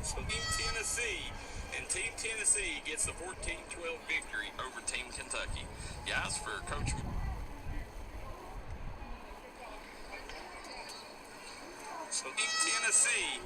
So Team Tennessee, and Team Tennessee gets the 14-12 victory over Team Kentucky. Guys, for Coach. So Team Tennessee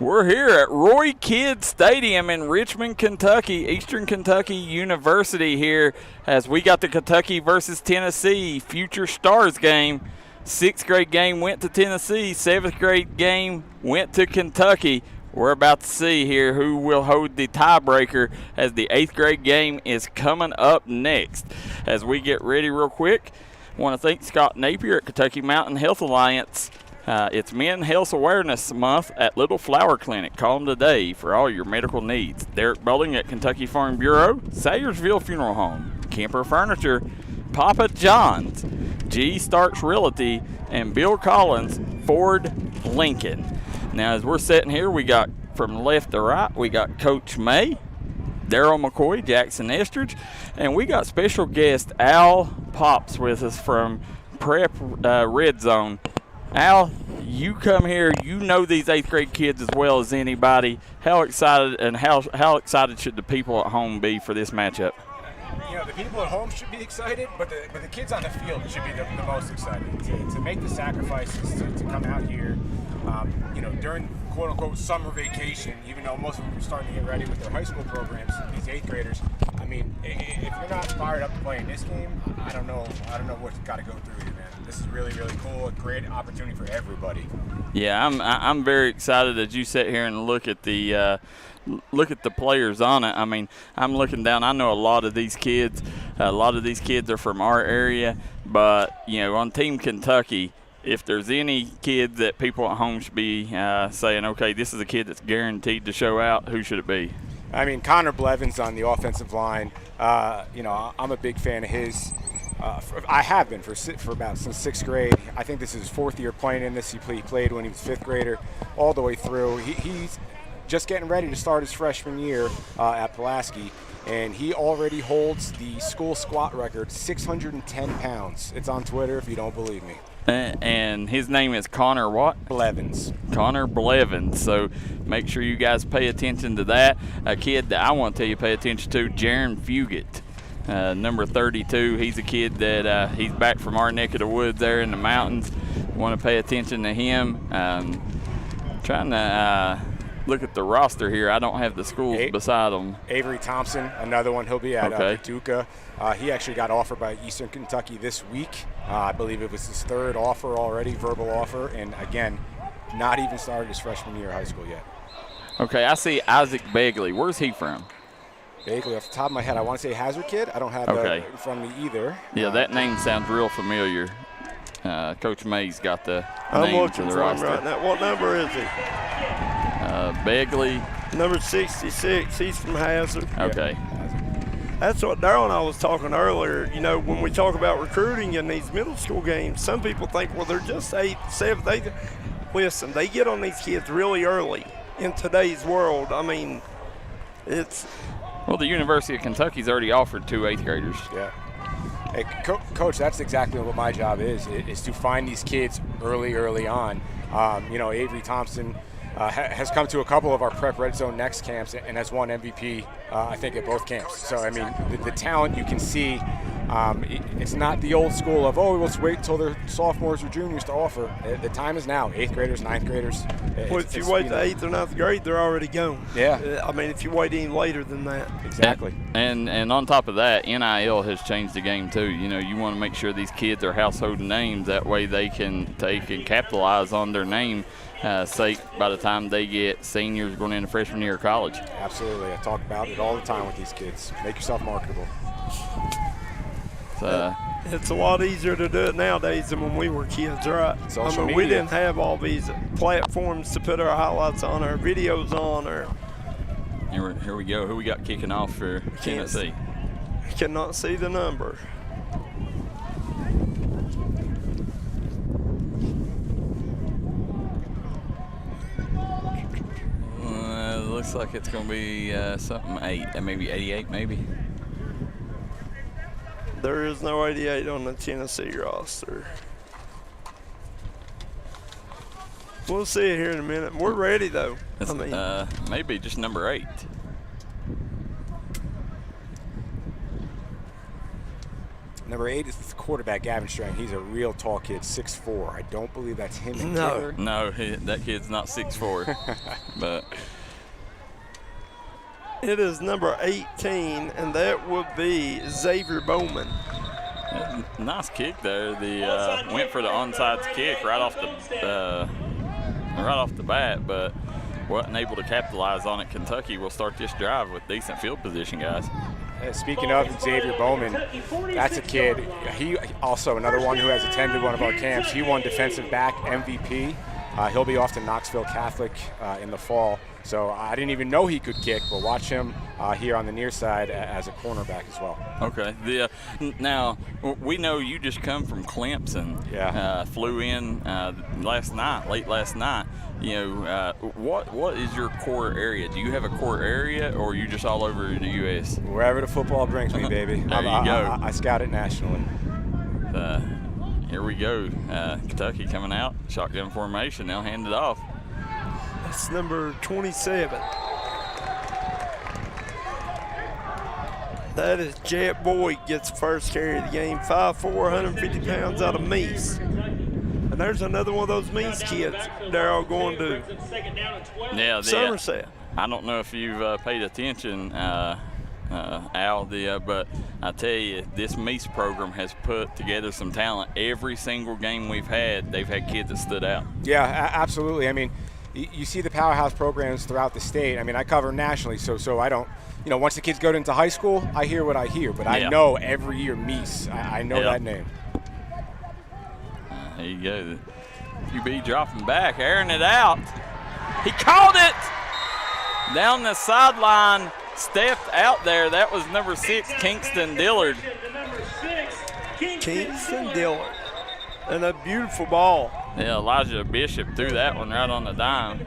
We're here at Roy Kidd Stadium in Richmond, Kentucky, Eastern Kentucky University here as we got the Kentucky versus Tennessee Future Stars game. 6th grade game went to Tennessee, 7th grade game went to Kentucky. We're about to see here who will hold the tiebreaker as the 8th grade game is coming up next. As we get ready real quick, I want to thank Scott Napier at Kentucky Mountain Health Alliance. It's Men Health Awareness Month at Little Flower Clinic. Call them today for all your medical needs. Derek Bowling at Kentucky Farm Bureau, Sayersville Funeral Home, Camper Furniture, Papa John's, G. Starks Realty, and Bill Collins Ford Lincoln. Now, as we're sitting here, we got from left to right, we got Coach May, Darryl McCoy, Jaxon Estridge, and we got special guest Al Pops with us from Prep Red Zone. Al, you come here, you know these 8th grade kids as well as anybody. How excited and how excited should the people at home be for this matchup? You know, the people at home should be excited, but the kids on the field should be the most excited to make the sacrifices to come out here. You know, during quote-unquote summer vacation, even though most of them are starting to get ready with their high school programs, these 8th graders, I mean, if you're not fired up to play in this game, I don't know what's got to go through you, man. This is really, really cool, a great opportunity for everybody. Yeah, I'm very excited as you sit here and look at the players on it. I mean, I'm looking down. I know a lot of these kids. A lot of these kids are from our area, but you know, on Team Kentucky, if there's any kid that people at home should be saying, okay, this is a kid that's guaranteed to show out, who should it be? I mean, Connor Blevins on the offensive line. You know, I'm a big fan of his. I have been for about since 6th grade. I think this is his 4th year playing in this. He played when he was 5th grader all the way through. He's just getting ready to start his freshman year at Pulaski, and he already holds the school squat record, 610 pounds. It's on Twitter if you don't believe me. And his name is Connor what? Blevins. Connor Blevins. So make sure you guys pay attention to that. A kid that I want to tell you pay attention to, Jaron Fugit. Number 32, he's a kid that he's back from our neck of the woods there in the mountains. Want to pay attention to him. Trying to look at the roster here. I don't have the schools beside them. Avery Thompson, another one. He'll be at Paducah. He actually got offered by Eastern Kentucky this week. I believe it was his 3rd offer already, verbal offer, and again, not even started his freshman year of high school yet. Okay, I see Isaac Begley. Where's he from? Vaguely off the top of my head, I want to say Hazard Kid. I don't have that in front of me either. Yeah, that name sounds real familiar. Coach May's got the name to the roster. Right now. What number is he? Begley. Number 66. He's from Hazard. Okay. That's what Darryl and I was talking earlier. You know, when we talk about recruiting in these middle school games, some people think, well, they're just 8th, 7th, 8th. Listen, they get on these kids really early in today's world. I mean, it's – well, the University of Kentucky's already offered 2 8th graders. Yeah. Hey, Coach, that's exactly what my job is to find these kids early on. You know, Avery Thompson has come to a couple of our Prep Red Zone Next camps and has won MVP, I think, at both camps. So, I mean, the talent you can see, it's not the old school of, oh, let's wait until they're sophomores or juniors to offer. The time is now. 8th graders, 9th graders. Well, if you wait to 8th or 9th grade, they're already gone. Yeah. I mean, if you wait any later than that. Exactly. And on top of that, NIL has changed the game too. You know, you want to make sure these kids are household names. That way they can capitalize on their name sake by the time they get seniors going into freshman year of college. Absolutely. I talk about it all the time with these kids. Make yourself marketable. It's a lot easier to do it nowadays than when we were kids, right? Social media. We didn't have all these platforms to put our highlights on, our videos on. Here we go. Who we got kicking off for Tennessee? I cannot see the number. Looks like it's going to be something 8, maybe 88, maybe. There is no 88 on the Tennessee roster. We'll see it here in a minute. We're ready, though. I mean, maybe just number 8. Number 8 is the quarterback, Gavin Strang. He's a real tall kid, 6'4". I don't believe that's him. No, that kid's not 6'4". But it is number 18, and that would be Xavier Bowman. Nice kick there. The went for the onside kick right off the bat, but wasn't able to capitalize on it. Kentucky will start this drive with decent field position, guys. Speaking of Xavier Bowman, that's a kid. He also another one who has attended one of our camps. He won defensive back MVP. He'll be off to Knoxville Catholic in the fall. So I didn't even know he could kick, but watch him here on the near side as a cornerback as well. Okay. Now, we know you just come from Clemson. Yeah. Flew in late last night. You know, what is your core area? Do you have a core area, or are you just all over the U.S.? Wherever the football brings me, baby. There you go. I scout it nationally. Here we go. Kentucky coming out. Shotgun formation. They'll hand it off. That's number 27. That is Jet Boyd, gets the first carry of the game. 5'4", 150 pounds out of Meese. And there's another one of those Meese kids, Darryl, going to Somerset. I don't know if you've paid attention, Al, but I tell you, this Meese program has put together some talent. Every single game we've had, they've had kids that stood out. Yeah, absolutely. I mean, you see the powerhouse programs throughout the state. I mean, I cover nationally, so I don't, once the kids go into high school, I hear what I hear. But I know every year Meese, I know that name. There you go. QB dropping back, airing it out. He caught it! Down the sideline, stepped out there. That was number 6, Kingston Dillard. Kingston Dillard. And a beautiful ball. Yeah, Elijah Bishop threw that one right on the dime.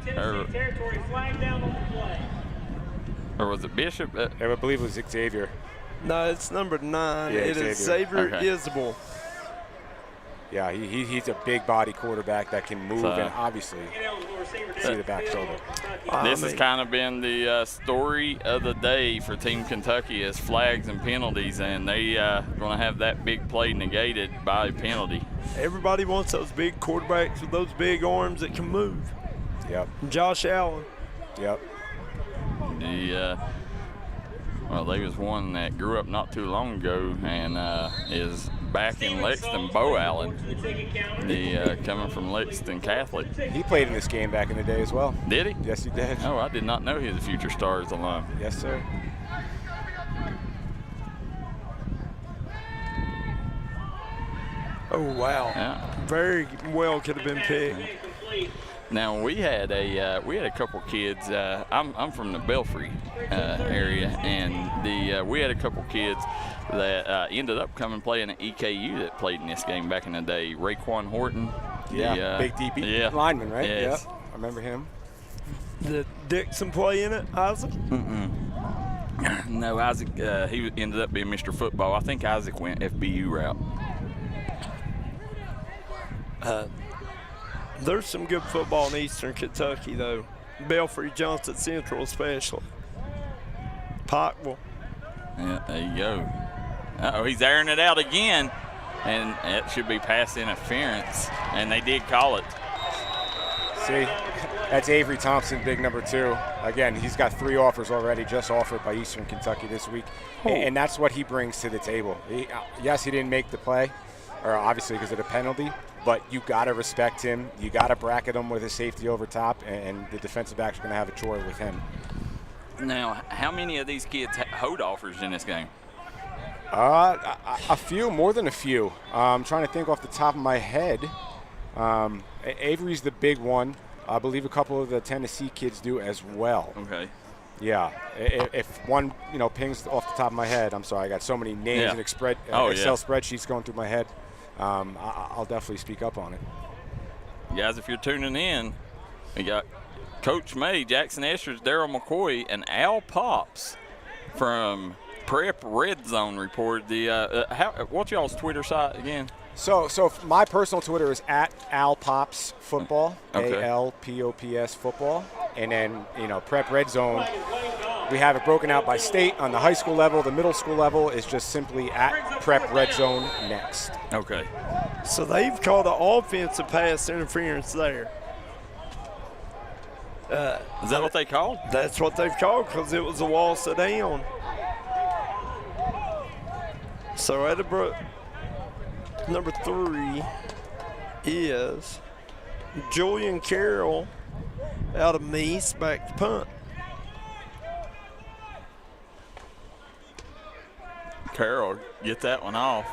Or was it Bishop? I believe it was Xavier. No, it's number 9. Yeah, it is Xavier Isabel. Yeah, he's a big body quarterback that can move and obviously see the back shoulder. This has kind of been the story of the day for Team Kentucky as flags and penalties, and they going to have that big play negated by a penalty. Everybody wants those big quarterbacks with those big arms that can move. Yep. Josh Allen. Yep. Well, there was one that grew up not too long ago and is back in Lexington, Bo Allen, coming from Lexington Catholic. He played in this game back in the day as well. Did he? Yes, he did. Oh, I did not know he was a Future Stars alum. Yes, sir. Oh, wow. Yeah. Very well could have been picked. Now we had a couple kids. I'm from the Belfry area, and we had a couple kids that ended up coming playing at EKU that played in this game back in the day. Raekwon Horton, big DB lineman, right? Yes. Yep. I remember him. Did Dixon play in it, Isaac? No, Isaac. He ended up being Mr. Football. I think Isaac went FBU route. There's some good football in Eastern Kentucky, though. Belfry, Johnson Central especially. Pikeville. Yeah, there you go. Uh-oh, he's airing it out again, and it should be pass interference, and they did call it. See, that's Avery Thompson, big number 2. Again, he's got 3 offers already, just offered by Eastern Kentucky this week, and that's what he brings to the table. Yes, he didn't make the play, or obviously because of the penalty, but you got to respect him. You got to bracket him with a safety over top, and the defensive back's going to have a chore with him. Now, how many of these kids hold offers in this game? A few, more than a few. I'm trying to think off the top of my head. Avery's the big one. I believe a couple of the Tennessee kids do as well. Okay. Yeah. If one, pings off the top of my head, I'm sorry, I got so many names and Excel spreadsheets going through my head. I'll definitely speak up on it. Guys, if you're tuning in, we got Coach May, Jaxon Estridge, Darryl McCoy, and Al Pops from Prep Red Zone report. What's y'all's Twitter site again? So my personal Twitter is @AlPops Football, Okay. ALPOPS Football, and then Prep Red Zone. we have it broken out by state on the high school level. The middle school level is just simply at Prep Red Zone next. Okay. So they've called an offensive pass interference there. Is that what they called? That's what they've called because it was a wall sit down. So Edinburgh, number 3 is Julian Carroll out of Meese, back to punt. Carroll get that one off.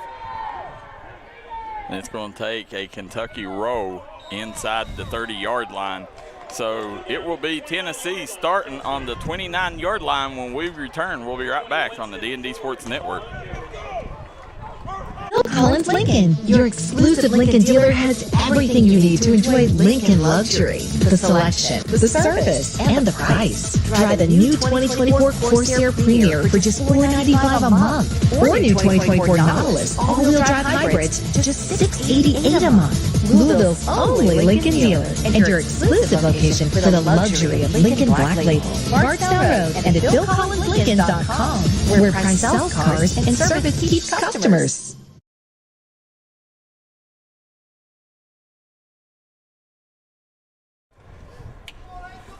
And it's going to take a Kentucky roll inside the 30-yard line. So it will be Tennessee starting on the 29-yard line when we return. We'll be right back on the D&D Sports Network. Phil Collins Lincoln, your exclusive Lincoln dealer, has everything you need to enjoy Lincoln luxury. The selection, the service, and the price. Drive the new 2024 Corsair Premier for just $495 a month. Or new 2024 Nautilus all-wheel drive hybrids, just $688 a month. Louisville's only Lincoln dealer, and your exclusive location for the luxury of Lincoln Black Label, Bardstown Road, and at PhilCollinsLincoln.com, where price sells cars and service keeps customers.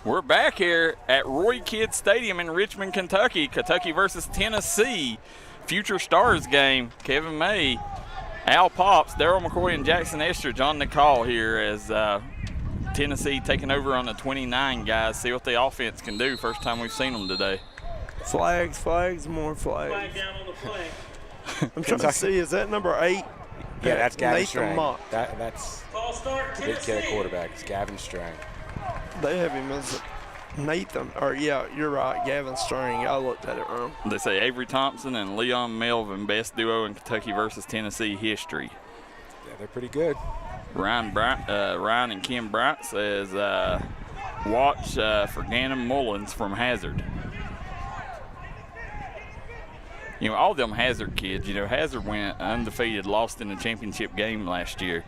We're back here at Roy Kidd Stadium in Richmond, Kentucky. Kentucky versus Tennessee. Future Stars game. Kevin May, Al Pops, Darryl McCoy, and Jaxon Estridge on the call here as Tennessee taking over on the 29 guys. See what the offense can do. First time we've seen them today. Flags, more flags. Flag down on the flag. I'm trying to see, is that number 8? Yeah, that's Gavin Nathan Strang. Mock. That's False start, big kid Tennessee. quarterback. It's Gavin Strang. They have him as Nathan, or yeah, you're right, Gavin Strang. I looked at it wrong. They say Avery Thompson and Leon Melvin, best duo in Kentucky versus Tennessee history. Yeah, they're pretty good. Ryan and Kim Bryant says, watch for Gannon Mullins from Hazard. You know, all them Hazard kids, you know, Hazard went undefeated, lost in the championship game last year.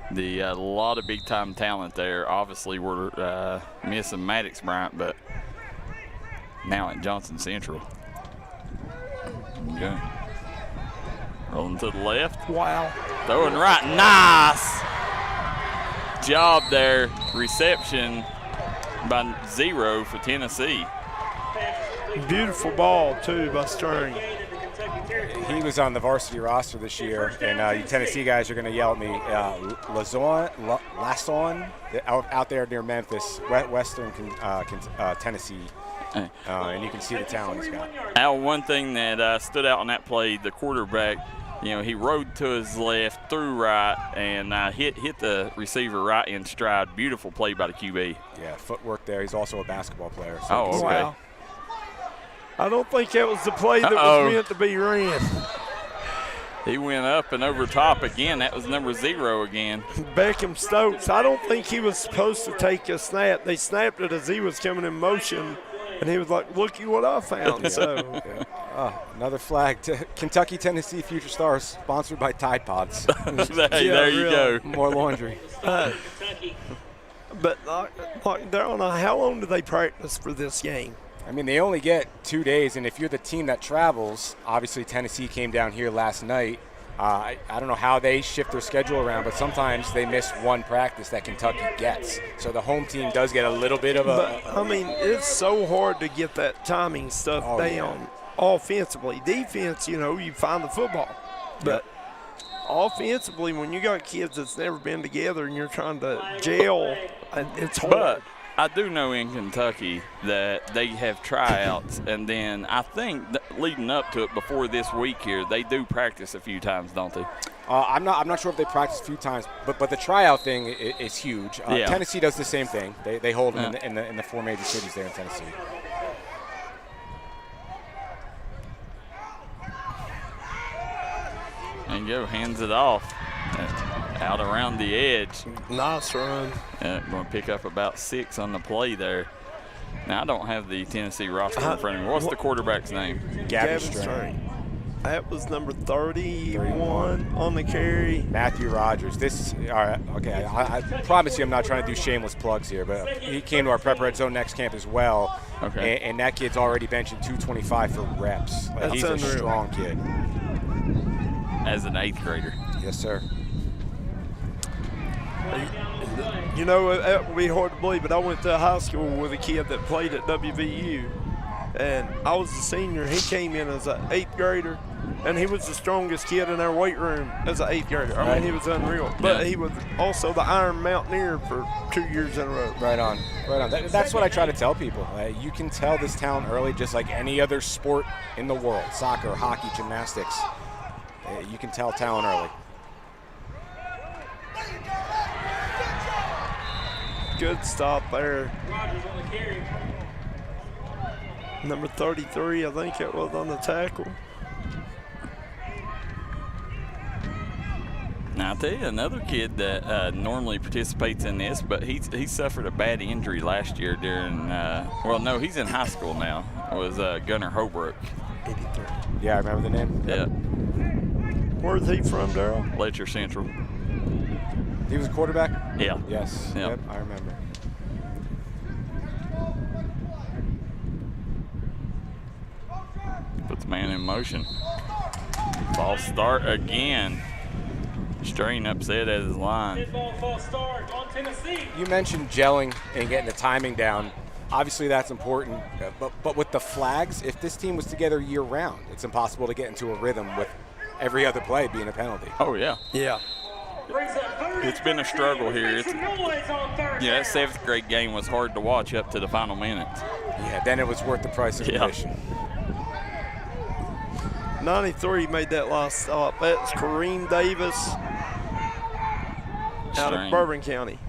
A lot of big-time talent there. Obviously, we're missing Maddox Bryant, but now at Johnson Central. Okay. Rolling to the left. Wow. Throwing right. Nice job there. Reception by 0 for Tennessee. Beautiful ball, too, by Strang. He was on the varsity roster this year, and you Tennessee guys are going to yell at me. Lasson, out there near Memphis, western Tennessee, and you can see the talent he's got. Al, one thing that stood out on that play, the quarterback, you know, he rode to his left, threw right, and hit the receiver right in stride. Beautiful play by the QB. Yeah, footwork there. He's also a basketball player. So oh, okay. Wow. I don't think that was the play that was meant to be ran. He went up and over top again. That was number 0 again. Beckham Stokes, I don't think he was supposed to take a snap. They snapped it as he was coming in motion, and he was like, looky what I found. So, another flag to Kentucky, Tennessee Future Stars, sponsored by Tide Pods. there you go. More laundry. but Darryl, how long do they practice for this game? I mean, they only get 2 days, and if you're the team that travels, obviously Tennessee came down here last night. I don't know how they shift their schedule around, but sometimes they miss one practice that Kentucky gets. So the home team does get a little bit of a. But, I mean, it's so hard to get that timing stuff down offensively. Defense, you know, you find the football. But offensively, when you got kids that's never been together and you're trying to gel, it's hard. But I do know in Kentucky that they have tryouts, and then I think leading up to it before this week here, they do practice a few times, don't they? I'm not sure if they practice a few times, but the tryout thing is huge. Tennessee does the same thing. They hold them in the 4 major cities there in Tennessee. And go, hands it off. Out around the edge. Nice run. Going to pick up about 6 on the play there. Now, I don't have the Tennessee roster in front of me. What's the quarterback's name? Gavin Strang. That was number 31 on the carry. Matthew Rogers. All right, okay. I promise you I'm not trying to do shameless plugs here, but he came to our Prep Red Zone Next Camp as well. Okay. And that kid's already benching 225 for reps. Like, he's unreal. a strong kid. As an 8th grader. Yes, sir. You know, that would be hard to believe, but I went to high school with a kid that played at WVU. And I was a senior. He came in as an 8th grader, and he was the strongest kid in our weight room as an 8th grader. I mean, he was unreal. But he was also the Iron Mountaineer for 2 years in a row. Right on. That's what I try to tell people. You can tell this talent early, just like any other sport in the world, soccer, hockey, gymnastics. You can tell talent early. Good stop there. Rogers on the carry. Number 33, I think it was on the tackle. Now, I'll tell you another kid that normally participates in this, but he suffered a bad injury last year during, well, no, he's in high school now, was Gunnar Holbrook. 83. Yeah, I remember the name. Yeah, Where's he from, Darryl? Letcher Central. He was a quarterback? Yeah. Yes. Yep. Yep, I remember. Puts man in motion. False start again. Strain upset at his line. Hit ball, false start on Tennessee. You mentioned gelling and getting the timing down. Obviously, that's important. But with the flags, if this team was together year-round, it's impossible to get into a rhythm with every other play being a penalty. Oh, yeah. Yeah. It's been a struggle here. That 7th grade game was hard to watch up to the final minutes. Yeah, then it was worth the price of admission. 93 made that last stop. That's Kareem Davis out of Bourbon County.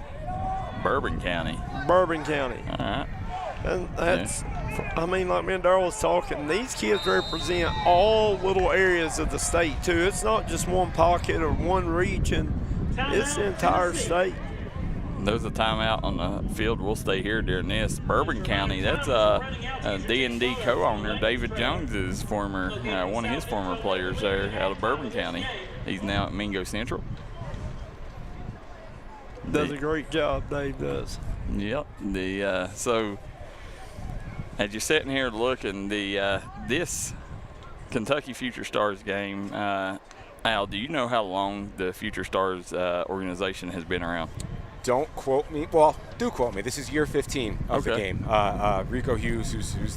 Bourbon County. Bourbon County. All right. And that's, I mean, like me and Darryl was talking, these kids represent all little areas of the state, too. It's not just one pocket or one region. It's the entire state. There's a timeout on the field. We'll stay here during this. Bourbon County, that's a D&D co-owner. David Jones is one of his former players there out of Bourbon County. He's now at Mingo Central. Does a great job, Dave does. Yep. So as you're sitting here looking, this Kentucky Future Stars game, Al, do you know how long the Future Stars organization has been around? Don't quote me. Well, do quote me. This is year 15 of the game. Rico Hughes, who's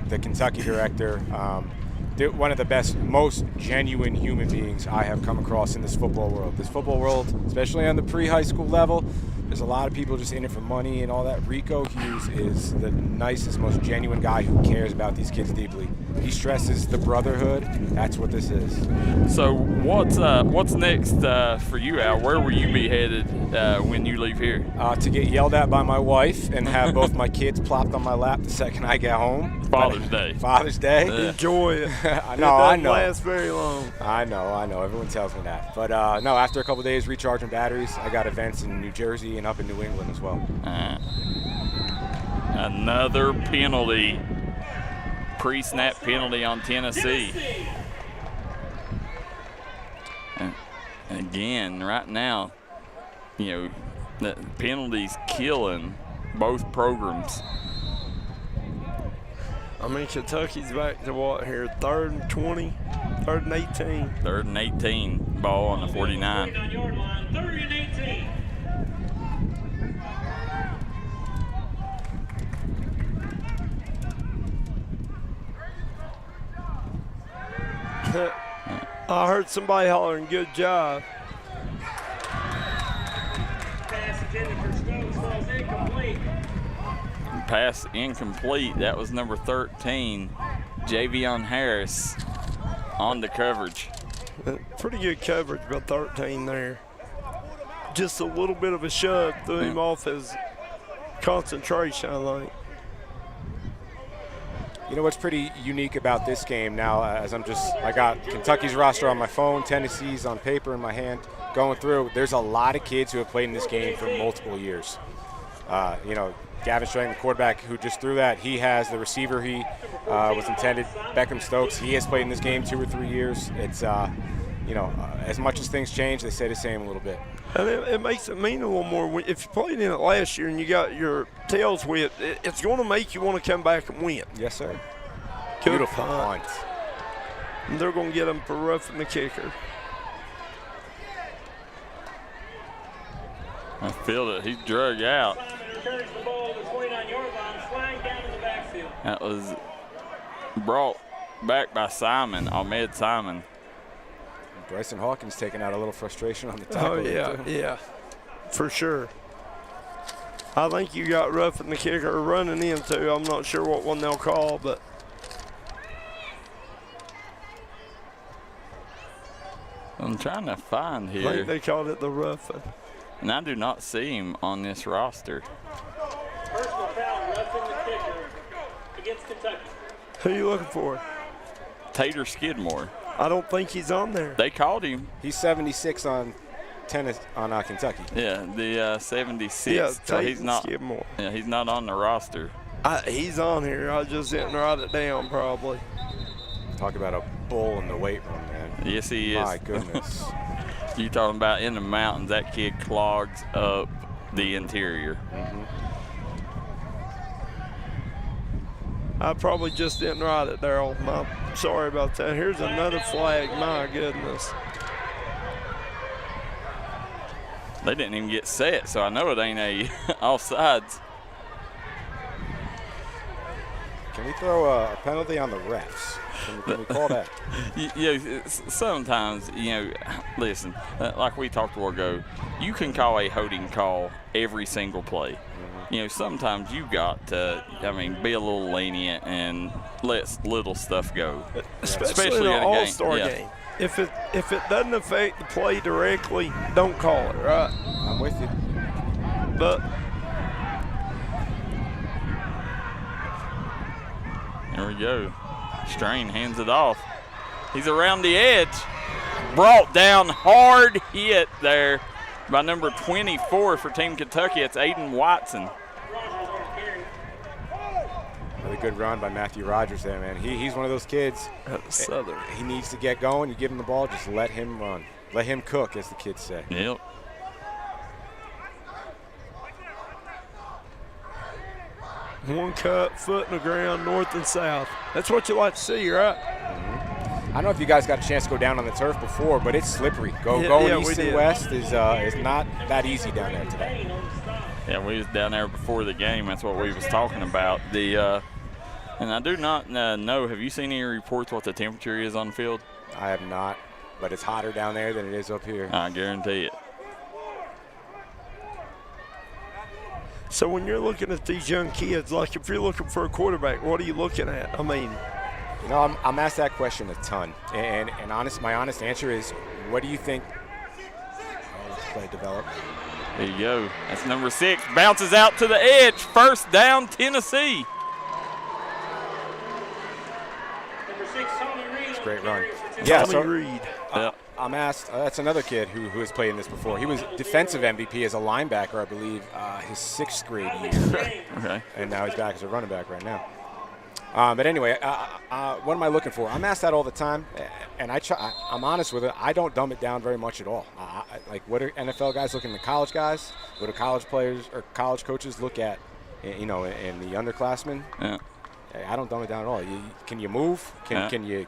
the Kentucky director, one of the best, most genuine human beings I have come across in this football world. This football world, especially on the pre-high school level, there's a lot of people just in it for money and all that. Rico Hughes is the nicest, most genuine guy who cares about these kids deeply. He stresses the brotherhood. That's what this is. So what's next for you, Al? Where will you be headed when you leave here? To get yelled at by my wife and have both my kids plopped on my lap the second I get home. Father's Day. Father's Day. Yeah. Enjoy it. I It know. doesn't last very long. I know. Everyone tells me that. But no, after a couple days recharging batteries, I got events in New Jersey and up in New England as well. Another penalty. Pre-snap penalty on Tennessee. And again, right now, the penalties killing both programs. I mean, Kentucky's back to what here? 3rd and 20, 3rd and 18. 3rd and 18, ball on the 49. 49-yard line, 3rd and 18. I heard somebody hollering, good job. Pass intended for Stokes falls incomplete. Pass incomplete. That was number 13, Javion Harris, on the coverage. Pretty good coverage by 13 there. Just a little bit of a shove threw him off his concentration, I think. You know what's pretty unique about this game now, as I got Kentucky's roster on my phone, Tennessee's on paper in my hand, going through. There's a lot of kids who have played in this game for multiple years. Gavin Strang, the quarterback who just threw that, he has the receiver he was intended, Beckham Stokes. He has played in this game 2 or 3 years. It's, as much as things change, they stay the same a little bit. And it makes it mean a little more. If you played in it last year and you got your tails wet, it's going to make you want to come back and win. Yes, sir. Good Beautiful punt. punt. And they're going to get him for roughing the kicker. I feel it. He's drug out. Simon returns the ball to the 29-yard line, flying down in the backfield. That was brought back by Ahmed Simon. Bryson Hawkins taking out a little frustration on the tackle. Oh, yeah, for sure. I think you got roughing the kicker running into. I'm not sure what one they'll call, but I'm trying to find I here, think they called it the roughing. and I do not see him on this roster. Personal foul, roughing the kicker against Kentucky. Who you looking for? Tater Skidmore. I don't think he's on there. They called him. He's 76 on Kentucky. Yeah, the 76. Yeah, so he's not. Skidmore. Yeah, he's not on the roster. He's on here. I just didn't write it down probably. Talk about a bull in the weight room, man. Yes, he is. My goodness. You talking about in the mountains? That kid clogs up the interior. I probably just didn't write it, Darryl. Sorry about that. Here's another flag. My goodness. They didn't even get set, so I know it ain't a offsides. Can we throw a penalty on the refs? Can we call that? Sometimes, listen, like we talked a while ago, you can call a holding call every single play. Sometimes you got to, be a little lenient and let little stuff go. Especially in an all-star game. If it doesn't affect the play directly, don't call it, right? I'm with you. But here we go. Strain hands it off. He's around the edge. Brought down, hard hit there by number 24 for Team Kentucky. It's Aiden Watson. Really good run by Matthew Rogers there, man. He's one of those kids. Southern. He needs to get going. You give him the ball, just let him run. Let him cook, as the kids say. Yep. One cut, foot in the ground, north and south. That's what you like to see, right? I don't know if you guys got a chance to go down on the turf before, but it's slippery. Going east and west is not that easy down there today. Yeah, we was down there before the game. That's what we was talking about. And I do not know, have you seen any reports what the temperature is on the field? I have not, but it's hotter down there than it is up here. I guarantee it. So when you're looking at these young kids, like if you're looking for a quarterback, what are you looking at? I'm asked that question a ton, and my honest answer is, what do you think? Let's play develop. There you go. That's number 6. Bounces out to the edge. First down, Tennessee. Number 6, Tommy Reed. It's a great run. Tommy Reed. I'm asked, that's another kid who has played in this before. He was defensive MVP as a linebacker, I believe, his 6th grade year. Okay. And now he's back as a running back right now. But anyway, what am I looking for? I'm asked that all the time, and I'm honest with it. I don't dumb it down very much at all. What are NFL guys looking at college guys? What do college players or college coaches look at, in the underclassmen? Yeah. I don't dumb it down at all. Can you move? Can you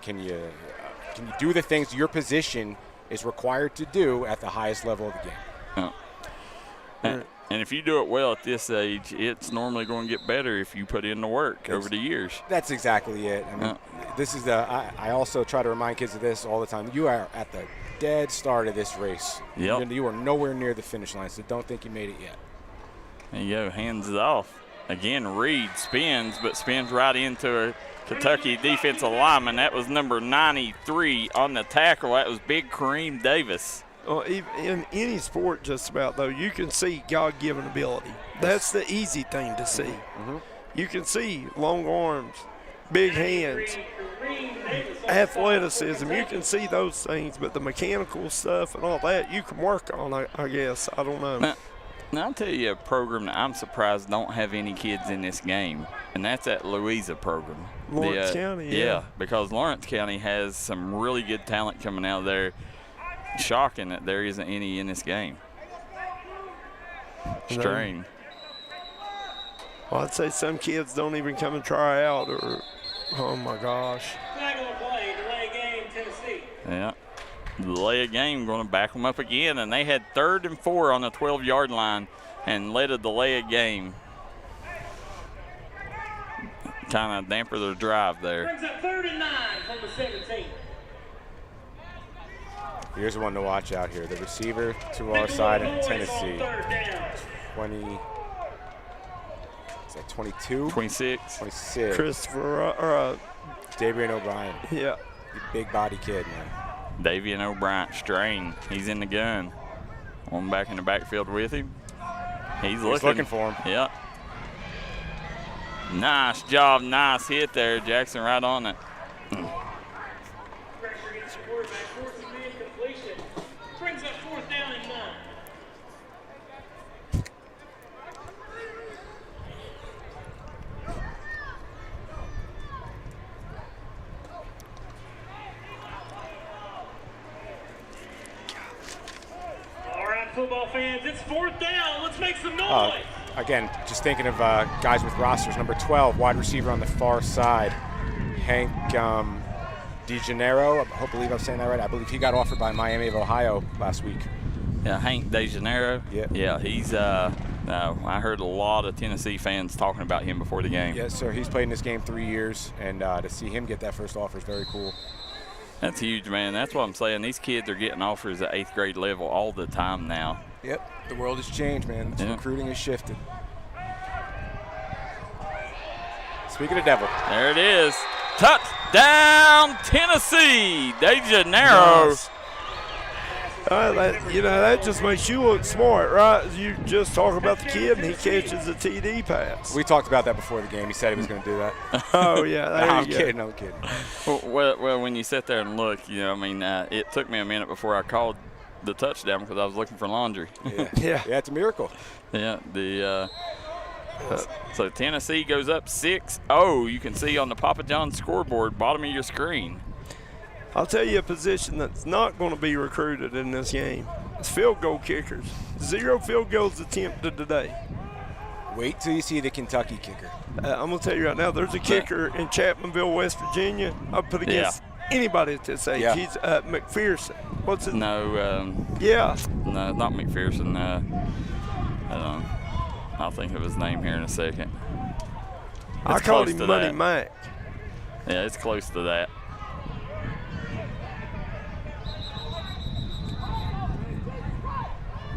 do the things your position is required to do at the highest level of the game? Yeah. And if you do it well at this age, it's normally going to get better if you put in the work over the years. That's exactly it. This is I also try to remind kids of this all the time. You are at the dead start of this race. Yep. You are nowhere near the finish line, so don't think you made it yet. There you go, hands it off. Again, Reed spins, but spins right into a Kentucky defensive lineman. That was number 93 on the tackle. That was big Kareem Davis. Well, in any sport just about, though, you can see God-given ability. That's the easy thing to see. Mm-hmm. You can see long arms, big hands, athleticism. You can see those things, but the mechanical stuff and all that you can work on, I guess. I don't know. Now, I'll tell you a program that I'm surprised don't have any kids in this game, and that's that Louisa program. Lawrence County, yeah. Because Lawrence County has some really good talent coming out of there. Shocking that there isn't any in this game. Strain. Well, I'd say some kids don't even come and try out, or, oh my gosh. Flag on play, delay game, Tennessee. Yeah. Delay a game, going to back them up again, and they had 3rd and 4 on the 12-yard line and led a delay a game. Kind of damper their drive there. Brings up 3rd and 9 from the 17. Here's one to watch out here. The receiver to our side in Tennessee. 20. Is that 22? 26. 26. Christopher, Davian O'Brien. yeah. Big body kid, man. Davian O'Brien, Strain. He's in the gun. One back in the backfield with him. He's looking for him. Yeah. Nice job, nice hit there, Jaxon, right on it. Pressure against the quarterback, forces the incompletion. Brings up 4th down and 9. All right, football fans, it's 4th down. Let's make some noise. Again, just thinking of guys with rosters. Number 12, wide receiver on the far side, Hank DeGeneiro. I believe I'm saying that right. I believe he got offered by Miami of Ohio last week. Yeah, Hank DeGeneiro. Yeah. Yeah, he's I heard a lot of Tennessee fans talking about him before the game. Yes, sir. He's played in this game 3 years, and to see him get that first offer is very cool. That's huge, man. That's what I'm saying. These kids are getting offers at 8th grade level all the time now. Yep, the world has changed, man. Yeah. Recruiting has shifted. Speaking of devil. There it is. Touchdown, Tennessee. DeGeneiro. Nice. That just makes you look smart, right? You just talk about the kid, and he catches a TD pass. We talked about that before the game. He said he was going to do that. Oh, yeah. I'm kidding. Well, when you sit there and look, it took me a minute before I called the touchdown because I was looking for laundry. Yeah, it's a miracle. Yeah, so Tennessee goes up 6-0. You can see on the Papa John's scoreboard, bottom of your screen. I'll tell you a position that's not going to be recruited in this game. It's field goal kickers. 0 field goals attempted today. Wait till you see the Kentucky kicker. I'm going to tell you right now, there's a kicker in Chapmanville, West Virginia. I'll put against anybody at this age. Yeah. He's McPherson. What's his name? No, Yeah. no, not McPherson. I'll think of his name here in a second. I called him Money Mac. Yeah, it's close to that.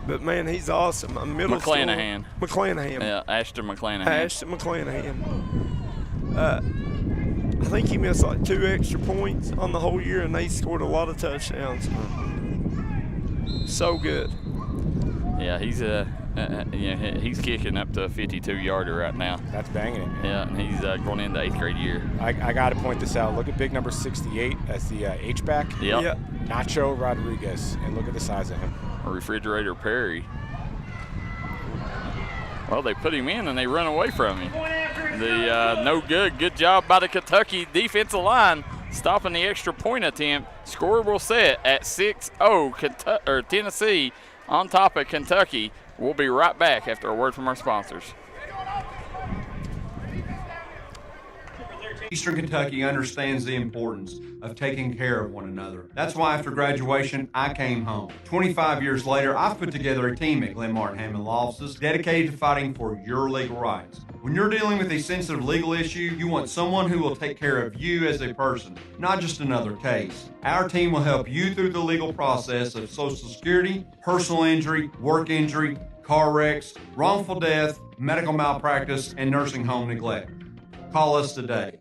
But, man, he's awesome. A middle McClanahan. McClanahan. Yeah, Ashton McClanahan. Ashton McClanahan. I think he missed like 2 extra points on the whole year, and they scored a lot of touchdowns. So good. Yeah, he's kicking up to a 52-yarder right now. That's banging it, man. Yeah, and he's going into 8th grade year. I got to point this out. Look at big number 68 as the H-back. Yep. Yeah. Nacho Rodriguez, and look at the size of him. Refrigerator Perry. Well, they put him in and they run away from him. No good. Good job by the Kentucky defensive line stopping the extra point attempt. Score will set at 6-0. Tennessee on top of Kentucky. We'll be right back after a word from our sponsors. Eastern Kentucky understands the importance of taking care of one another. That's why after graduation, I came home. 25 years later, I've put together a team at Glenn Martin Hammond Law Offices dedicated to fighting for your legal rights. When you're dealing with a sensitive legal issue, you want someone who will take care of you as a person, not just another case. Our team will help you through the legal process of Social Security, personal injury, work injury, car wrecks, wrongful death, medical malpractice, and nursing home neglect. Call us today.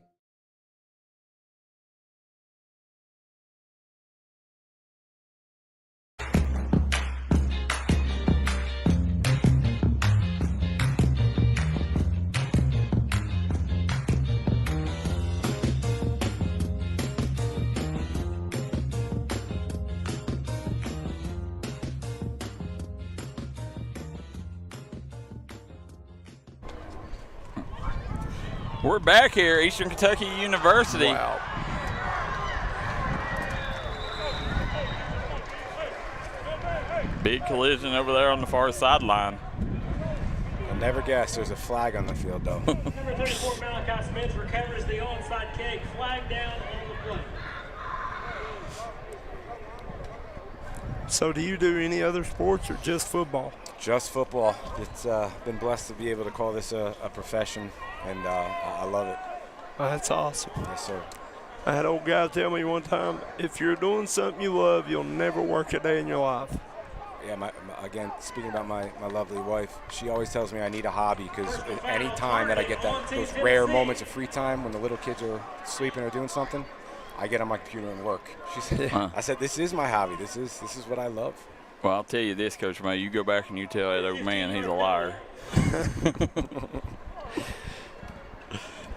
We're back here, Eastern Kentucky University. Wow. Big collision over there on the far sideline. I'll never guess there's a flag on the field, though. Number 34, Malachi Smith recovers the onside kick. Flag down on the play. So do you do any other sports or just football? Just football. It's been blessed to be able to call this a profession, and I love it. That's awesome. Yes, sir. I had an old guy tell me one time, if you're doing something you love, you'll never work a day in your life. Yeah, again, speaking about my lovely wife, she always tells me I need a hobby, because any time that I get those rare moments of free time when the little kids are sleeping or doing something, I get on my computer and work. She said, I said, this is my hobby. This is what I love. Well, I'll tell you this, Coach May. You go back and you tell that old man he's a liar.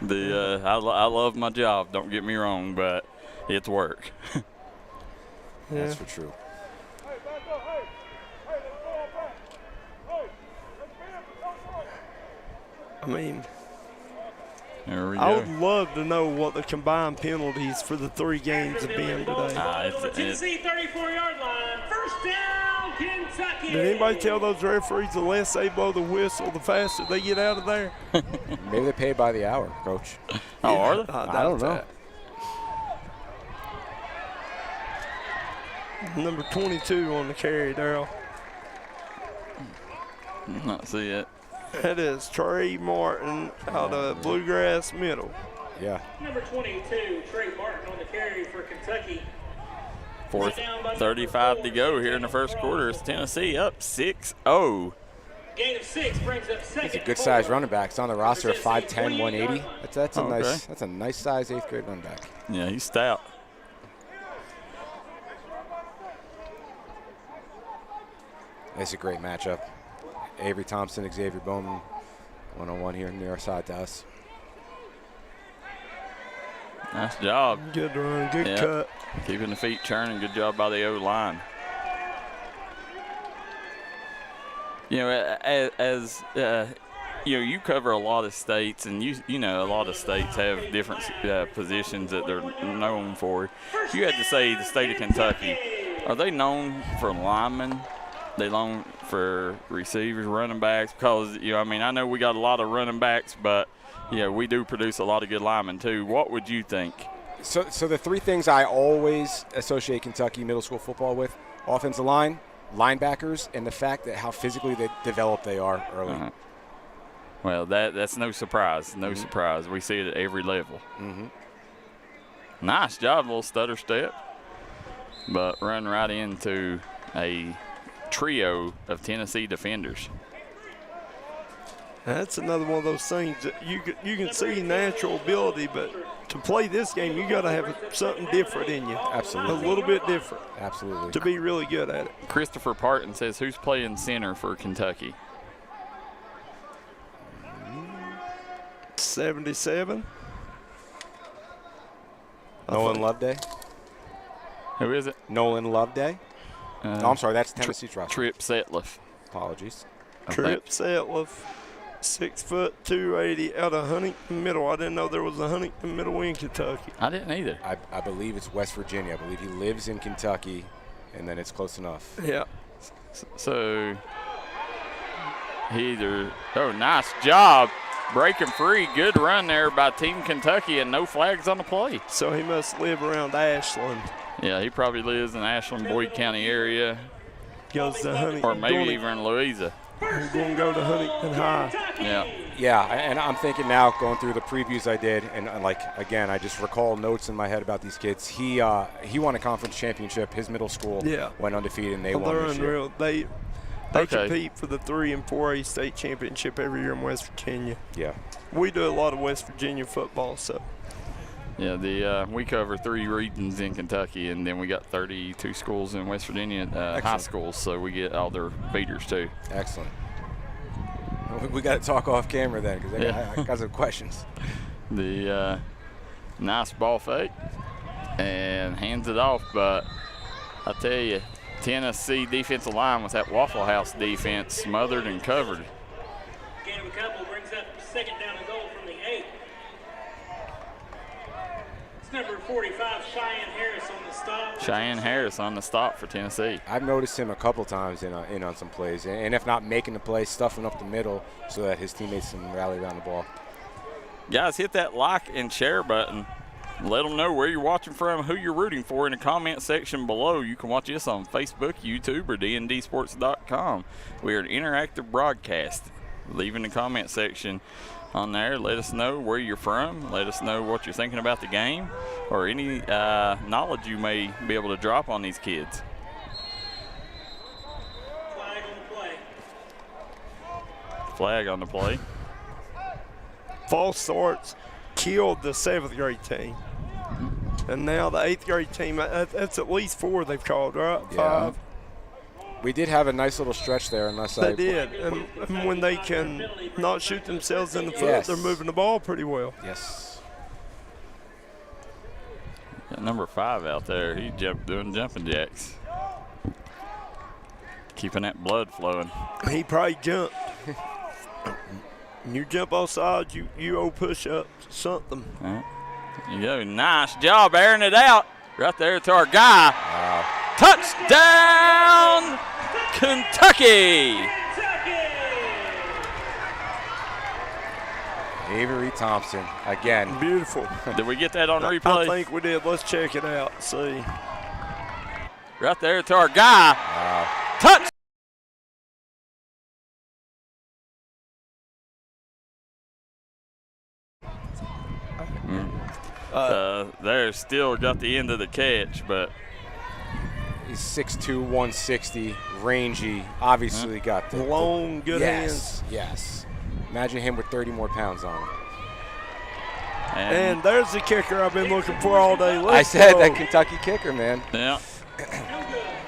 I love my job. Don't get me wrong, but it's work. That's for true. I mean, There we I go. would love to know what the combined penalties for the 3 games have been today. Tennessee 34-yard line. First down, Kentucky. Did anybody tell those referees the less they blow the whistle, the faster they get out of there? Maybe they pay by the hour, Coach. Oh, are they? I don't know. Number 22 on the carry, Darryl. Not see it. That is Trey Martin out of Bluegrass Middle. Yeah. Number 22, Trey Martin on the carry for Kentucky. 4:35 to go here in the first quarter. It's Tennessee up 6-0. Gain of 6 brings up second. He's a good size running back. He's on the roster of 5'10", 180. That's a Okay. that's a nice size 8th grade running back. Yeah, he's stout. It's a great matchup. Avery Thompson, Xavier Bowman, one-on-one here near our side to us. Nice job. Good run, good cut. Keeping the feet churning. Good job by the O-line. You know, as you cover a lot of states, and you know a lot of states have different positions that they're known for. If you had to say the state of Kentucky, are they known for linemen? They known for receivers, running backs? Because I know we got a lot of running backs, but we do produce a lot of good linemen too. What would you think? So the 3 things I always associate Kentucky middle school football with: offensive line, linebackers, and the fact that how physically developed they are early. Uh-huh. Well, that's no surprise. No surprise. We see it at every level. Mm-hmm. Nice job, little stutter step. But run right into a trio of Tennessee defenders. That's another one of those things that you can see natural ability, but to play this game, you got to have something different in you. Absolutely. A little bit different. Absolutely. To be really good at it. Christopher Parton says, who's playing center for Kentucky? 77. Nolan Loveday. Who is it? Nolan Loveday. No, I'm sorry, that's Tennessee's roster. Trip Setliff. Apologies. Trip Setliff, 6 foot 280 out of Huntington Middle. I didn't know there was a Huntington Middle in Kentucky. I didn't either. I believe it's West Virginia. I believe he lives in Kentucky, and then it's close enough. Yeah. So nice job. Breaking free. Good run there by Team Kentucky, and no flags on the play. So he must live around Ashland. Yeah, he probably lives in the Ashland, Boyd County area. Goes to Huntington. Or maybe even in Louisa. He's going to go to Huntington High. Yeah. Yeah, and I'm thinking now, going through the previews I did, and again, I just recall notes in my head about these kids. He won a conference championship. His middle school went undefeated, and they won They're this unreal. year. They compete for the 3 and 4A state championship every year in West Virginia. Yeah. We do a lot of West Virginia football, so. Yeah, we cover 3 regions in Kentucky, and then we got 32 schools in West Virginia, high schools, so we get all their feeders too. Excellent. We got to talk off camera then, because I got some questions. The nice ball fake and hands it off, but I tell you, Tennessee defensive line with that Waffle House defense smothered and covered. Gain of a couple brings up second down and goal from the 8. number 45, Cheyenne Harris on the stop. Cheyenne Harris on the stop for Tennessee. I've noticed him a couple times in on some plays, and if not making the play, stuffing up the middle so that his teammates can rally around the ball. Guys, hit that like and share button. Let them know where you're watching from, who you're rooting for in the comment section below. You can watch us on Facebook, YouTube, or dndsports.com. We are an interactive broadcast. Leave in the comment section on there. Let us know where you're from. Let us know what you're thinking about the game or any knowledge you may be able to drop on these kids. Flag on the play. Flag on the play. False starts killed the 7th grade team. And now the 8th grade team, that's at least 4 they've called, right? Yeah. 5. We did have a nice little stretch there, unless They did. And when they can not shoot themselves in the foot, Yes. they're moving the ball pretty well. Yes. Got number 5 out there. He's doing jumping jacks. Keeping that blood flowing. He probably jumped. You jump off sides, you owe push-ups, something. There you go. Nice job airing it out. Right there to our guy. Wow. Touchdown, Kentucky. Avery Thompson again. Beautiful. Did we get that on I replay? think we did. Let's check it out. See. Right there to our guy. Wow. Touch. There still got the end of the catch, but He's 6'2", 160, rangy. Obviously got the Long, good hands. Yes. Imagine him with 30 more pounds on him. And there's the kicker I've been looking for all day. Let's I said go. that Kentucky kicker, man. yeah.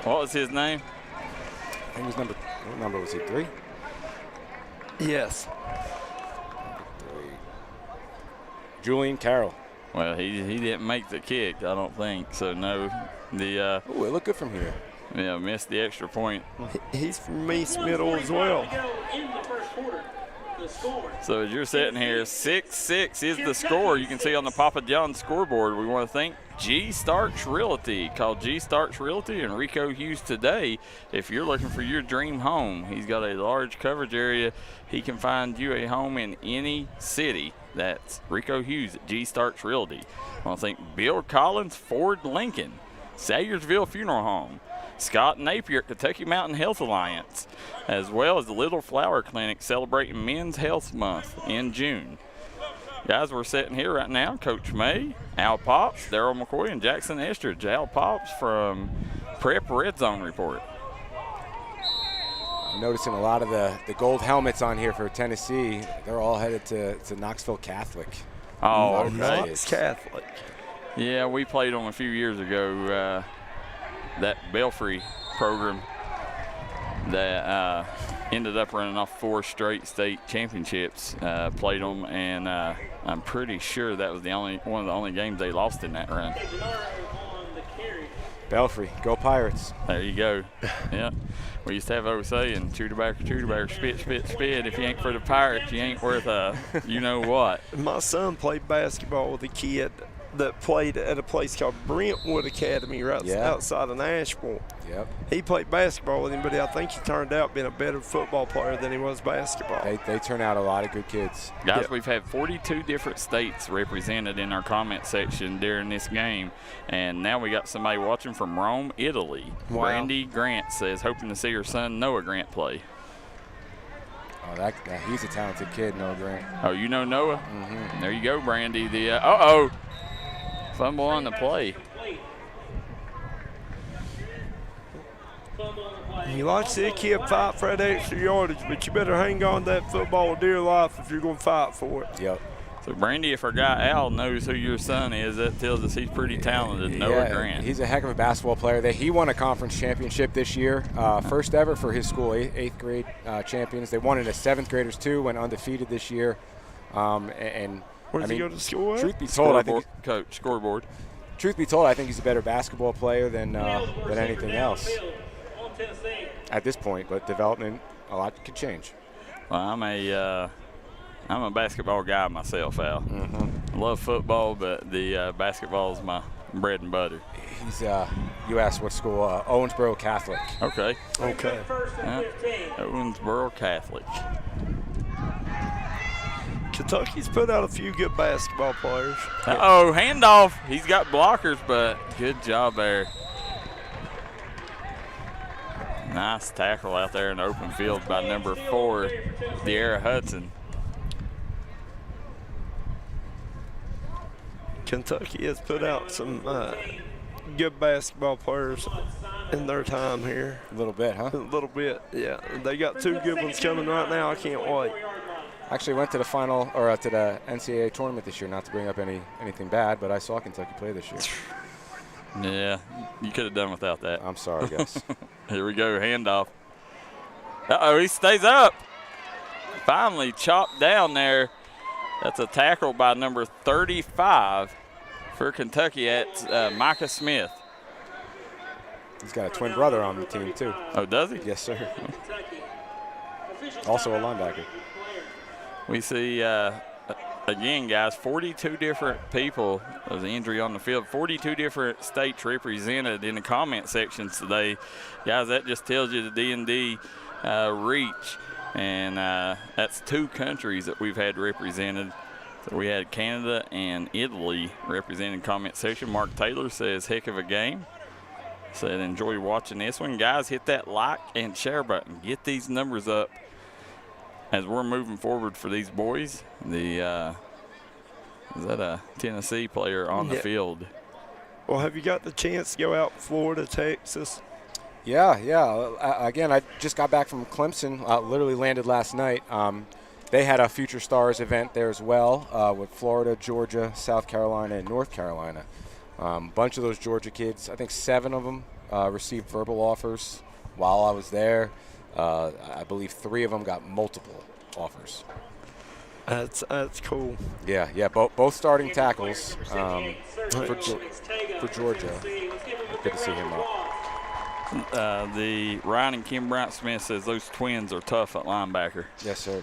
What was his name? I think what number was he, 3? Yes. 3. Julian Carroll. Well, he didn't make the kick, I don't think. So no, the Ooh, it looked good from here. missed the extra point. He's from East Middle as well. In the first quarter, the score. So as you're sitting here, 6-6 is the score. You can see on the Papa John's scoreboard. We want to thank G Starch Realty. Call G Starch Realty and Rico Hughes today if you're looking for your dream home. He's got a large coverage area. He can find you a home in any city. That's Rico Hughes at G Starch Realty. I want to thank Bill Collins Ford Lincoln, Sayyersville Funeral Home, Scott Napier at Kentucky Mountain Health Alliance, as well as the Little Flower Clinic celebrating Men's Health Month in June. Guys, we're sitting here right now. Coach May, Al Pops, Darryl McCoy, and Jaxon Estridge. Al Pops from Prep Red Zone Report. I'm noticing a lot of the gold helmets on here for Tennessee. They're all headed to Knoxville Catholic. Oh, okay. Knox Catholic. Yeah, we played them a few years ago. That Belfry program that ended up running off 4 straight state championships. Played them, and I'm pretty sure that was one of the only games they lost in that run. Belfry, go Pirates. There you go. Yeah. We used to have old saying, chew tobacco, spit, spit, spit. If you ain't for the Pirates, you ain't worth you know what. My son played basketball with a kid that played at a place called Brentwood Academy outside of Nashville. Yep. He played basketball with him, but I think he turned out being a better football player than he was basketball. They turn out a lot of good kids. Guys, Yep. we've had 42 different states represented in our comment section during this game, and now we got somebody watching from Rome, Italy. Wow. Brandy Grant says, hoping to see her son Noah Grant play. Oh, he's a talented kid, Noah Grant. Oh, you know Noah? Mm-hmm. There you go, Brandy. Fumble on the play. You like to see a kid fight for that extra yardage, but you better hang on to that football with dear life if you're going to fight for it. Yep. So, Brandy, if our guy Al knows who your son is, that tells us he's pretty talented, Noah Grant. He's a heck of a basketball player. He won a conference championship this year, first ever for his school, 8th grade champions. They won it as 7th graders too, went undefeated this year. Where does he go to school at? Truth be told, I think Scoreboard. Truth be told, I think he's a better basketball player than anything else at this point. But development, a lot could change. Well, I'm a basketball guy myself, Al. Mm-hmm. love football, but the basketball is my bread and butter. He's, you asked what school? Owensboro Catholic. Okay. Okay. Yeah. Owensboro Catholic. Kentucky's put out a few good basketball players. Uh-oh, handoff. He's got blockers, but good job there. Nice tackle out there in the open field by number 4, De'Ara Hudson. Kentucky has put out some good basketball players in their time here. A little bit, huh? A little bit, yeah. They got 2 good ones coming right now. I can't wait. Actually went to the final, or to the NCAA tournament this year, not to bring up anything bad, but I saw Kentucky play this year. Yeah, you could have done without that. I'm sorry, guys. Here we go, handoff. Uh-oh, he stays up. Finally chopped down there. That's a tackle by number 35 for Kentucky. At Micah Smith. He's got a twin brother on the team, too. Oh, does he? Yes, sir. Also a linebacker. We see, again, guys, 42 different people. There's an injury on the field. 42 different states represented in the comment sections today. Guys, that just tells you the D&D reach. And that's 2 countries that we've had represented. So we had Canada and Italy represented in the comment section. Mark Taylor says, heck of a game. Said, enjoy watching this one. Guys, hit that like and share button. Get these numbers up as we're moving forward for these boys. The is that a Tennessee player on the field? Well, have you got the chance to go out in Florida, Texas? Yeah. Again, I just got back from Clemson. Literally landed last night. They had a Future Stars event there as well with Florida, Georgia, South Carolina, and North Carolina. Bunch of those Georgia kids, I think 7 of them received verbal offers while I was there. I believe 3 of them got multiple offers. That's cool. Yeah. Both starting tackles for Georgia. Good to see him up. The Ryan and Kim Bryant-Smith says those twins are tough at linebacker. Yes, sir.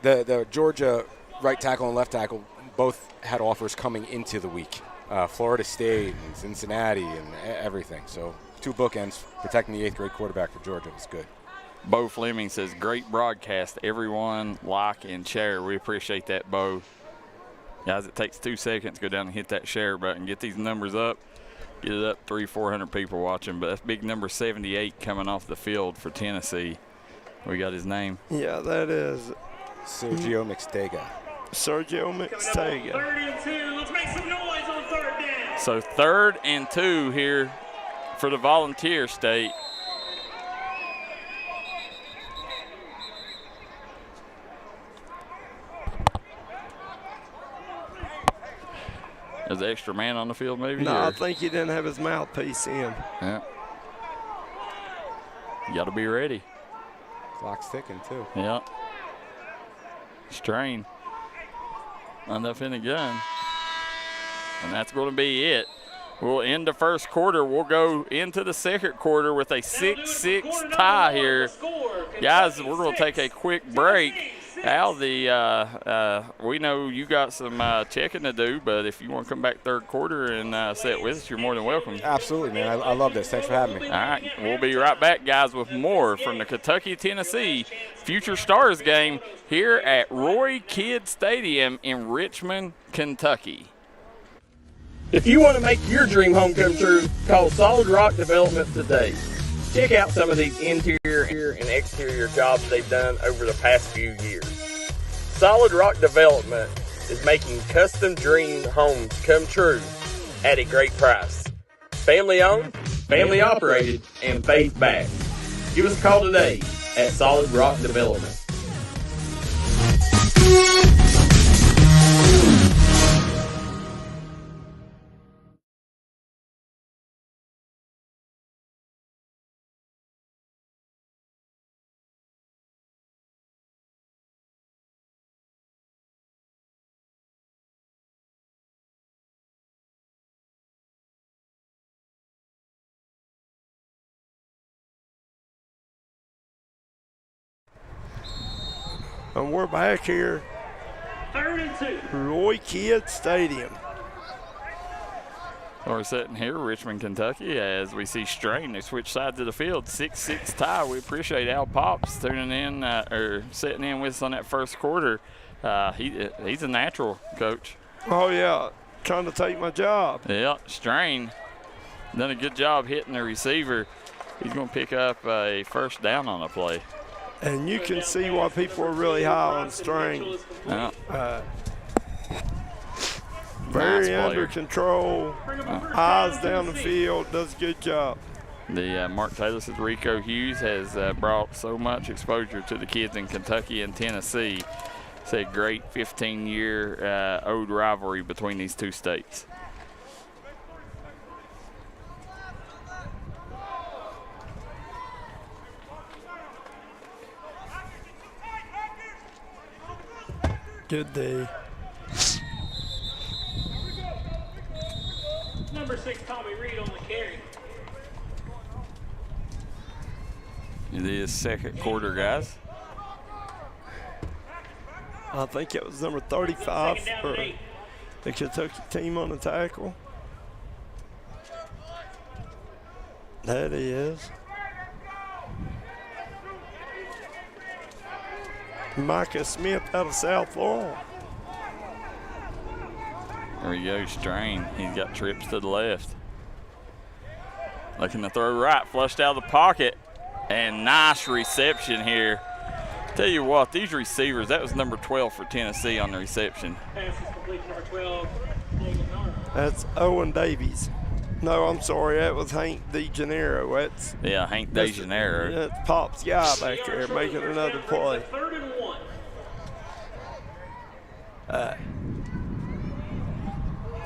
The Georgia right tackle and left tackle both had offers coming into the week. Florida State and Cincinnati and everything. So 2 bookends protecting the 8th grade quarterback for Georgia was good. Bo Fleming says, great broadcast. Everyone like and share. We appreciate that, Bo. Guys, it takes 2 seconds. Go down and hit that share button. Get these numbers up. Get it up, 300-400 people watching. But that's big number 78 coming off the field for Tennessee. We got his name. Yeah, that is Sergio Mixtega. Sergio Mixtega. 3rd and 2. Let's make some noise on 3rd down. So 3rd and 2 here for the Volunteer State. Is the extra man on the field maybe? No, I think he didn't have his mouthpiece in. Yeah. You got to be ready. Clock's ticking, too. Yeah. Strain. Enough in the gun. And that's going to be it. We'll end the first quarter. We'll go into the second quarter with a 6-6 tie here. Guys, we're going to take a quick break. Al, we know you got some checking to do, but if you want to come back third quarter and sit with us, you're more than welcome. Absolutely, man. I love this. Thanks for having me. All right. We'll be right back, guys, with more from the Kentucky-Tennessee Future Stars game here at Roy Kidd Stadium in Richmond, Kentucky. If you want to make your dream home come true, call Solid Rock Development today. Check out some of these interior and exterior jobs they've done over the past few years. Solid Rock Development is making custom dream homes come true at a great price. Family owned, family operated, and faith backed. Give us a call today at Solid Rock Development. And we're back here 3rd and 2. Roy Kidd Stadium. We're sitting here, Richmond, Kentucky, as we see Strain. They switch sides of the field, 6-6 tie. We appreciate Al Pops tuning in or sitting in with us on that first quarter. He's a natural, Coach. Oh, yeah, trying to take my job. Yeah, Strain done a good job hitting the receiver. He's going to pick up a first down on the play. And you can see why people are really high on Strain. Yeah. Very Nice under player. control, eyes down the field, does a good job. The Mark Taylor says Rico Hughes has brought so much exposure to the kids in Kentucky and Tennessee. It's a great 15-year old rivalry between these two states. Good day. Number 6, Tommy Reed on the carry. It is second quarter, guys. I think it was number 35 for the Kentucky team on the tackle. That is. Micah Smith out of South Laurel. There we go, Strain. He's got trips to the left. Looking to throw right, flushed out of the pocket. And nice reception here. Tell you what, these receivers, that was number 12 for Tennessee on the reception. Pass is complete to number 12, David Narva. That's Owen Davies. No, I'm sorry, that was Hank DeGennaro. Yeah, Hank DeGennaro. That's Pop's guy back there making another play. 3rd and 1.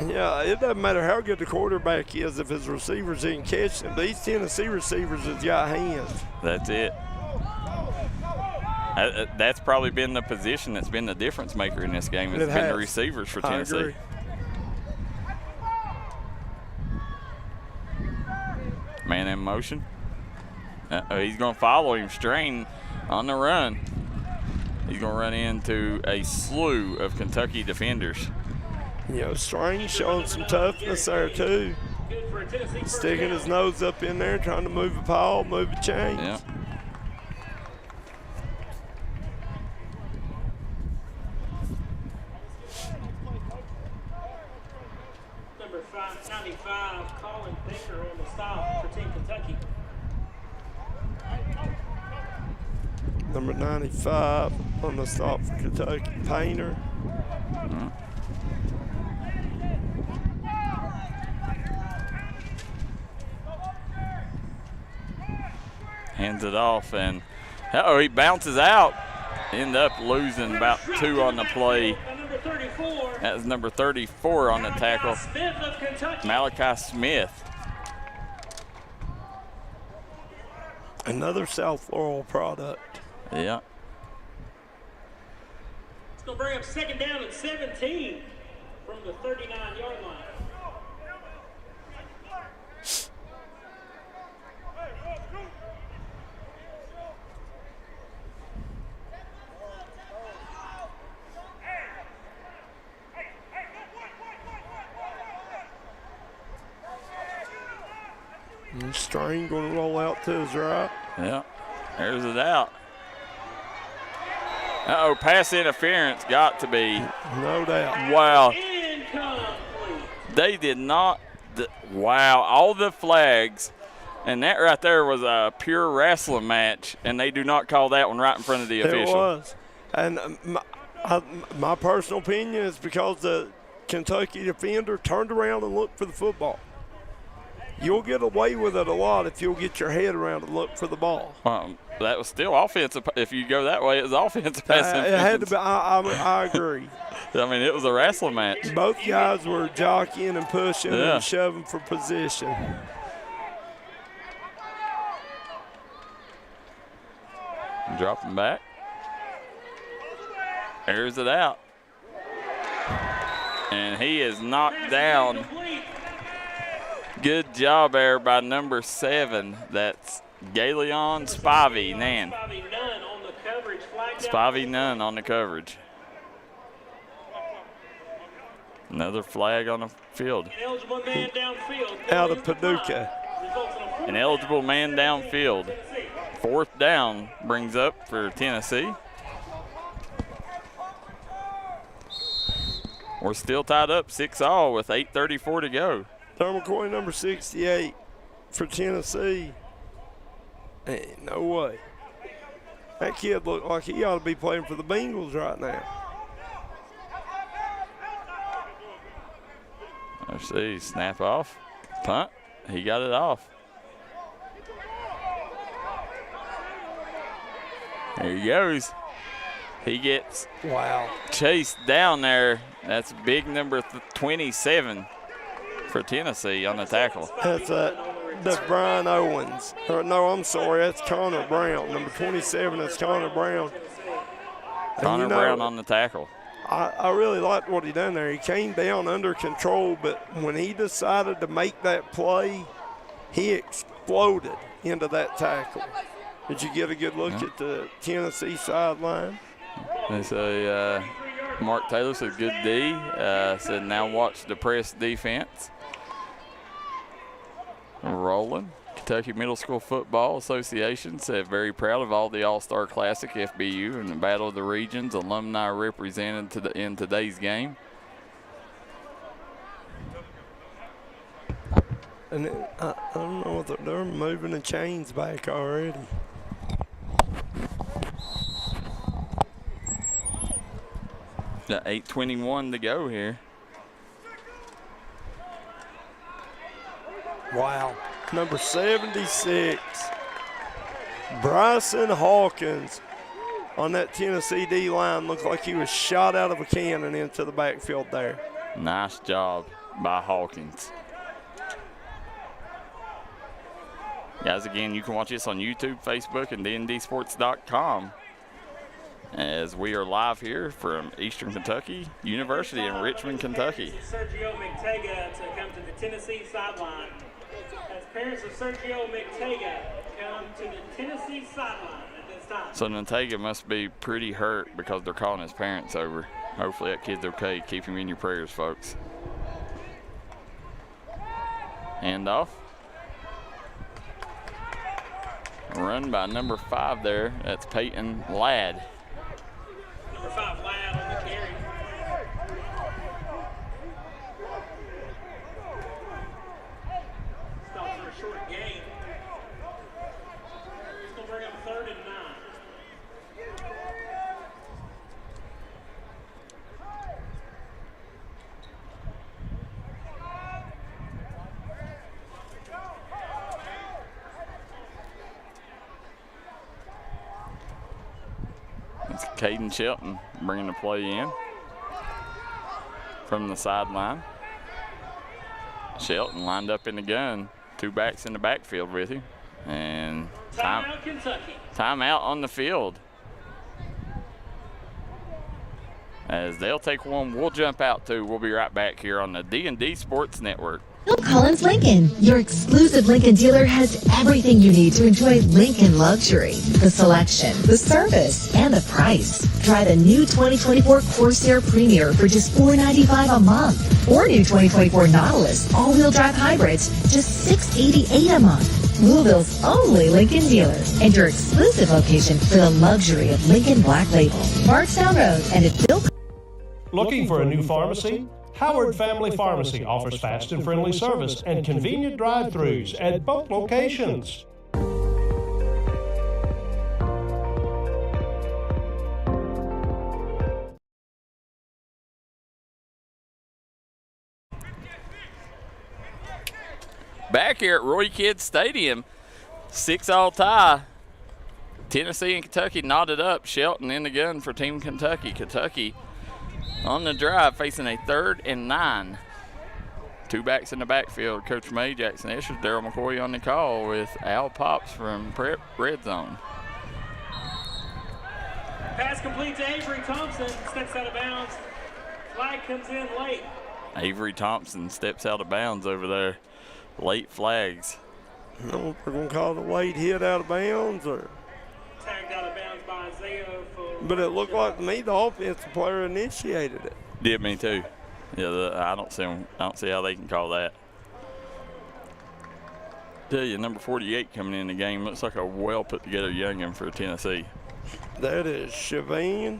Yeah, it doesn't matter how good the quarterback is if his receivers didn't catch him. These Tennessee receivers has got hands. That's it. That's probably been the position that's been the difference maker in this game. It's been the receivers for Tennessee. I agree. Man in motion. He's going to follow him. Strain on the run. He's going to run into a slew of Kentucky defenders. You know, Strain showing some toughness there too. Sticking his nose up in there, trying to move a pile, move a chain. Yeah. Number 95, Colin Baker on the stop for Team Kentucky. Number 95 on the stop for Kentucky, Painter. Hands it off, and he bounces out. End up losing about 2 on the play. That was number 34 on the tackle, Malachi Smith. Another South Laurel product. Yeah. It's going to bring up 2nd down and 17 from the 39-yard line. And Strain going to roll out to his right. Yeah, there's it out. Pass interference got to be. No doubt. Wow. Incomplete. They did not. Wow, all the flags. And that right there was a pure wrestling match, and they do not call that one right in front of the official. It was. And my personal opinion is because the Kentucky defender turned around and looked for the football. You'll get away with it a lot if you'll get your head around and look for the ball. That was still offensive. If you go that way, it was offensive pass It had to be. I agree. I mean, it was a wrestling match. Both guys were jockeying and pushing and shoving for position. Dropping back. Airs it out. And he is knocked down. Good job there by number 7. That's Galeon Spivey, Spivey Nunn on the coverage. Spivey Nunn on the coverage. Another flag on the field. An eligible man downfield. Out of Paducah. An eligible man downfield. 4th down brings up for Tennessee. We're still tied up 6-all with 8:34 to go. Darryl McCoy, number 68 for Tennessee. Ain't no way. That kid looked like he ought to be playing for the Bengals right now. Let's see, snap off, punt. He got it off. There he goes. He gets chased down there. That's big number 27 for Tennessee on the tackle. That's Brian Owens. No, I'm sorry, that's Connor Brown. Number 27, that's Connor Brown. Connor Brown on the tackle. I really liked what he done there. He came down under control, but when he decided to make that play, he exploded into that tackle. Did you get a good look at the Tennessee sideline? They say Mark Taylor said good D. Said now watch the press defense. Rolling. Kentucky Middle School Football Association said very proud of all the All-Star Classic FBU and the Battle of the Regions alumni represented in today's game. And I don't know if they're moving the chains back already. Got 8:21 to go here. Wow. Number 76, Bryson Hawkins on that Tennessee D line. Looked like he was shot out of a cannon into the backfield there. Nice job by Hawkins. Guys, again, you can watch us on YouTube, Facebook, and dndsports.com as we are live here from Eastern Kentucky University in Richmond, Kentucky. Sergio McTega to come to the Tennessee sideline. As parents of Sergio McTega come to the Tennessee sideline at this time. So Nantega must be pretty hurt because they're calling his parents over. Hopefully that kid's okay. Keep him in your prayers, folks. Handoff. Run by number 5 there. That's Peyton Ladd. Number 5, Ladd on the carry. Stops for a short gain. It's going to bring up 3rd and 9. It's Caden Shelton bringing the play in from the sideline. Shelton lined up in the gun. 2 backs in the backfield with him. And Timeout, Kentucky. Timeout on the field. As they'll take one, we'll jump out too. We'll be right back here on the D&D Sports Network. Phil Collins Lincoln, your exclusive Lincoln dealer, has everything you need to enjoy Lincoln luxury. The selection, the service, and the price. Try the new 2024 Corsair Premier for just $495 a month. Or new 2024 Nautilus all-wheel drive hybrids, just $688 a month. Louisville's only Lincoln dealer, and your exclusive location for the luxury of Lincoln Black Label. Bardstown Road and at Phil. Looking for a new pharmacy? Howard Family Pharmacy offers fast and friendly service and convenient drive-thrus at both locations. Back here at Roy Kidd Stadium, 6-all tie. Tennessee and Kentucky knotted up. Shelton in the gun for Team Kentucky. Kentucky on the drive, facing a 3rd and 9. 2 backs in the backfield. Coach May, Jackson Estridge, Darryl McCoy on the call with Al Pops from Prep Red Zone. Pass complete to Avery Thompson. Steps out of bounds. Flag comes in late. Avery Thompson steps out of bounds over there. Late flags. I don't know if we're going to call it a late hit out of bounds or. Tagged out of bounds by Isaiah for. But it looked like to me the offensive player initiated it. Did me too. Yeah, I don't see how they can call that. Tell you, number 48 coming in the game looks like a well put together youngin for Tennessee. That is Siobhan.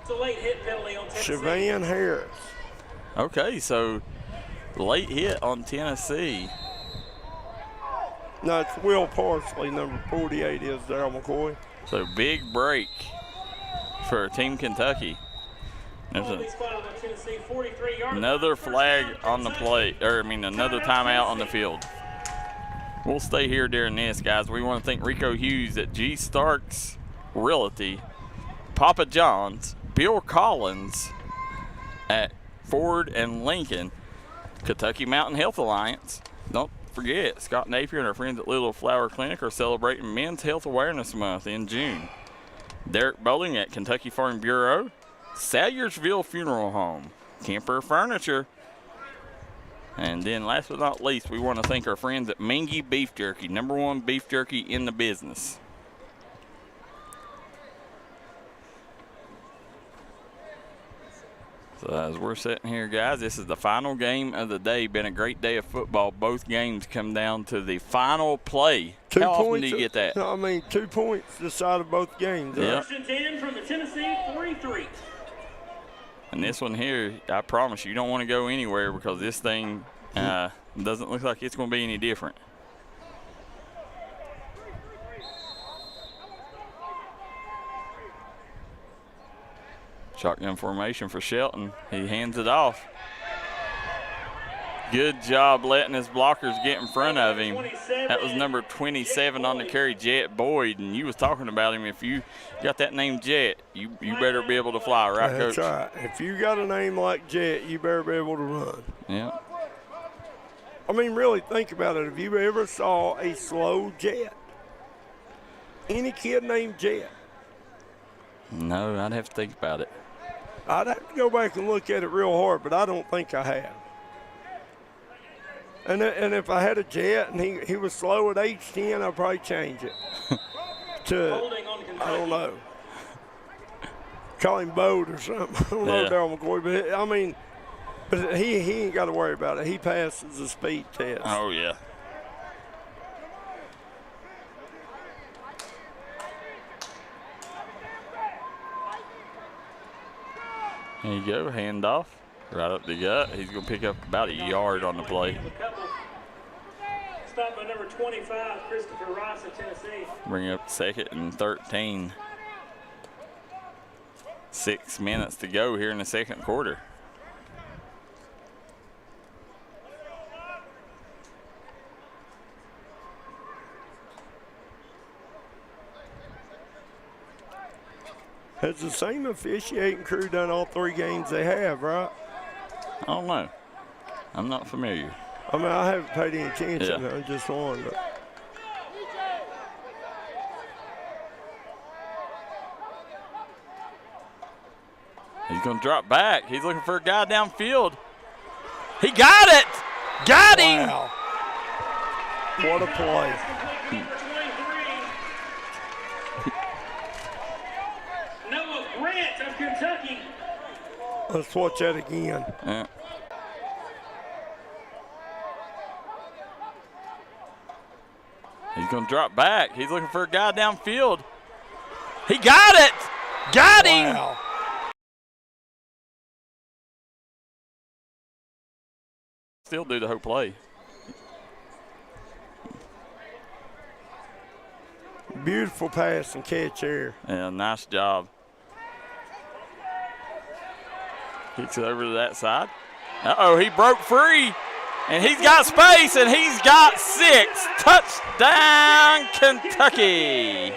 It's a late hit penalty on Tennessee. Siobhan Harris. Okay, so late hit on Tennessee. No, it's Will Parsley. Number 48 is Darryl McCoy. So big break for Team Kentucky. There's another flag on the play, another timeout on the field. We'll stay here during this, guys. We want to thank Rico Hughes at G. Starks Realty, Papa John's, Bill Collins at Ford and Lincoln, Kentucky Mountain Health Alliance. Don't forget, Scott Napier and our friends at Little Flower Clinic are celebrating Men's Health Awareness Month in June. Derek Bowling at Kentucky Farm Bureau, Salyersville Funeral Home, Kemper Furniture, and then last but not least, we want to thank our friends at Mingy Beef Jerky, #1 beef jerky in the business. So as we're sitting here, guys, this is the final game of the day. Been a great day of football. Both games come down to the final play. How often do you get that? 2 points decided both games. Yep. First and 10 from the Tennessee 43. And this one here, I promise you don't want to go anywhere because this thing doesn't look like it's going to be any different. Shotgun formation for Shelton. He hands it off. Good job letting his blockers get in front of him. That was number 27 on the carry, Jet Boyd. And you was talking about him. If you got that name Jet, you better be able to fly, right, Coach? That's right. If you got a name like Jet, you better be able to run. Yeah. I mean, really think about it. Have you ever saw a slow Jet? Any kid named Jet? No, I'd have to think about it. I'd have to go back and look at it real hard, but I don't think I have. And if I had a Jet and he was slow at age 10, I'd probably change it to, I don't know, call him Bode or something. I don't know, Darryl McCoy, but he ain't got to worry about it. He passes the speed test. Oh, yeah. There you go, handoff, right up the gut. He's going to pick up about a yard on the play. Stop by number 25, Christopher Ross of Tennessee. Bring up 2nd and 13. 6 minutes to go here in the second quarter. Has the same officiating crew done all 3 games they have, right? I don't know. I'm not familiar. I mean, I haven't paid any attention. Yeah. I just wondered. He's going to drop back. He's looking for a guy downfield. He got it! Got him! Wow. What a play. Grant of Kentucky. Let's watch that again. Yeah. He's going to drop back. He's looking for a guy downfield. He got it! Got him! Wow. Still do the whole play. Beautiful pass and catch there. Yeah, nice job. Kicks it over to that side. Uh-oh, he broke free. And he's got space, and he's got 6. Touchdown, Kentucky.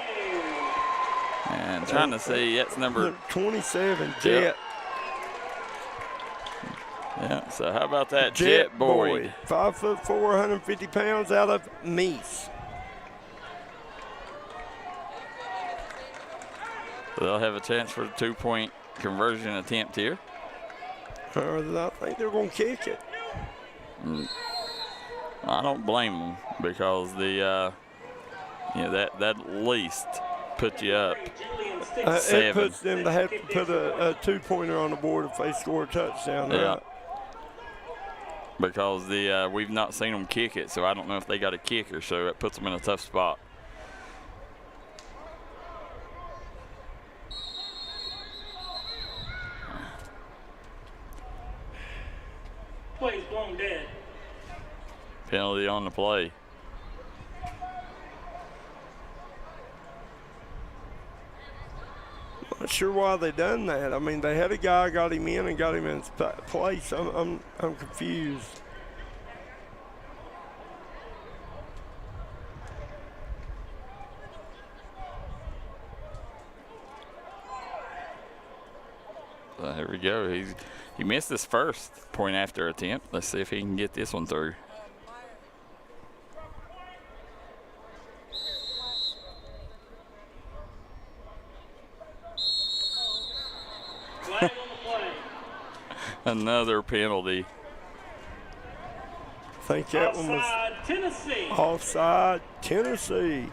And trying to see, that's number 27, Jet. Yeah, so how about that Jet Boyd? 5'4", 150 pounds out of Meese. So they'll have a chance for a 2-point conversion attempt here. I think they're going to kick it. I don't blame them because that at least put you up 7. It puts them to have to put a 2-pointer on the board if they score a touchdown. Yeah. Right? because we've not seen them kick it, so I don't know if they got a kicker, so it puts them in a tough spot. Play's blown dead. Penalty on the play. Not sure why they done that. I mean, they had a guy, got him in, and got him in place. I'm confused. So here we go. He missed his first point after attempt. Let's see if he can get this one through. Flag on the play. Another penalty. I think that one was Offside, Tennessee. offside, Tennessee.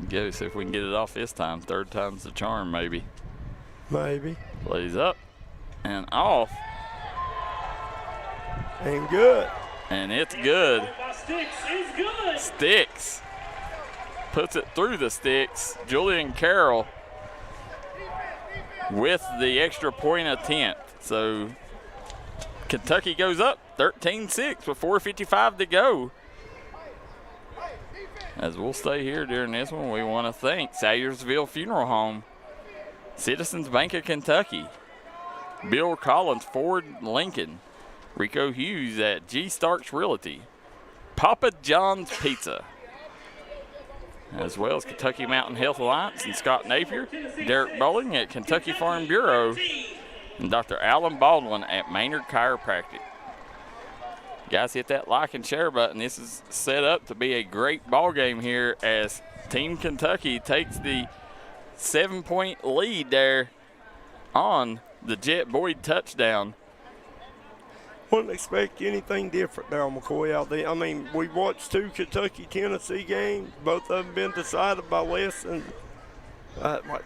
Go, see if we can get it off this time. Third time's the charm, maybe. Maybe. Plays up and off, And good. and it's good. By Sticks is good. Sticks puts it through the sticks. Julian Carroll with the extra point attempt. So Kentucky goes up 13-6 with 4:55 to go. As we'll stay here during this one, we want to thank Sayyersville Funeral Home, Citizens Bank of Kentucky, Bill Collins Ford Lincoln, Rico Hughes at G. Starks Realty, Papa John's Pizza, as well as Kentucky Mountain Health Alliance and Scott Napier, Derek Bowling at Kentucky Farm Bureau, and Dr. Alan Baldwin at Maynard Chiropractic. Guys, hit that like and share button. This is set up to be a great ball game here as Team Kentucky takes the 7-point lead there on the Jet Boyd touchdown. Wouldn't expect anything different, Darryl McCoy, out there. I mean, we watched two Kentucky-Tennessee games. Both of them been decided by less than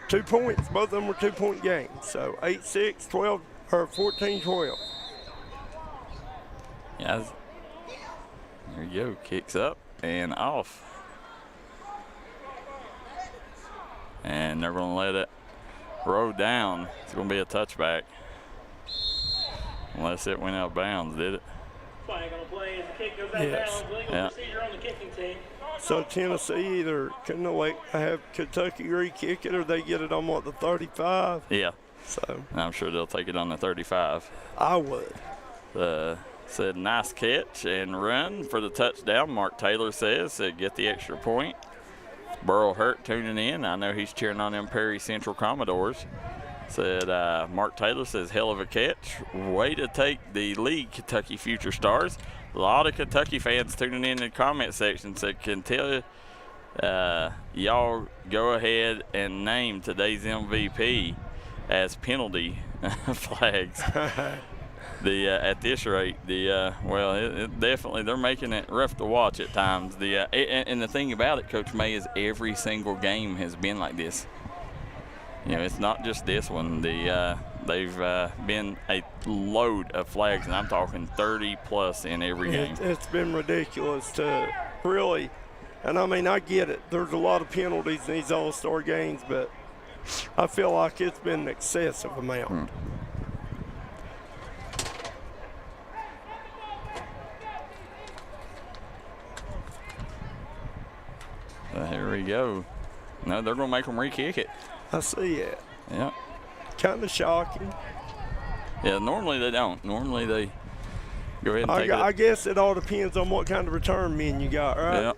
2 points. Both of them were 2-point games. So 8-6, 12, or 14-12. Guys, there you go. Kicks up and off. And they're going to let it roll down. It's going to be a touchback. Unless it went out of bounds, did it? Flag on the play as the kick goes out Yes. down. Legal Yeah. procedure on the kicking team. So Tennessee either can have Kentucky re-kick it or they get it on, what, the 35? Yeah. So I'm sure they'll take it on the 35. I would. Said nice catch and run for the touchdown. Mark Taylor said get the extra point. Burl Hurt tuning in. I know he's cheering on them Perry Central Commodores. Said Mark Taylor says hell of a catch. Way to take the lead, Kentucky Future Stars. A lot of Kentucky fans tuning in the comment section said can tell y'all go ahead and name today's MVP as penalty flags. At this rate, it definitely they're making it rough to watch at times. And the thing about it, Coach May, is every single game has been like this. You know, it's not just this one. They've been a load of flags, and I'm talking 30 plus in every game. It's been ridiculous to really, and I mean, I get it. There's a lot of penalties in these All-Star games, but I feel like it's been an excessive amount. Here we go. No, they're going to make them re-kick it. I see it. Yeah. Kind of shocking. Yeah, normally they don't. Normally they go ahead and take I it. guess it all depends on what kind of return men you got, right? Yeah.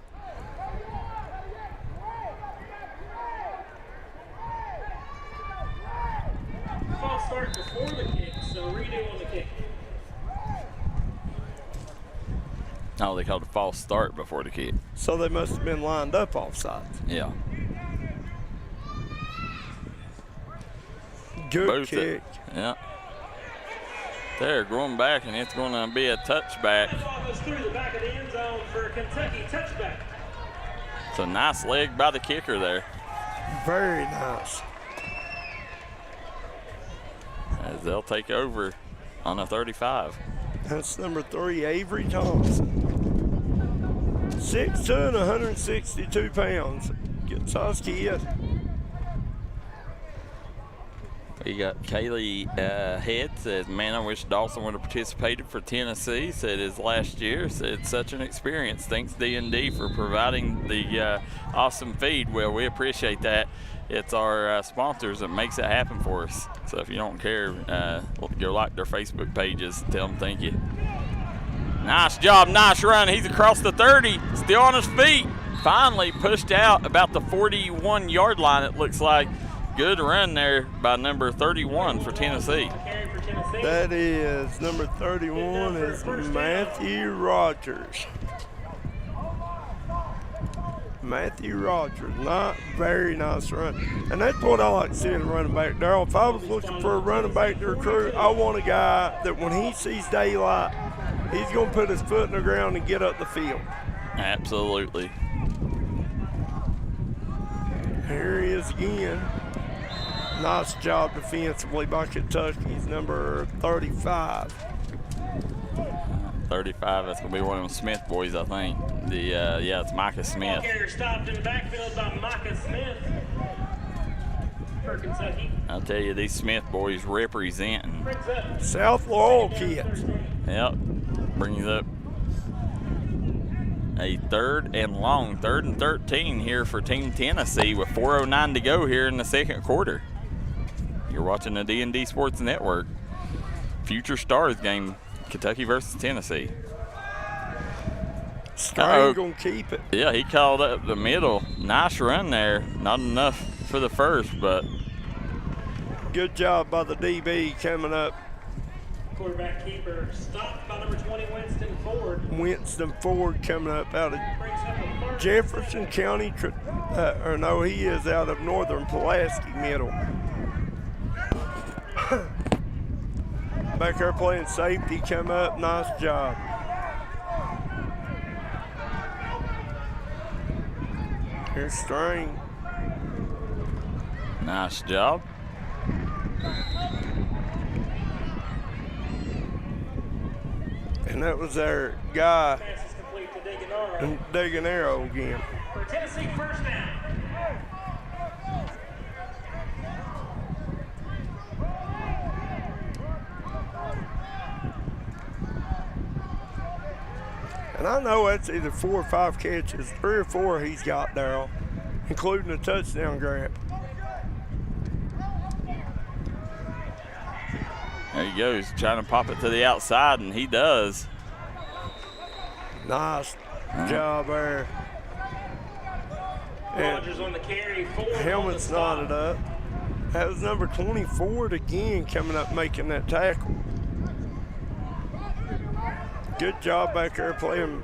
False start before the kick, so redo on the kick. Oh, they called a false start before the kick. So they must have been lined up offsides. Yeah. Good Both kick. Yeah. They're going back, and it's going to be a touchback. Ball goes through the back of the end zone for Kentucky touchback. It's a nice leg by the kicker there. Very nice. As they'll take over on a 35. That's number 3, Avery Thompson. 6'2" and 162 pounds. Good size kid. We got Kaylee Head says, man, I wish Dawson would have participated for Tennessee. Said his last year. Said such an experience. Thanks D&D for providing the awesome feed. Well, we appreciate that. It's our sponsors that makes it happen for us. So if you don't care, go like their Facebook pages. Tell them thank you. Nice job, nice run. He's across the 30, still on his feet. Finally pushed out about the 41-yard line, it looks like. Good run there by number 31 for Tennessee. That is number 31 is Matthew Rogers. Matthew Rogers, not very nice run. And that's what I like to see in a running back. Darryl, if I was looking for a running back to recruit, I want a guy that when he sees daylight, he's going to put his foot in the ground and get up the field. Absolutely. Here he is again. Nice job defensively by Kentucky's number 35. 35, that's going to be one of them Smith boys, I think. Yeah, it's Micah Smith. Carrier stopped in the backfield by Micah Smith for Kentucky. I'll tell you, these Smith boys representing. South Laurel kids. Yep, brings up a 3rd and 13 here for Team Tennessee with 4:09 to go here in the second quarter. You're watching the D&D Sports Network. Future Stars game, Kentucky versus Tennessee. Strain gonna keep it. Yeah, he called up the middle. Nice run there. Not enough for the first, but good job by the DB coming up. Quarterback keeper stopped by number 20, Winston Ford. Winston Ford coming up out of Jefferson County, he is out of Northern Pulaski Middle. Back there playing safety, come up, nice job. Here's Strain. Nice job. And that was their guy. Pass is complete to Deganaro again. For Tennessee, first down. And I know that's either 4 or 5 catches, 3 or 4 he's got, Darryl, including a touchdown grab. There he goes, trying to pop it to the outside, and he does. Nice job there. Rogers on the carry, Ford helmet's knotted up. That was number 24 again coming up making that tackle. Good job back there playing,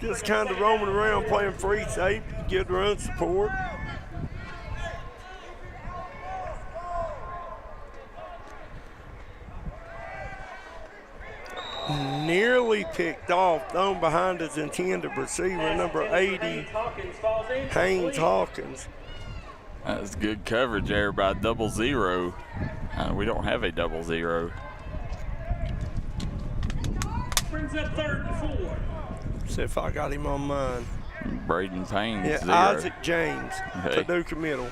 just kind of roaming around playing free safety, good run support. Nearly picked off, thrown behind his intended receiver, number 80, Haynes Hawkins. That was good coverage there by 00. We don't have a 00. Brings up 3rd and 4. See if I got him on mine. Braden Payne, yeah, 0. Isaac James, Okay. Paducah Middle.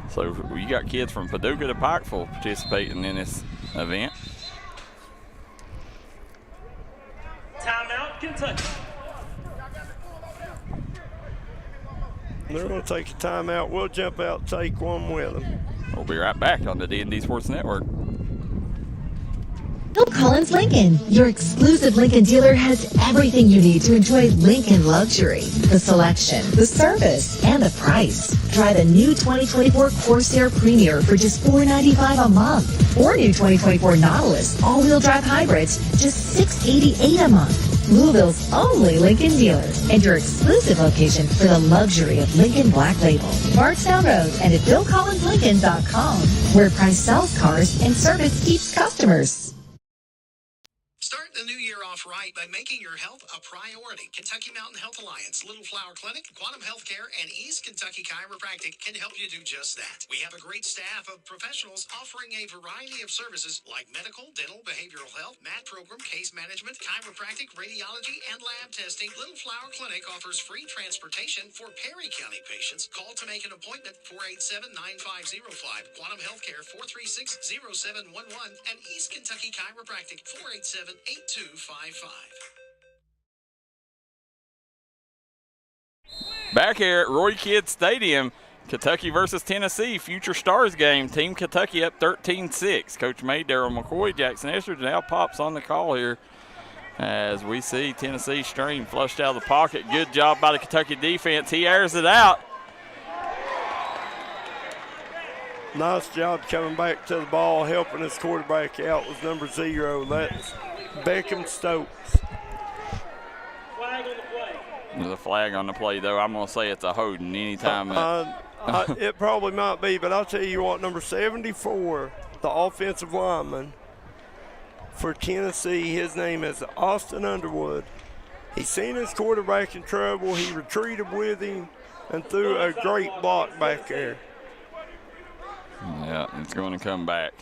So you got kids from Paducah to Pikeville participating in this event. Timeout, Kentucky. They're going to take a timeout. We'll jump out and take one with them. We'll be right back on the D&D Sports Network. Phil Collins Lincoln, your exclusive Lincoln dealer, has everything you need to enjoy Lincoln luxury. The selection, the service, and the price. Try the new 2024 Corsair Premier for just $495 a month. Or new 2024 Nautilus all-wheel drive hybrids, just $688 a month. Louisville's only Lincoln dealer, and your exclusive location for the luxury of Lincoln Black Label. Bardstown Road and at BillCollinsLincoln.com, where price sells cars and service keeps customers. Start the new year off right by making your health a priority. Kentucky Mountain Health Alliance, Little Flower Clinic, Quantum Healthcare, and East Kentucky Chiropractic can help you do just that. We have a great staff of professionals offering a variety of services like medical, dental, behavioral health, MAT program, case management, chiropractic, radiology, and lab testing. Little Flower Clinic offers free transportation for Perry County patients. Call to make an appointment, 487-9505. Quantum Healthcare, 436-0711. And East Kentucky Chiropractic, 487-8255. Back here at Roy Kidd Stadium, Kentucky versus Tennessee, Future Stars game. Team Kentucky up 13-6. Coach May, Darryl McCoy, Jaxon Estridge now pops on the call here as we see Tennessee stream flushed out of the pocket. Good job by the Kentucky defense. He airs it out. Nice job coming back to the ball, helping his quarterback out was number 0. That's Beckham Stokes. Flag on the play. There's a flag on the play, though. I'm going to say it's a holding anytime. It probably might be, but I'll tell you what, number 74, the offensive lineman for Tennessee, his name is Austin Underwood. He's seen his quarterback in trouble. He retreated with him and threw a great block back there. Yeah, it's going to come back.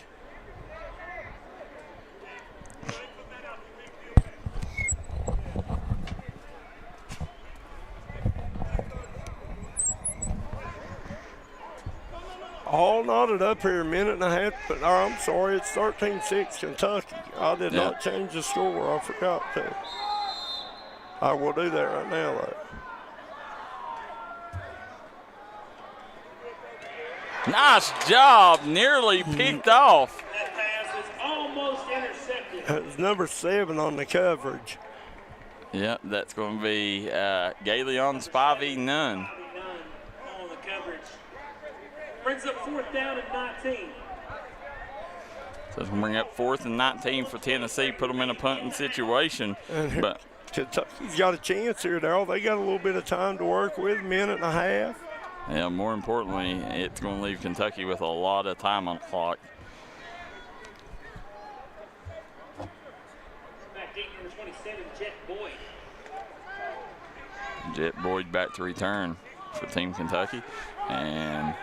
All knotted up here, a minute and a half, but I'm sorry, it's 13-6 Kentucky. I did not change the score, I forgot to. I will do that right now, though. Nice job, nearly picked off. That pass was almost intercepted. It was number 7 on the coverage. Yeah, that's going to be Galeon Spivey Nunn. None on the coverage. Brings up 4th down and 19. So it's going to bring up 4th and 19 for Tennessee, put them in a punting situation. But Kentucky's got a chance here, Darryl. They got a little bit of time to work with, a minute and a half. yeah, more importantly, it's going to leave Kentucky with a lot of time on the clock. Back deep, number 27, Jet Boyd. Jet Boyd back to return for Team Kentucky. And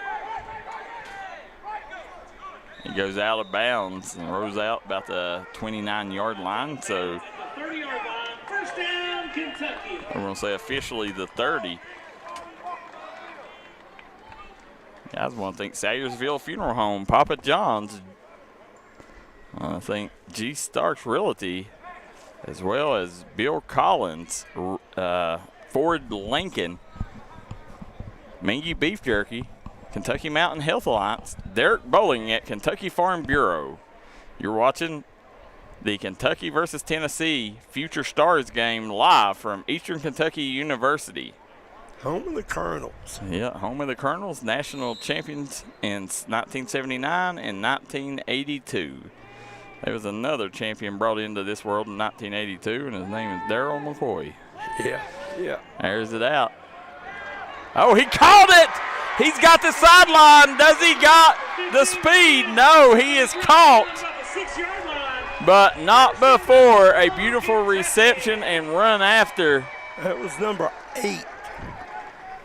he goes out of bounds and rolls out about the 29-yard line. So The 30-yard line, first down, Kentucky. we're going to say officially the 30. Guys want to thank Sayersville Funeral Home, Papa John's. I think G. Starks Realty, as well as Bill Collins, Ford Lincoln, Mingy Beef Jerky, Kentucky Mountain Health Alliance, Derek Bowling at Kentucky Farm Bureau. You're watching the Kentucky versus Tennessee Future Stars game live from Eastern Kentucky University. Home of the Colonels. Yeah, home of the Colonels, national champions in 1979 and 1982. There was another champion brought into this world in 1982, and his name is Darryl McCoy. Yeah. There's it out. Oh, he caught it! He's got the sideline. Does he got the speed? No, he is caught. But not before a beautiful reception and run after. That was number 8.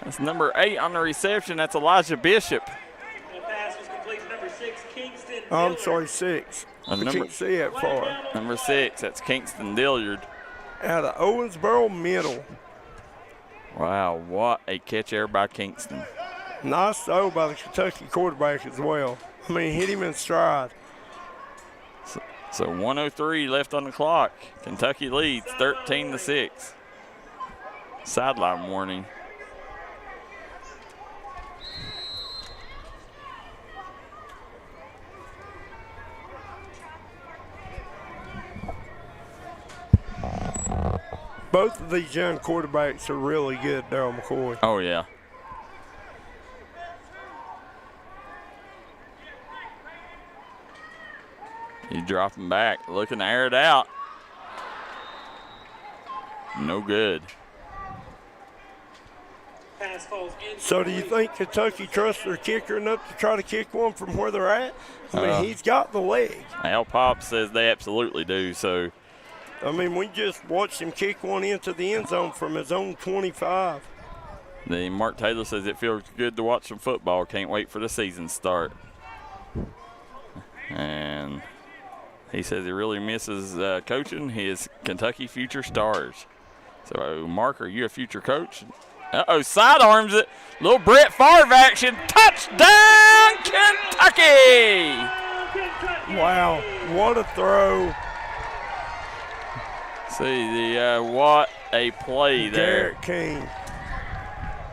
That's number 8 on the reception. That's Elijah Bishop. The pass was complete to number 6, Kingston. I'm sorry, 6. I can't see that far. Number 6, that's Kingston Dilliard. Out of Owensboro Middle. Wow, what a catch there by Kingston. Nice throw by the Kentucky quarterback as well. I mean, hit him in stride. So 1:03 left on the clock. Kentucky leads 13-6. Sideline warning. Both of these young quarterbacks are really good, Darryl McCoy. Oh, yeah. He's dropping back, looking to air it out. No good. Pass falls So do you think Kentucky trusts their kicker enough to try to kick one from where they're at? I mean, he's got the leg. Al Pop says they absolutely do. So, I mean, we just watched him kick one into the end zone from his own 25. the Mark Taylor says it feels good to watch some football. Can't wait for the season start. And he says he really misses coaching his Kentucky future stars. So, Mark, are you a future coach? Sidearms it. Little Brett Favre action. Touchdown, Kentucky! Wow, what a throw. See, what a play there. Garrett King.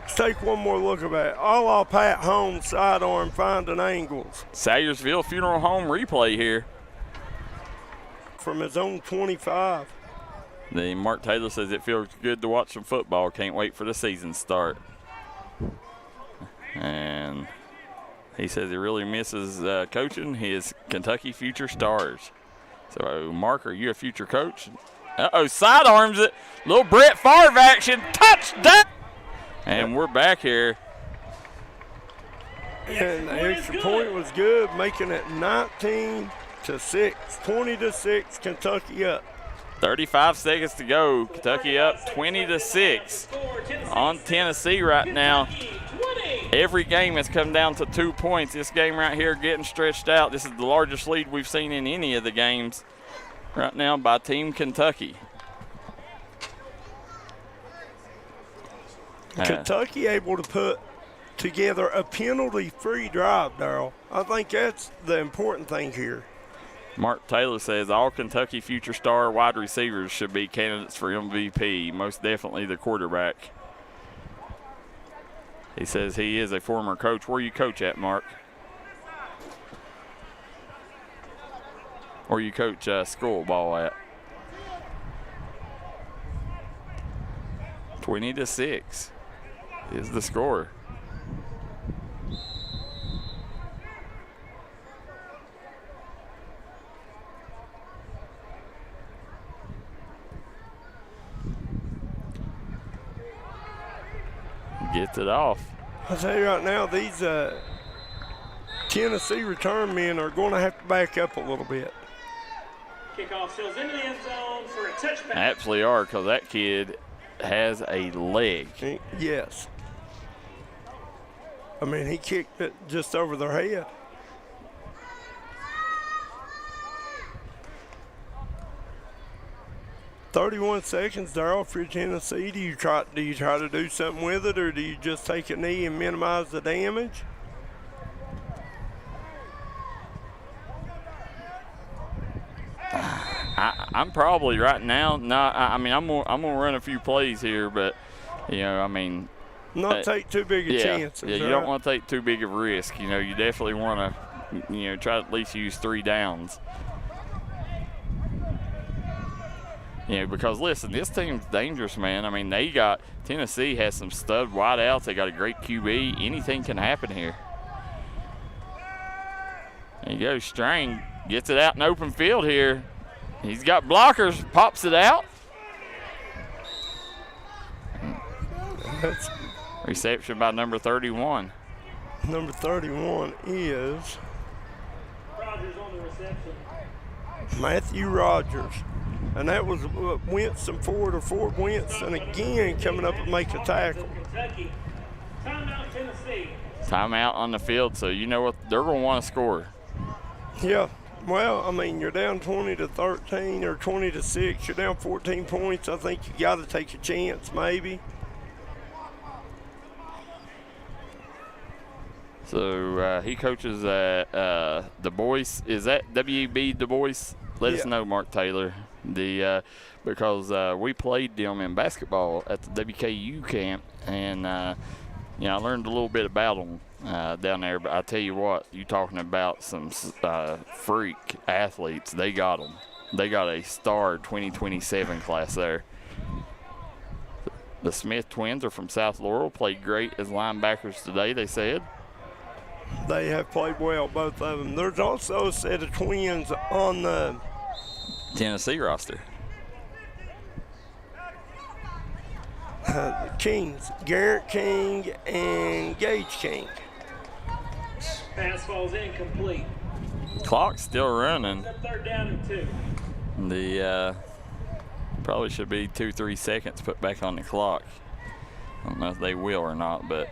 Let's take one more look at that. A la Pat Holmes, sidearm finding angles. Salyersville Funeral Home replay here. From his own 25. The Mark Taylor says it feels good to watch some football. Can't wait for the season start. And he says he really misses coaching his Kentucky future stars. So, Mark, are you a future coach? Sidearms it. Little Brett Favre action. Touchdown! And we're back here. And the extra point was good, making it 19-6. 20-6, Kentucky up. 35 seconds to go. Kentucky up 20-6 on Tennessee right now. Every game has come down to 2 points. This game right here getting stretched out. This is the largest lead we've seen in any of the games right now by Team Kentucky. Kentucky able to put together a penalty-free drive, Darryl. I think that's the important thing here. Mark Taylor says all Kentucky future star wide receivers should be candidates for MVP, most definitely the quarterback. He says he is a former coach. Where you coach at, Mark? Where you coach school ball at? 20-6 is the score. Gets it off. I'll tell you right now, these Tennessee return men are going to have to back up a little bit. Kickoff sails into the end zone for a touchback. Absolutely are, because that kid has a leg. Yes. I mean, he kicked it just over their head. "31 seconds, Darryl, for Tennessee. Do you try to do something with it, or do you just take a knee and minimize the damage?" I'm probably right now. I'm gonna run a few plays here, but I mean, not take too big a chance. Yeah, you don't want to take too big of a risk. You definitely want to, try to at least use 3 downs. Because listen, this team's dangerous, man. I mean, Tennessee has some stud wideouts. They got a great QB. Anything can happen here. There you go, Strang gets it out in open field here. He's got blockers, pops it out. Reception by number 31. Number 31 is Rogers on the reception. Matthew Rogers. And that was Winston Ford or Ford Winston again coming up and make a tackle. Kentucky. Timeout, Tennessee. Timeout on the field, so you know what? They're going to want to score. Yeah. Well, I mean, you're down 20-13 or 20-6. You're down 14 points. I think you got to take a chance, maybe. So he coaches at Du Bois. Is that W.E.B. Du Bois? Let us know, Mark Taylor. Because we played them in basketball at the WKU camp, and I learned a little bit about them down there. But I tell you what, you talking about some freak athletes? They got them. They got a star 2027 class there. The Smith twins are from South Laurel. Played great as linebackers today, they said. They have played well, both of them. There's also a set of twins on the Tennessee roster. The Kings, Garrett King and Gage King. Pass falls incomplete. Clock's still running. Third down and 2. The probably should be 2-3 seconds put back on the clock. I don't know if they will or not, but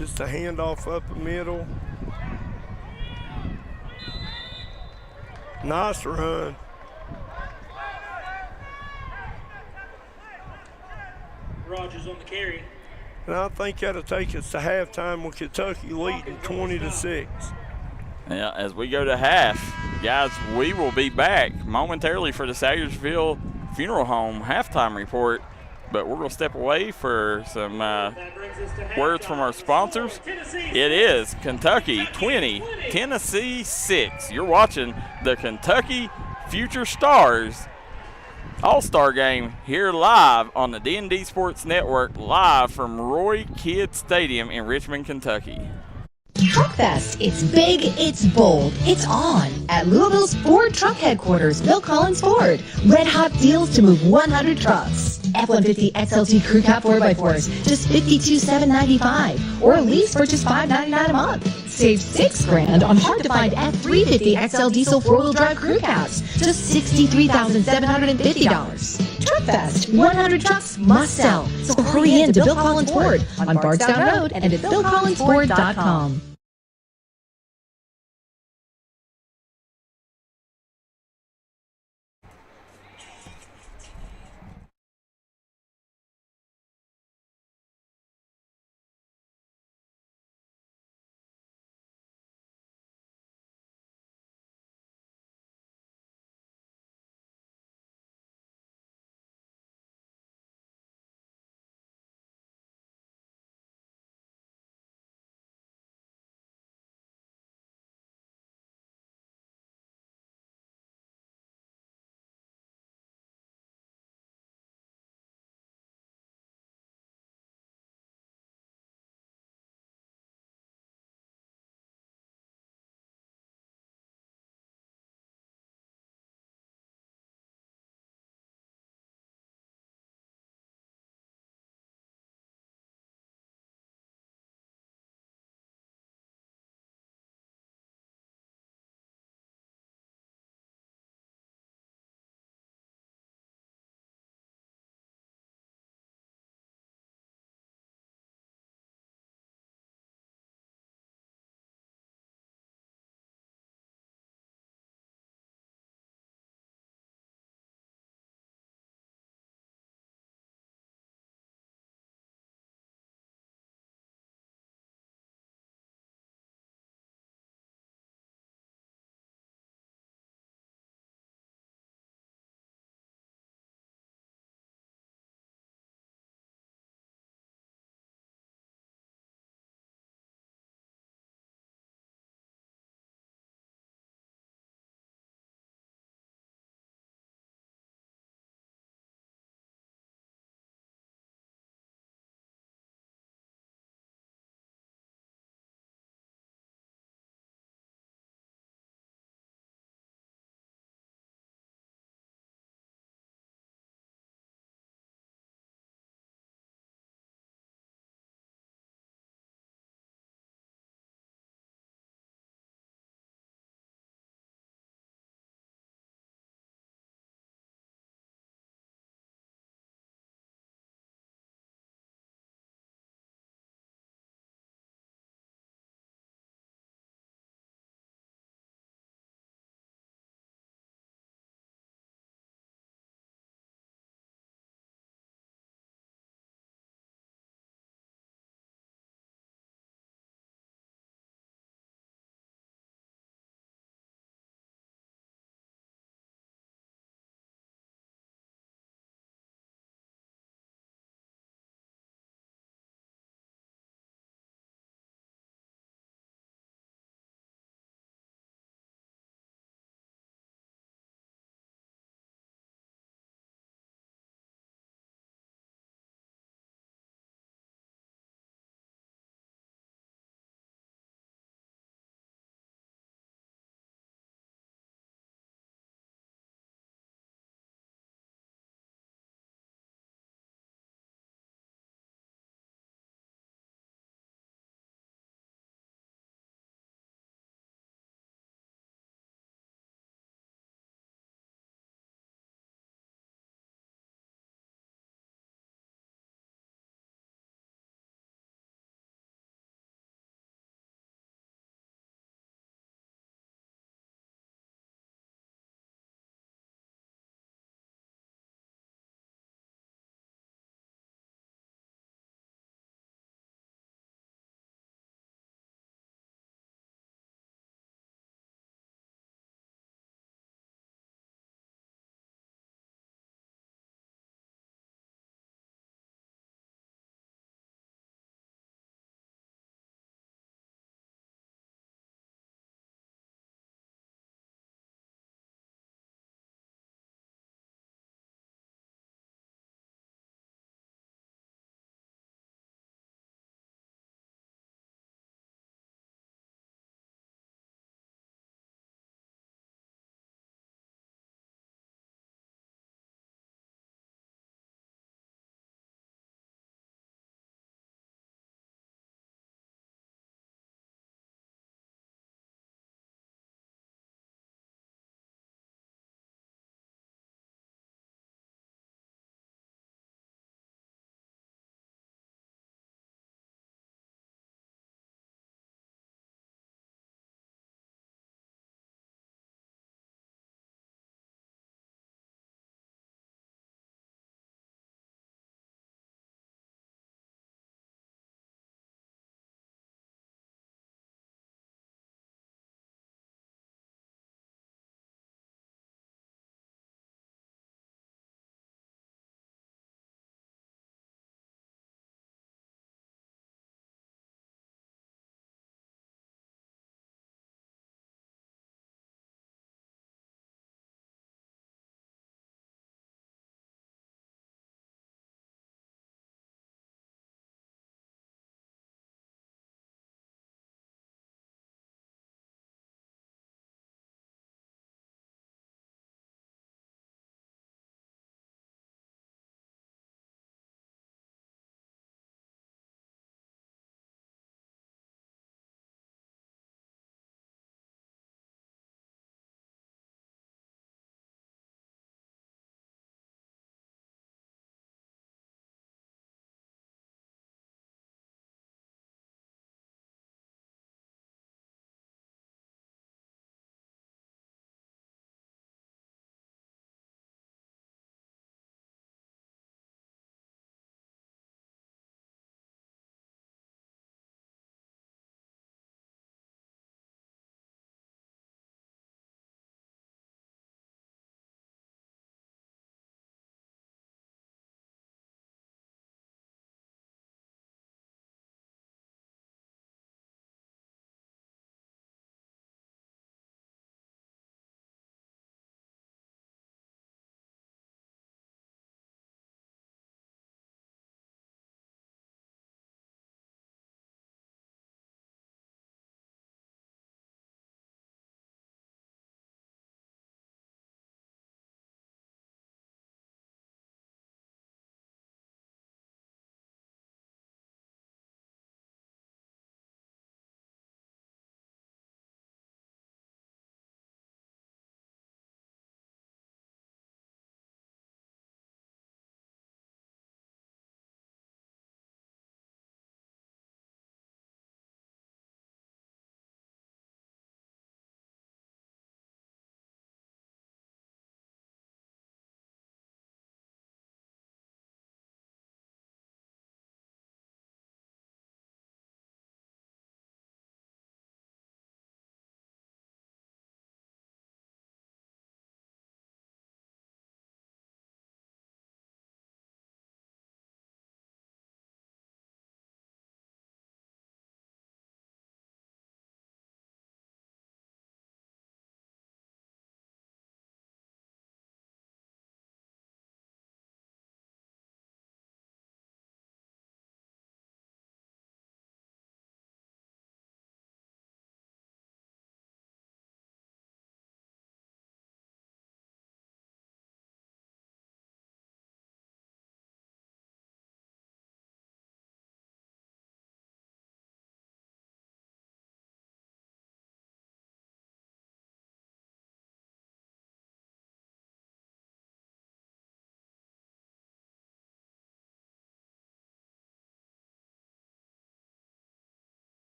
Just a handoff up the middle. Nice run. Rogers on the carry. And I think that'll take us to halftime with Kentucky leading 20-6. yeah, as we go to half, guys, we will be back momentarily for the Sayersville Funeral Home halftime report. But we're going to step away for some words from our sponsors. It is Kentucky 20, Tennessee 6. You're watching the Kentucky Future Stars All-Star Game here live on the D&D Sports Network, live from Roy Kidd Stadium in Richmond, Kentucky. Truck Fest. It's big, it's bold, it's on at Louisville's Ford Truck Headquarters, Bill Collins Ford. Red hot deals to move 100 trucks. F-150 XLT Crew Cab 4x4s, just $52,795, or a lease for just $599 a month. Save $6,000 on hard-to-find F-350 XL Diesel 4-wheel drive crew cabs, just $63,750. Truck Fest, 100 trucks must sell. So hurry in to Bill Collins Ford on Bardstown Road and at BillCollinsFord.com.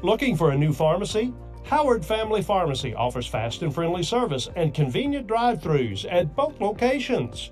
Looking for a new pharmacy? Howard Family Pharmacy offers fast and friendly service and convenient drive-thrus at both locations.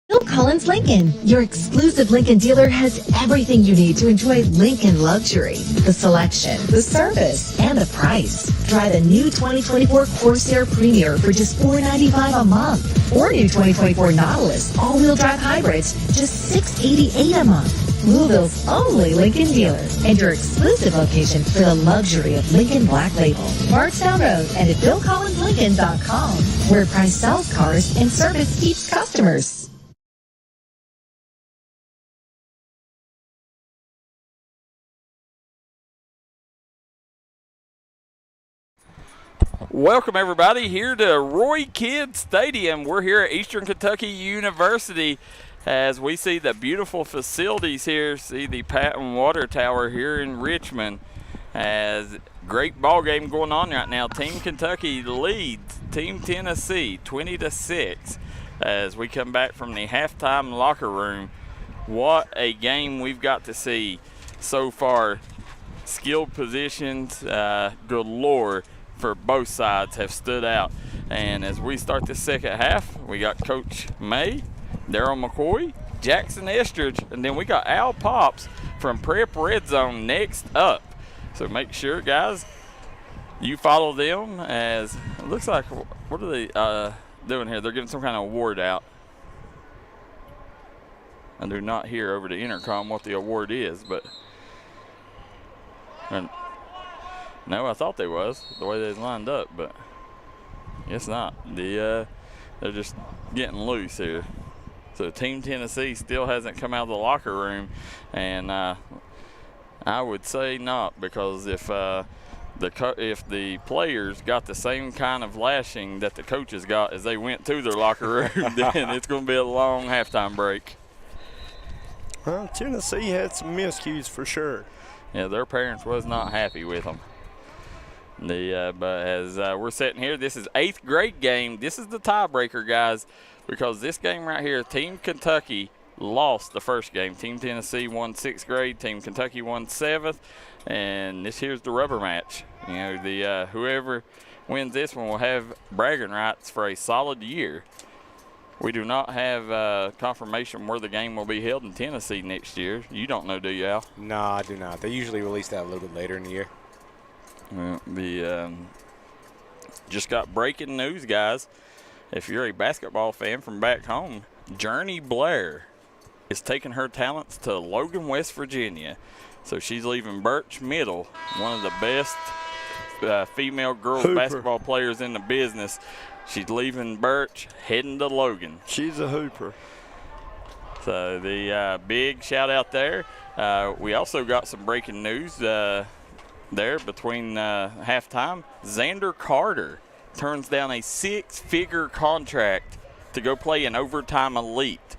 Phil Collins Lincoln, your exclusive Lincoln dealer, has everything you need to enjoy Lincoln luxury. The selection, the service, and the price. Try the new 2024 Corsair Premier for just $495 a month. Or new 2024 Nautilus all-wheel drive hybrids, just $688 a month. Louisville's only Lincoln dealer and your exclusive location for the luxury of Lincoln Black Label. Bardstown Road and at BillCollinsLincoln.com, where price sells cars and service keeps customers. Welcome, everybody, here to Roy Kidd Stadium. We're here at Eastern Kentucky University as we see the beautiful facilities here. See the Patton Water Tower here in Richmond. As great ball game going on right now. Team Kentucky leads Team Tennessee 20-6 as we come back from the halftime locker room. What a game we've got to see so far. Skilled positions galore for both sides have stood out. And as we start the second half, we got Coach May, Darryl McCoy, Jaxon Estridge, and then we got Al Pops from Prep Red Zone next up. So make sure, guys, you follow them. As it looks like, what are they doing here? They're giving some kind of award out. I do not hear over the intercom what the award is, but no, I thought they was the way they lined up, but it's not. They're just getting loose here. So Team Tennessee still hasn't come out of the locker room, and I would say not, because if the players got the same kind of lashing that the coaches got as they went to their locker room, then it's going to be a long halftime break. Well, Tennessee had some miscues for sure. Yeah, their parents was not happy with them. But as we're sitting here, this is 8th grade game. This is the tiebreaker, guys, because this game right here, Team Kentucky lost the first game. Team Tennessee won 6th grade. Team Kentucky won 7th. And this here's the rubber match. You know, whoever wins this one will have bragging rights for a solid year. We do not have confirmation where the game will be held in Tennessee next year. You don't know, do you, Al? No, I do not. They usually release that a little bit later in the year. Well, just got breaking news, guys. If you're a basketball fan from back home, Journey Blair is taking her talents to Logan, West Virginia. So she's leaving Birch Middle, one of the best female girls basketball players in the business. She's leaving Birch, heading to Logan. She's a hooper. So the big shout out there. We also got some breaking news there between halftime. Xander Carter turns down a 6-figure contract to go play in Overtime Elite.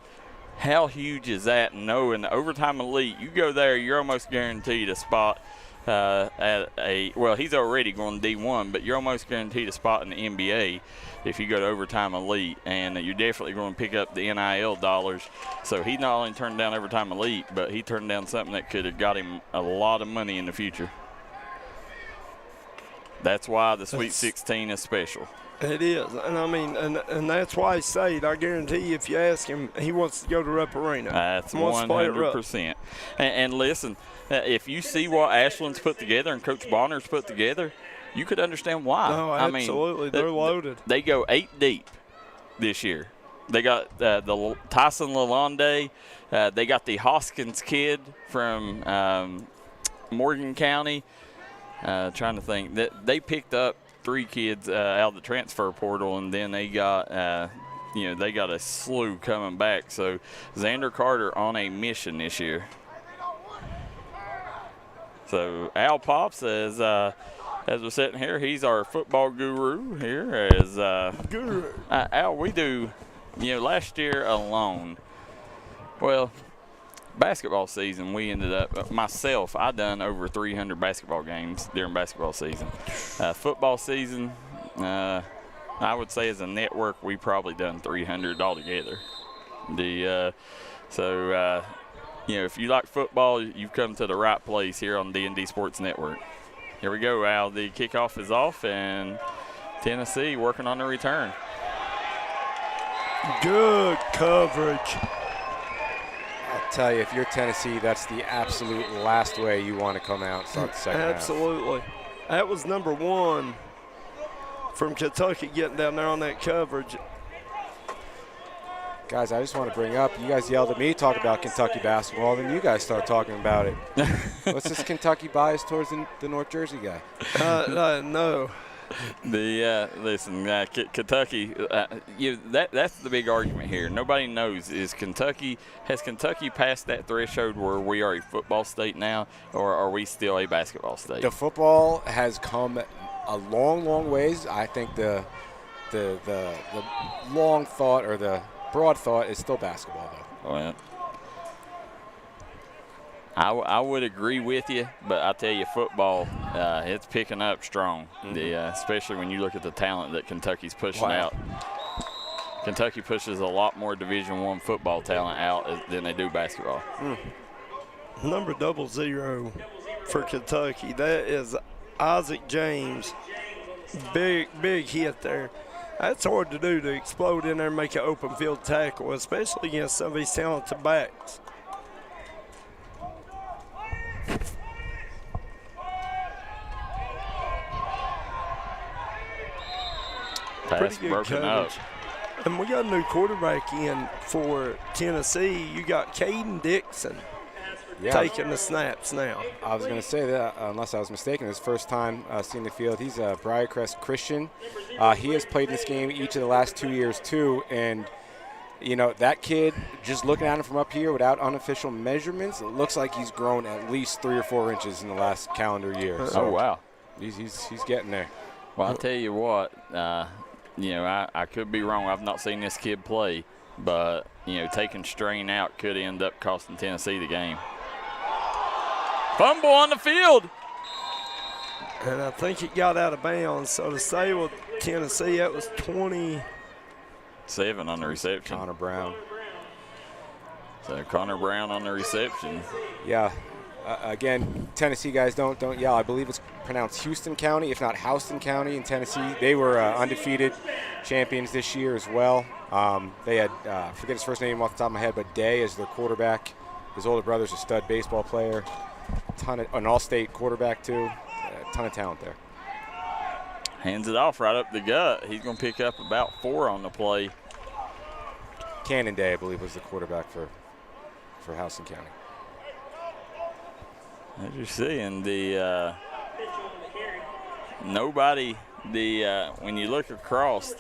How huge is that? No, in the Overtime Elite, you go there, you're almost guaranteed a spot at well, he's already going D1, but you're almost guaranteed a spot in the NBA if you go to Overtime Elite, and you're definitely going to pick up the NIL dollars. So he not only turned down Overtime Elite, but he turned down something that could have got him a lot of money in the future. That's why the Sweet 16 is special. It is, and I mean, and that's why I say it. I guarantee you, if you ask him, he wants to go to Rupp Arena. That's 100%. And listen, if you see what Ashland's put together and Coach Bonner's put together, you could understand why. No, absolutely. I mean, they're loaded. They go 8 deep this year. They got the Tyson Lalonde. They got the Hoskins kid from Morgan County. Trying to think. They picked up 3 kids out of the transfer portal, and then they got they got a slew coming back. So Xander Carter on a mission this year. So Al Pops, as we're sitting here, he's our football guru here. As guru. Al, we do, last year alone. Well, basketball season, we ended up, myself, I done over 300 basketball games during basketball season. Football season, I would say as a network, we probably done 300 altogether. If you like football, you've come to the right place here on D&D Sports Network. Here we go, Al. The kickoff is off, and Tennessee working on the return. Good coverage. I'll tell you, if you're Tennessee, that's the absolute last way you want to come out and start the second half. Absolutely. That was number 1 from Kentucky getting down there on that coverage. Guys, I just want to bring up, you guys yelled at me, talk about Kentucky basketball, then you guys start talking about it. What's this Kentucky bias towards the North Jersey guy? No. Kentucky, that's the big argument here. Nobody knows, has Kentucky passed that threshold where we are a football state now, or are we still a basketball state? The football has come a long, long ways. I think the long thought, or the broad thought, is still basketball, though. Well, I would agree with you, but I tell you, football, it's picking up strong, especially when you look at the talent that Kentucky's pushing out. Kentucky pushes a lot more Division I football talent out than they do basketball. Number 00 for Kentucky. That is Isaac James. Big hit there. That's hard to do, to explode in there and make an open field tackle, especially against some of these talented backs. Pass broken up. And we got a new quarterback in for Tennessee. You got Caden Dixon taking the snaps now. I was going to say that, unless I was mistaken, his first time seeing the field. He's a Briarcrest Christian. He has played in this game each of the last 2 years, too. And, that kid, just looking at him from up here without unofficial measurements, it looks like he's grown at least 3 or 4 inches in the last calendar year. So wow. He's getting there. Well, I'll tell you what, I could be wrong. I've not seen this kid play, but, taking strain out could end up costing Tennessee the game. Fumble on the field. And I think it got out of bounds. So to stay with Tennessee, that was 27 on the reception. Connor Brown. So Connor Brown on the reception. Yeah. Again, Tennessee guys, don't yell. I believe it's pronounced Houston County, if not Houston County in Tennessee. They were undefeated champions this year as well. They had, I forget his first name off the top of my head, but Day is their quarterback. His older brother's a stud baseball player. An all-state quarterback, too. A ton of talent there. Hands it off right up the gut. He's going to pick up about 4 on the play. Cannon Day, I believe, was the quarterback for Houston County. As you're seeing, when you look across,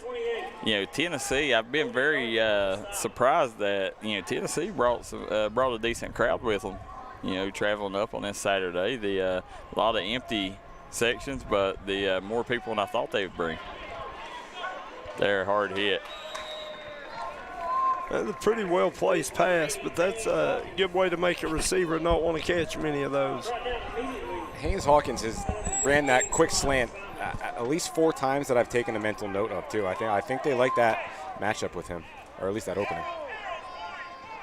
Tennessee, I've been very surprised that, Tennessee brought a decent crowd with them, traveling up on this Saturday. A lot of empty sections, but more people than I thought they would bring. They're hard hit. That's a pretty well-placed pass, but that's a good way to make a receiver not want to catch many of those. Haynes Hawkins has ran that quick slant at least 4 times that I've taken a mental note of, too. I think they like that matchup with him, or at least that opening.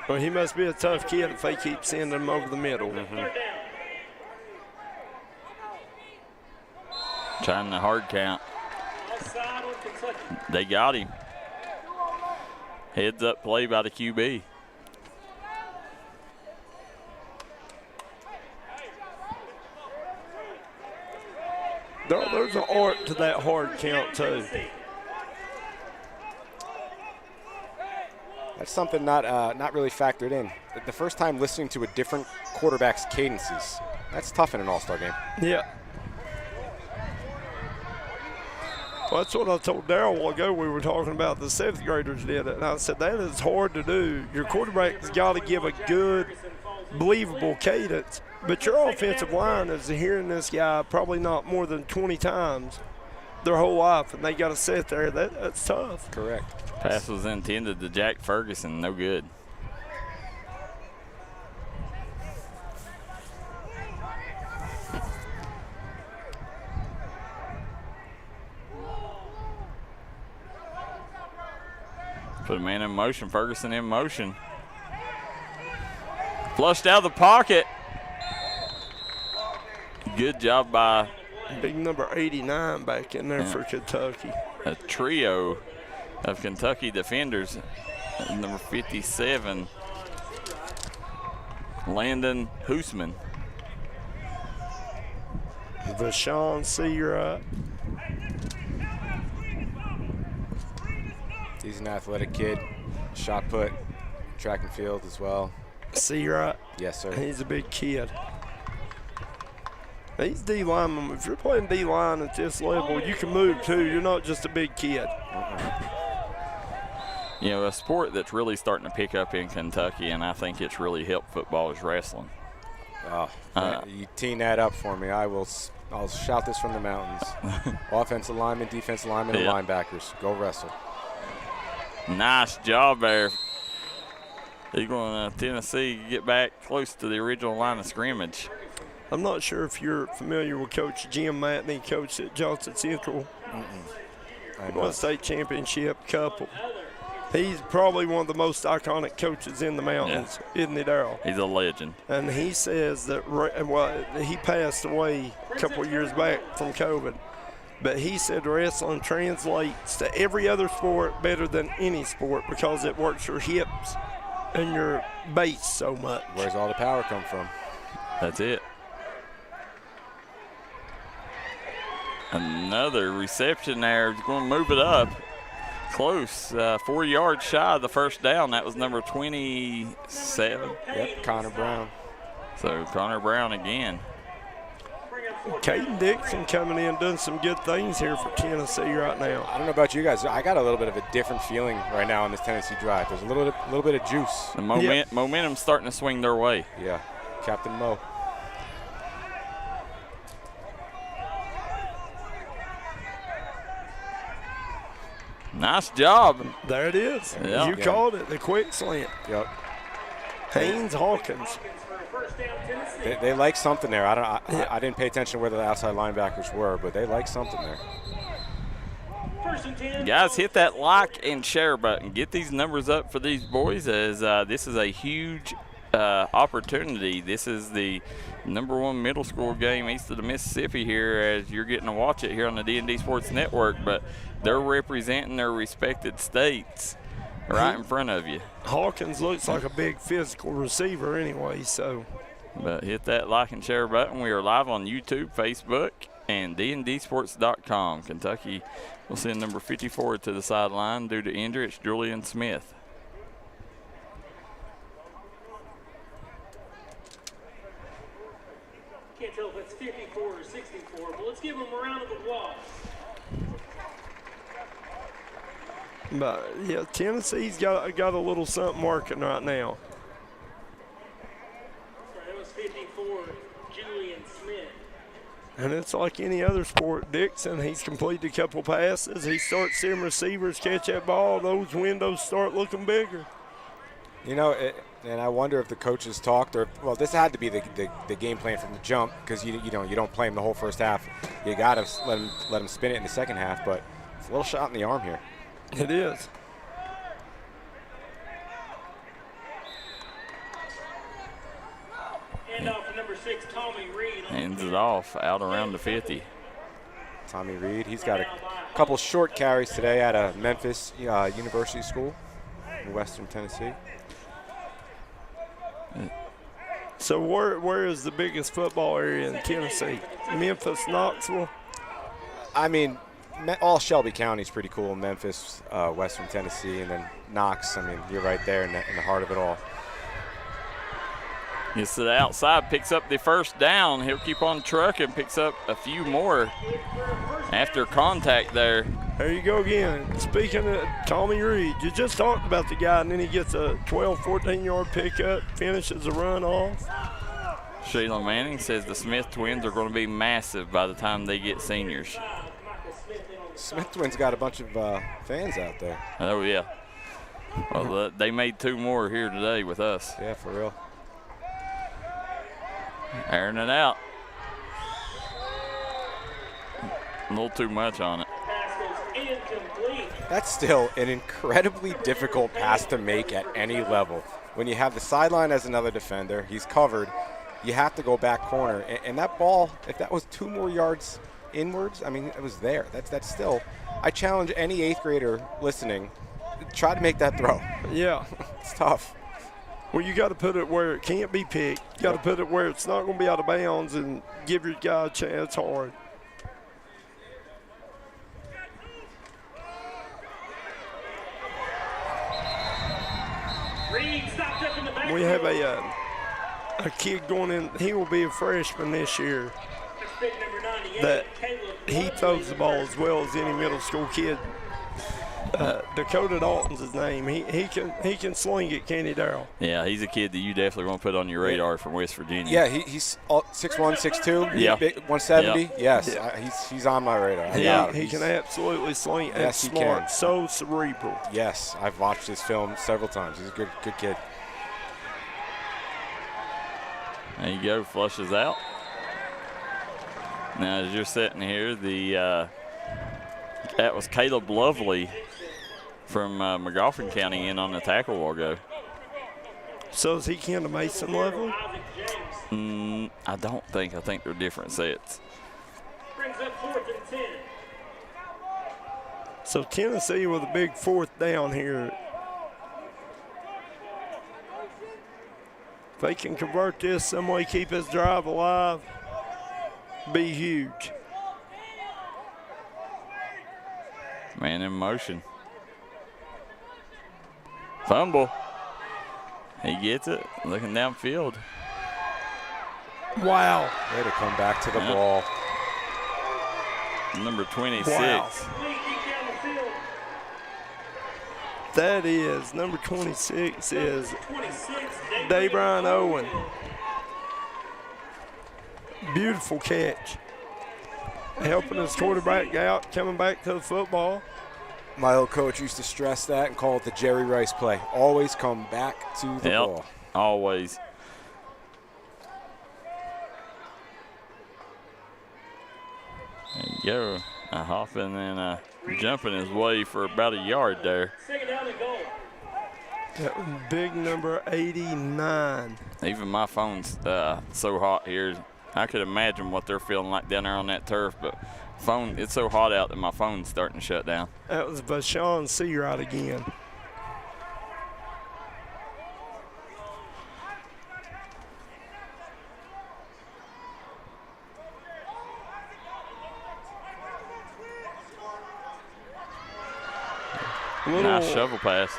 Well, he must be a tough kid if they keep sending him over the middle. Trying the hard count. They got him. Heads up play by the QB. There's an art to that hard count, too. That's something not really factored in. The first time listening to a different quarterback's cadences, that's tough in an all-star game. Yeah. Well, that's what I told Darryl a while ago. We were talking about the 7th graders did it, and I said that is hard to do. Your quarterback's got to give a good, believable cadence, but your offensive line is hearing this guy probably not more than 20 times their whole life, and they got to sit there. That's tough. Correct. Pass was intended to Jack Ferguson, no good. Put a man in motion. Ferguson in motion. Flushed out of the pocket. Good job by big number 89 back in there for Kentucky. A trio of Kentucky defenders. Number 57, Landon Hoosman. Vashawn Searat. He's an athletic kid. Shot put, track and field as well. Searat? Yes, sir. He's a big kid. He's D-lineman. If you're playing D-line at this level, you can move too. You're not just a big kid. You know, a sport that's really starting to pick up in Kentucky, and I think it's really helped football, is wrestling. Oh, you teeing that up for me. I'll shout this from the mountains. Offensive linemen, defensive linemen, and linebackers. Go wrestle. Nice job there. They're going to Tennessee get back close to the original line of scrimmage. I'm not sure if you're familiar with Coach Jim Matney, coach at Johnson Central. Won state championship couple. He's probably one of the most iconic coaches in the mountains, isn't he, Darryl? He's a legend. And he says that, he passed away a couple of years back from COVID, but he said wrestling translates to every other sport better than any sport because it works your hips and your base so much. Where's all the power come from? That's it. Another reception there. He's going to move it up. Close. 4 yards shy of the first down. That was number 27. Yep, Connor Brown. So Connor Brown again. Caden Dixon coming in doing some good things here for Tennessee right now. I don't know about you guys. I got a little bit of a different feeling right now on this Tennessee drive. There's a little bit of juice. The momentum's starting to swing their way. Yeah, Captain Mo. Nice job. There it is. Yeah. You called it, the quick slant. Yep. Haynes Hawkins. They like something there. I didn't pay attention to where the outside linebackers were, but they like something there. Guys, hit that like and share button. Get these numbers up for these boys, as this is a huge opportunity. This is the #1 middle school game east of the Mississippi here, as you're getting to watch it here on the D&D Sports Network, but they're representing their respected states right in front of you. Hawkins looks like a big physical receiver anyway, so. But hit that like and share button. We are live on YouTube, Facebook, and dndsports.com. Kentucky will send number 54 to the sideline due to injury. It's Julian Smith. Can't tell if it's 54 or 64, but let's give them a round of applause. But yeah, Tennessee's got a little something working right now. That was 54, Julian Smith. And it's like any other sport. Dixon, he's completed a couple passes. He starts seeing receivers catch that ball. Those windows start looking bigger. You know, and I wonder if the coaches talked, or well, this had to be the game plan from the jump, because you don't play him the whole first half. You got to let him spin it in the second half. But it's a little shot in the arm here. It is. Hand off to number 6, Tommy Reed. Hands it off out around the 50. Tommy Reed, he's got a couple short carries today at a Memphis University school in Western Tennessee. So where is the biggest football area in Tennessee? Memphis, Knoxville? I mean, all Shelby County is pretty cool. Memphis, Western Tennessee, and then Knox. I mean, you're right there in the heart of it all. Gets to the outside, picks up the first down. He'll keep on trucking, picks up a few more after contact there. There you go again. Speaking of Tommy Reed, you just talked about the guy, and then he gets a 12, 14-yard pickup, finishes the run off. Sheila Manning says the Smith twins are going to be massive by the time they get seniors. Smith twins got a bunch of fans out there. Oh, yeah. Well, they made 2 more here today with us. Yeah, for real. Airing it out. A little too much on it. Pass goes incomplete. That's still an incredibly difficult pass to make at any level. When you have the sideline as another defender, he's covered, you have to go back corner. And that ball, if that was 2 more yards inwards, I mean, it was there. That's still, I challenge any 8th grader listening, try to make that throw. Yeah. It's tough. Well, you got to put it where it can't be picked. You got to put it where it's not going to be out of bounds and give your guy a chance hard. We have a kid going in. He will be a freshman this year. That he throws the ball as well as any middle school kid. Dakota Dalton's his name. He can sling it, can't he, Darryl? Yeah, he's a kid that you definitely want to put on your radar from West Virginia. Yeah, he's 6'1", 6'2", yeah, 170. Yep. Yes, Yeah. He's on my radar. Yeah, he can absolutely sling it. Yes, and he smart, can. so cerebral. Yes, I've watched his film several times. He's a good kid. There you go, flushes out. Now, as you're sitting here, that was Caleb Lovely from McGoffin County in on the tackle while ago. So is he kin to Mason Lovely? I don't think. I think they're different sets. Brings up 4th and 10. So Tennessee with a big 4th down here. If they can convert this some way, keep his drive alive, be huge. Man in motion. Fumble. He gets it, looking downfield. Wow. Way to come back to the ball. Number 26. Wow. That is, number 26 is Daybron Owen. Beautiful catch. Helping his quarterback out, coming back to the football. My old coach used to stress that and call it the Jerry Rice play. Always come back to the ball. Always. There you go. Hopping and jumping his way for about a yard there. Second down and goal. That was big number 89. Even my phone's so hot here. I could imagine what they're feeling like down there on that turf, but it's so hot out that my phone's starting to shut down. That was Bashawn Seawright again. Nice shovel pass.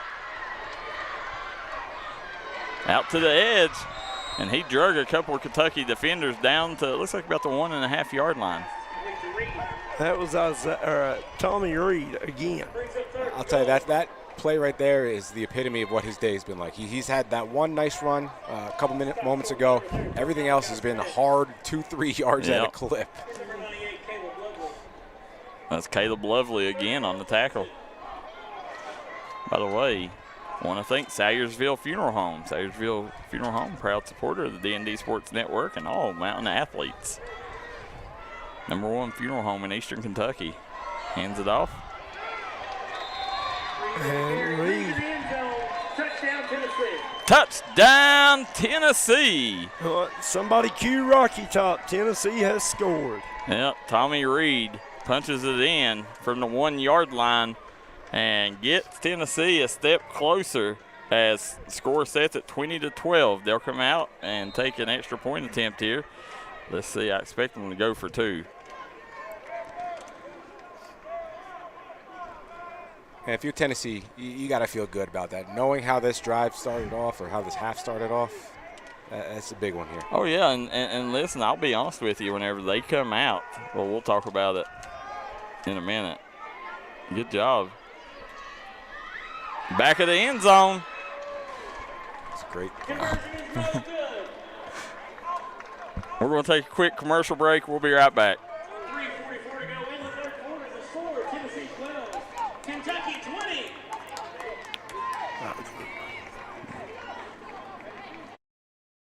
Out to the edge, and he drug a couple of Kentucky defenders down to, it looks like about the 1.5 yard line. That was Tommy Reed again. I'll tell you, that play right there is the epitome of what his day's been like. He's had that one nice run a couple moments ago. Everything else has been hard 2-3 yards at a clip. That's Caleb Lovely again on the tackle. By the way, want to thank Salyersville Funeral Home. Salyersville Funeral Home, proud supporter of the D&D Sports Network and all mountain athletes. #1 funeral home in Eastern Kentucky. Hands it off. And Reed. Touchdown, Tennessee. Touchdown, Tennessee. Somebody cue Rocky Top. Tennessee has scored. Yep, Tommy Reed punches it in from the 1 yard line and gets Tennessee a step closer as the score sets at 20-12. They'll come out and take an extra point attempt here. Let's see, I expect them to go for 2. And if you're Tennessee, you got to feel good about that. Knowing how this drive started off or how this half started off, that's a big one here. Oh, yeah, and listen, I'll be honest with you, whenever they come out, well, we'll talk about it in a minute. Good job. Back of the end zone. It's great. We're going to take a quick commercial break. We'll be right back. 3:44 to go in the third quarter. The score, Tennessee 12, Kentucky 20.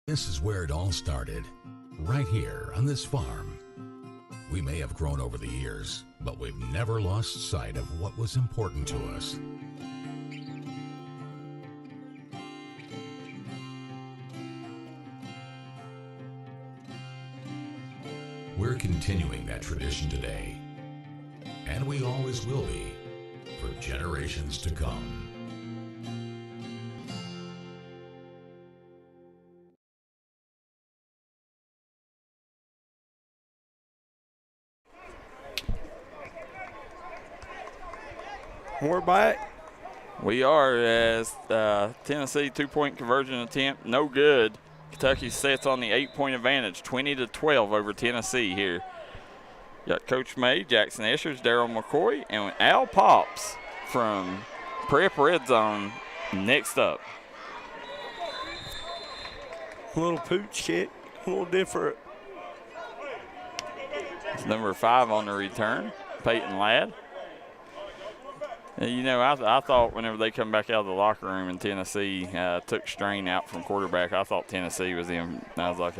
This is where it all started, right here on this farm. We may have grown over the years, but we've never lost sight of what was important to us. We're continuing that tradition today, and we always will be for generations to come. We're back. We are, as Tennessee 2-point conversion attempt, no good. Kentucky sits on the 8-point advantage, 20-12 over Tennessee here. Got Coach May, Jaxon Estridge, Darryl McCoy, and Al Pops from Prep Red Zone next up. A little pooch kick, a little different. It's number 5 on the return, Peyton Ladd. And, you know, I thought whenever they come back out of the locker room and Tennessee took Strain out from quarterback, I thought Tennessee was in. I was like,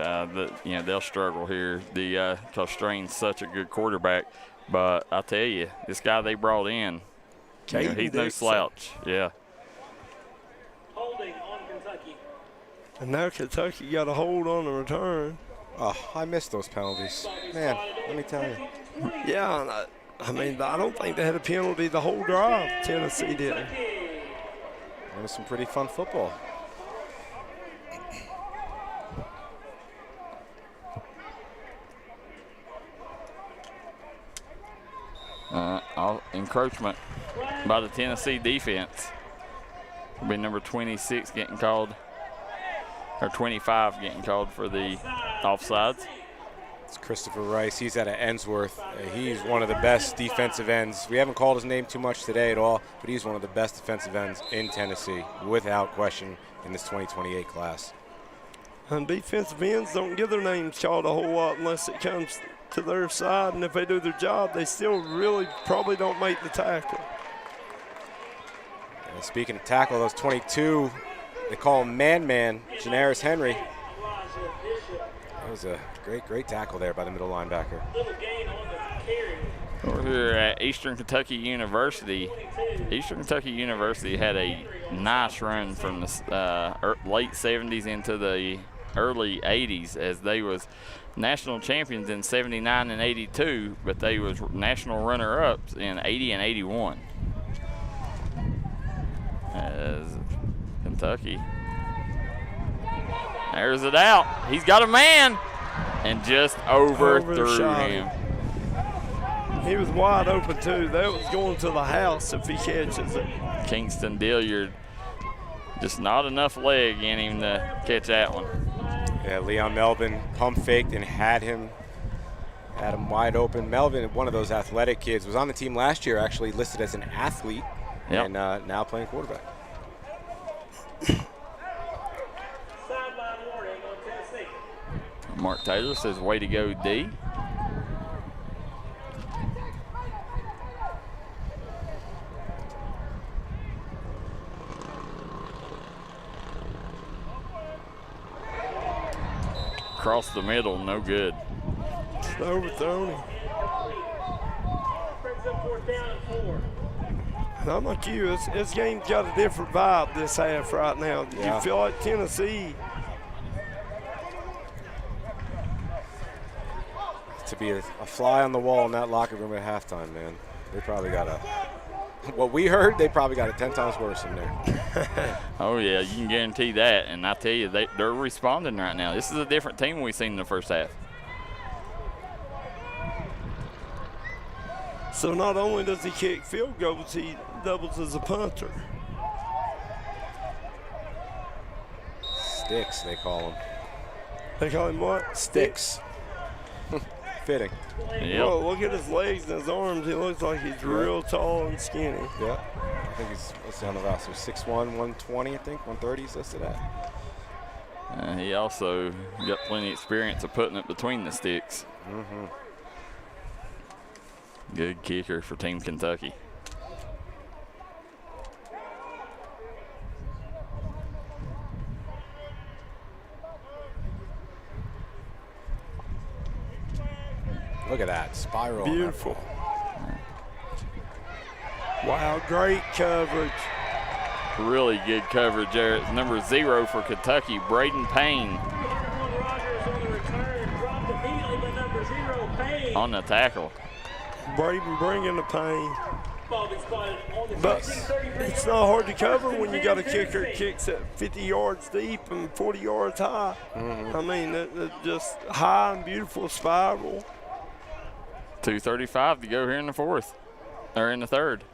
they'll struggle here because Strain's such a good quarterback. But I tell you, this guy they brought in, he's no slouch. Yeah. Holding on Kentucky. And now Kentucky got a hold on the return. Oh, I missed those penalties. Man, let me tell you. Yeah, I mean, I don't think they had a penalty the whole drive. Tennessee didn't. It was some pretty fun football. Encroachment by the Tennessee defense. Will be number 26 getting called, or 25 getting called for the offsides. It's Christopher Rice. He's out of Ensworth. He's one of the best defensive ends. We haven't called his name too much today at all, but he's one of the best defensive ends in Tennessee, without question, in this 2028 class. And defensive ends don't get their names called a whole lot unless it comes to their side, and if they do their job, they still really probably don't make the tackle. And speaking of tackle, those 22, they call him Man-Man, Janaris Henry. That was a great tackle there by the middle linebacker. Over here at Eastern Kentucky University. Eastern Kentucky University had a nice run from the late 70s into the early 80s, as they was national champions in 79 and 82, but they was national runner-ups in 80 and 81. As Kentucky airs it out. He's got a man and just overthrew him. He was wide open too. That was going to the house if he catches it. Kingston Dilliard, just not enough leg in him to catch that one. Yeah, Leon Melvin pump faked and had him wide open. Melvin, one of those athletic kids, was on the team last year, actually listed as an athlete, and now playing quarterback. Mark Taylor says, way to go, D. Across the middle, no good. It's overthrown him. And I'm like you, this game's got a different vibe this half right now. Yeah. You feel like Tennessee. To be a fly on the wall in that locker room at halftime, man. They probably got what we heard, they probably got it 10 times worse in there. Oh, yeah, you can guarantee that. And I tell you, they're responding right now. This is a different team we've seen in the first half. So not only does he kick field goals, he doubles as a punter. Sticks, they call him. They call him what? Sticks. Fitting. Yep. Whoa, look at his legs and his arms. He looks like he's real tall and skinny. Yeah. I think he's, what's on the roster? 6'1", 120, I think. 130 he's listed at. He also got plenty of experience of putting it between the sticks. Mm-hmm. Good kicker for Team Kentucky. Look at that spiral. Beautiful. Wow, great coverage. Really good coverage there. It's number 0 for Kentucky, Braden Payne. On the tackle. Braden bringing the pain. But it's not hard to cover when you got a kicker that kicks at 50 yards deep and 40 yards high. I mean, that just high and beautiful spiral. 2:35 to go here in the fourth, or in the third.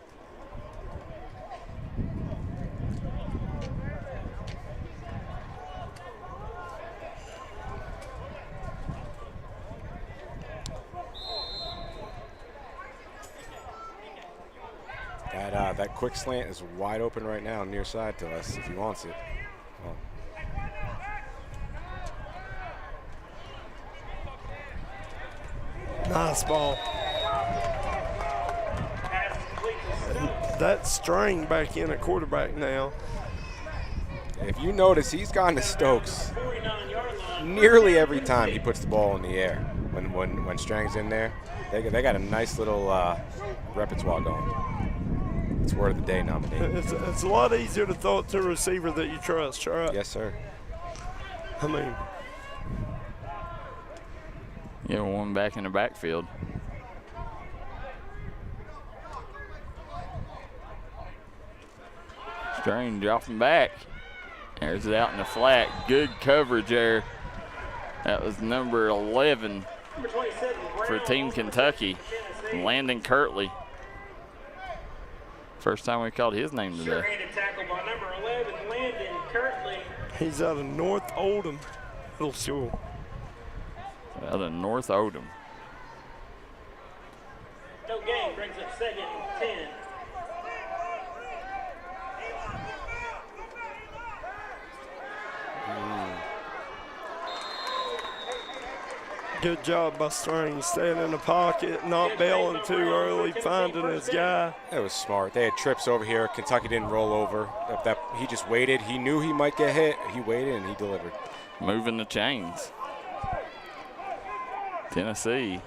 That quick slant is wide open right now, near side to us if he wants it. Oh. Nice ball. That's Strang back in at quarterback now. If you notice, he's gone to Stokes nearly every time he puts the ball in the air. When Strang's in there, they got a nice little repertoire going. It's word of the day nominee. It's a lot easier to throw it to a receiver that you trust, right? Yes, sir. I mean, yeah, one back in the backfield. Strain dropping back. There's it out in the flat. Good coverage there. That was number 11 for Team Kentucky, Landon Kirtley. First time we called his name today. Sure-handed tackle by number 11, Landon Kirtley. he's out of North Oldham Middle School. Out of North Oldham. No gain brings up 2nd and 10. Good job by Strang, staying in the pocket, not bailing too early, finding his guy. That was smart. They had trips over here. Kentucky didn't roll over. He just waited. He knew he might get hit. He waited and he delivered. Moving the chains. Tennessee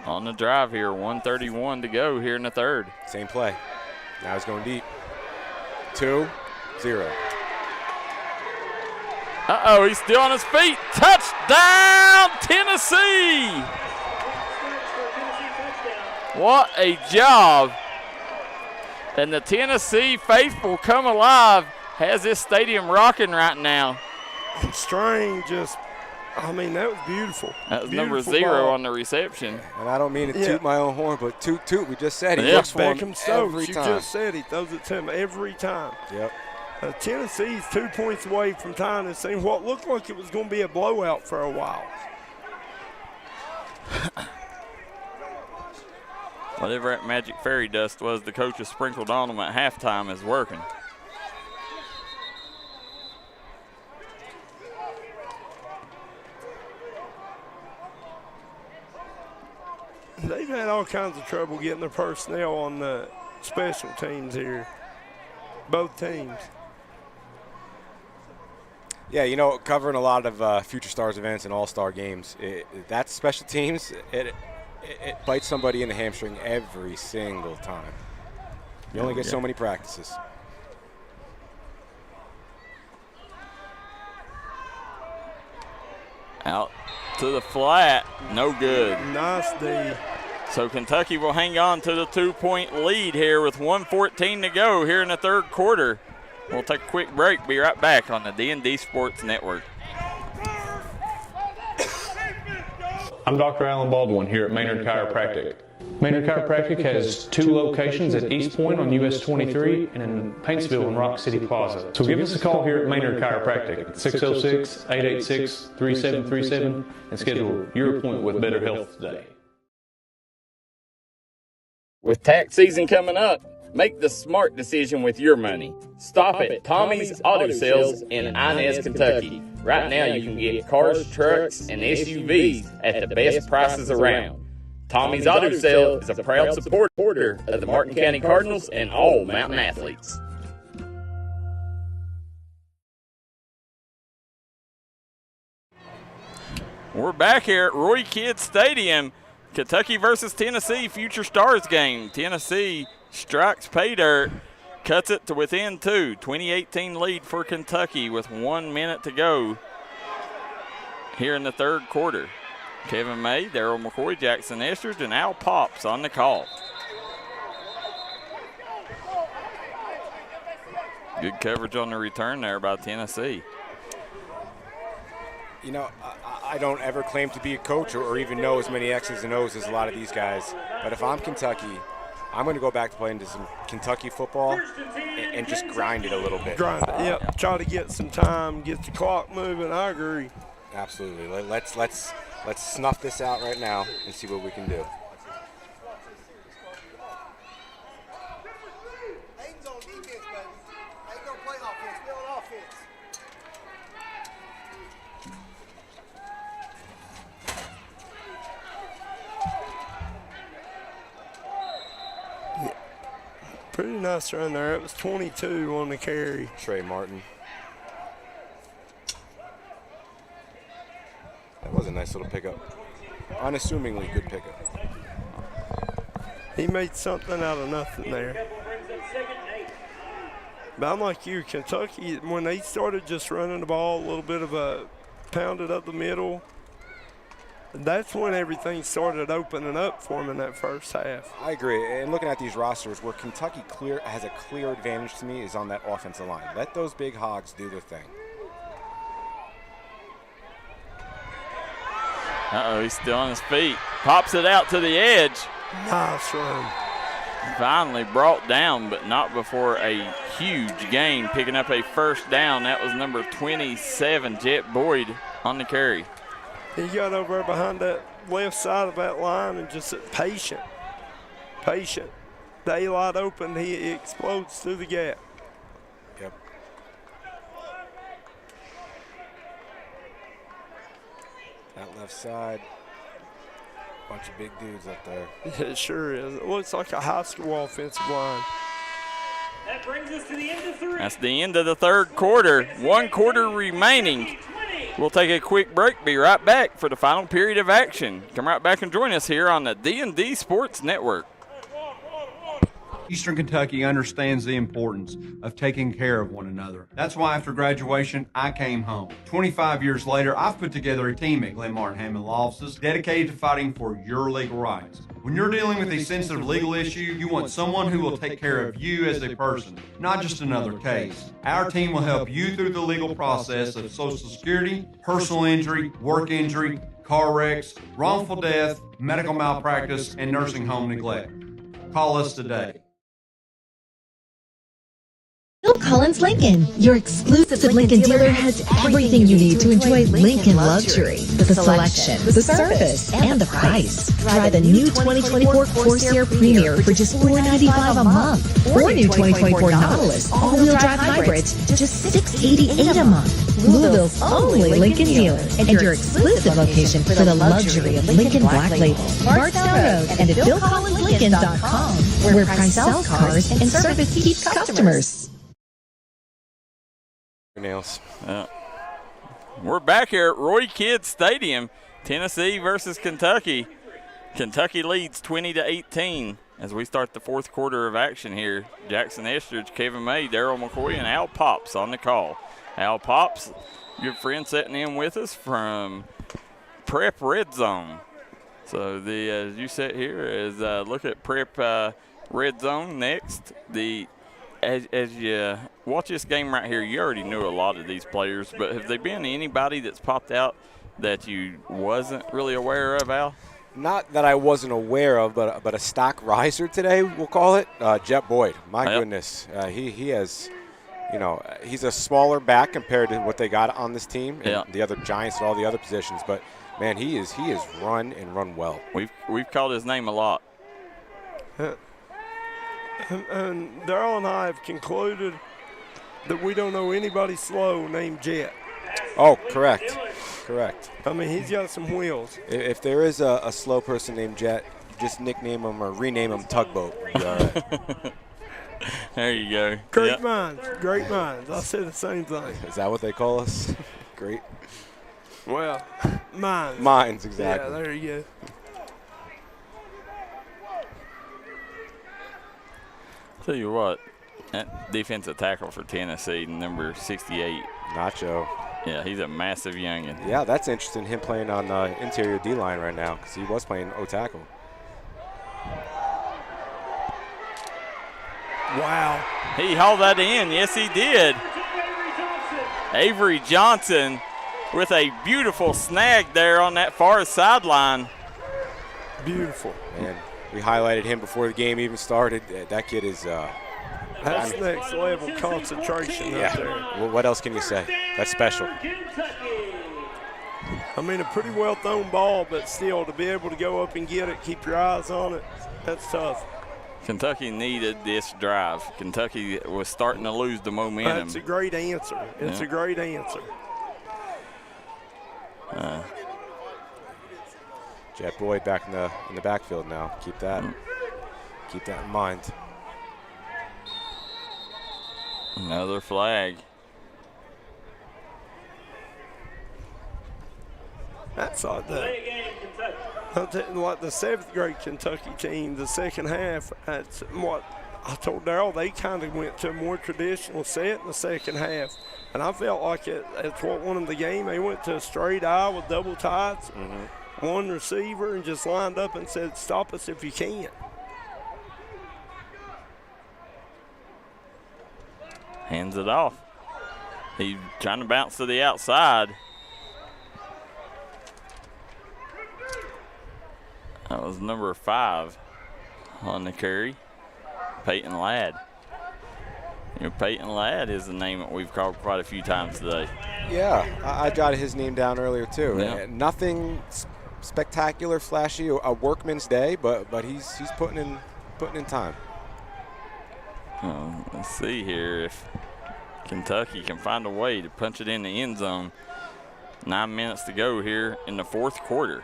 on the drive here. 1:31 to go here in the third. Same play. Now he's going deep. 2-0. Uh-oh, he's still on his feet. Touchdown, Tennessee! What a job. And the Tennessee faithful come alive. Has this stadium rocking right now. Strang just, I mean, that was beautiful. That was beautiful number 0 ball. on the reception. And I don't mean to toot my own horn, but toot, we just said he Yeah, looks for him Beckham Stokes, every you time. just said he throws it to him every time. Yep. Tennessee's 2 points away from tying this thing. What looked like it was going to be a blowout for a while. Whatever that magic fairy dust was the coaches sprinkled on them at halftime is working. They've had all kinds of trouble getting their personnel on the special teams here. Both teams. Yeah, you know, covering a lot of Future Stars events and All-Star games, that's special teams. It bites somebody in the hamstring every single time. You only get so many practices. Out to the flat, no good. Nice D. So Kentucky will hang on to the 2-point lead here with 1:14 to go here in the third quarter. We'll take a quick break, be right back on the D&D Sports Network. I'm Dr. Alan Baldwin here at Maynard Chiropractic. Maynard Chiropractic has 2 locations at East Point on US 23 and in Paintsville and Rock City Plaza. So give us a call here at Maynard Chiropractic, 606-886-3737, and schedule your appointment with Better Health today. With tax season coming up, make the smart decision with your money. Stop at Tommy's Auto Sales in Inez, Kentucky. Right now you can get cars, trucks, and SUVs at the best prices around. Tommy's Auto Sale is a proud supporter of the Martin County Cardinals and all Mountain athletes. We're back here at Roy Kidd Stadium. Kentucky versus Tennessee, Future Stars game. Tennessee strikes pay dirt, cuts it to within 2. 2018 lead for Kentucky with 1 minute to go here in the third quarter. Kevin May, Darryl McCoy, Jaxon Estridge, and Al Pops on the call. Good coverage on the return there by Tennessee. You know, I don't ever claim to be a coach or even know as many X's and O's as a lot of these guys. But if I'm Kentucky, I'm going to go back to playing some Kentucky football and just grind it a little bit. Grind it, yep. Try to get some time, get the clock moving. I agree. Absolutely. Let's snuff this out right now and see what we can do. Pretty nice run there. It was 22 on the carry. Trey Martin. That was a nice little pickup. Unassumingly good pickup. He made something out of nothing there. But I'm like you, Kentucky, when they started just running the ball, a little bit of a pounded up the middle, that's when everything started opening up for them in that first half. I agree. And looking at these rosters, where Kentucky has a clear advantage to me is on that offensive line. Let those big hogs do their thing. Uh-oh, he's still on his feet. Pops it out to the edge. Nice run. Finally brought down, but not before a huge gain, picking up a first down. That was number 27, Jet Boyd, on the carry. He got over behind that left side of that line and just patient. Daylight open, he explodes through the gap. Yep. That left side, bunch of big dudes up there. It sure is. It looks like a high school offensive line. That brings us to the end of 3. That's the end of the third quarter. 1 quarter remaining. We'll take a quick break, be right back for the final period of action. Come right back and join us here on the D&D Sports Network. Eastern Kentucky understands the importance of taking care of one another. That's why after graduation, I came home. 25 years later, I've put together a team at Glenn Martin Hammond Law Offices dedicated to fighting for your legal rights. When you're dealing with a sensitive legal issue, you want someone who will take care of you as a person, not just another case. Our team will help you through the legal process of Social Security, personal injury, work injury, car wrecks, wrongful death, medical malpractice, and nursing home neglect. Call us today. Phil Collins Lincoln, your exclusive Lincoln dealer, has everything you need to enjoy Lincoln luxury. The selection, the service, and the price. Drive the new 2024 Corsair Premier for just $495 a month. Or new 2024 Nautilus all-wheel drive hybrids, just $688 a month. Louisville's only Lincoln dealer, and your exclusive location for the luxury of Lincoln Black Label, Bardstown Road, and at PhilCollinsLincoln.com, where price sells cars and service keeps customers. Nails. We're back here at Roy Kidd Stadium, Tennessee versus Kentucky. Kentucky leads 20-18 as we start the fourth quarter of action here. Jaxon Estridge, Kevin May, Darryl McCoy, and Al Pops on the call. Al Pops, good friend sitting in with us from Prep Red Zone. So as you sit here, is look at Prep Red Zone next. As you watch this game right here, you already knew a lot of these players, but have there been anybody that's popped out that you wasn't really aware of, Al? Not that I wasn't aware of, but a stock riser today, we'll call it, Jet Boyd. My goodness, he has, he's a smaller back compared to what they got on this team and the other Giants and all the other positions, but man, he is run and run well. We've called his name a lot. And Darryl and I have concluded that we don't know anybody slow named Jet. Oh, correct. I mean, he's got some wheels. If there is a slow person named Jet, just nickname him or rename him Tugboat. We'll be all right. There you go. Great minds. I say the same thing. Is that what they call us? Great. Well, minds. Minds, exactly. Yeah, there you go. Tell you what, that defensive tackle for Tennessee, number 68. Nacho. Yeah, he's a massive youngin. Yeah, that's interesting, him playing on the interior D-line right now because he was playing O-tackle. Wow. He hauled that in. Yes, he did. Avery Johnson with a beautiful snag there on that far sideline. Beautiful. And we highlighted him before the game even started. That kid is that's next level concentration up there. Well, what else can you say? That's special. I mean, a pretty well thrown ball, but still to be able to go up and get it, keep your eyes on it, that's tough. Kentucky needed this drive. Kentucky was starting to lose the momentum. That's a great answer. It's a great answer. Jet Boyd back in the backfield now. Keep that in mind. Another flag. That's like the 7th grade Kentucky team, the second half, that's what I told Darryl, they kind of went to a more traditional set in the second half. And I felt like it's what won the game. They went to a straight eye with double tights, one receiver, and just lined up and said, stop us if you can. Hands it off. He's trying to bounce to the outside. That was number 5 on the carry, Peyton Ladd. You know, Peyton Ladd is the name that we've called quite a few times today. Yeah, I jotted his name down earlier too. Yeah. Nothing spectacular, flashy, a workman's day, but he's putting in time. Let's see here if Kentucky can find a way to punch it in the end zone. 9 minutes to go here in the 4th quarter.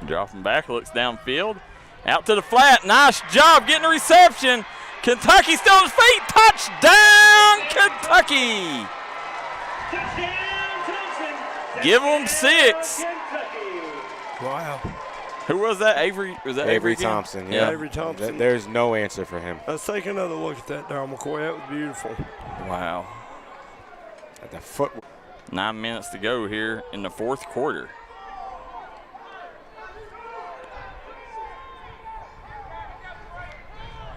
Dropping back, looks downfield. Out to the flat. Nice job getting a reception. Kentucky still on his feet. Touchdown, Kentucky. Give them 6. Wow. Who was that? Avery? Was that Avery again? Thompson. Yeah, Avery Thompson. There's no answer for him. Let's take another look at that, Darryl McCoy. That was beautiful. Wow. At the foot. 9 minutes to go here in the 4th quarter.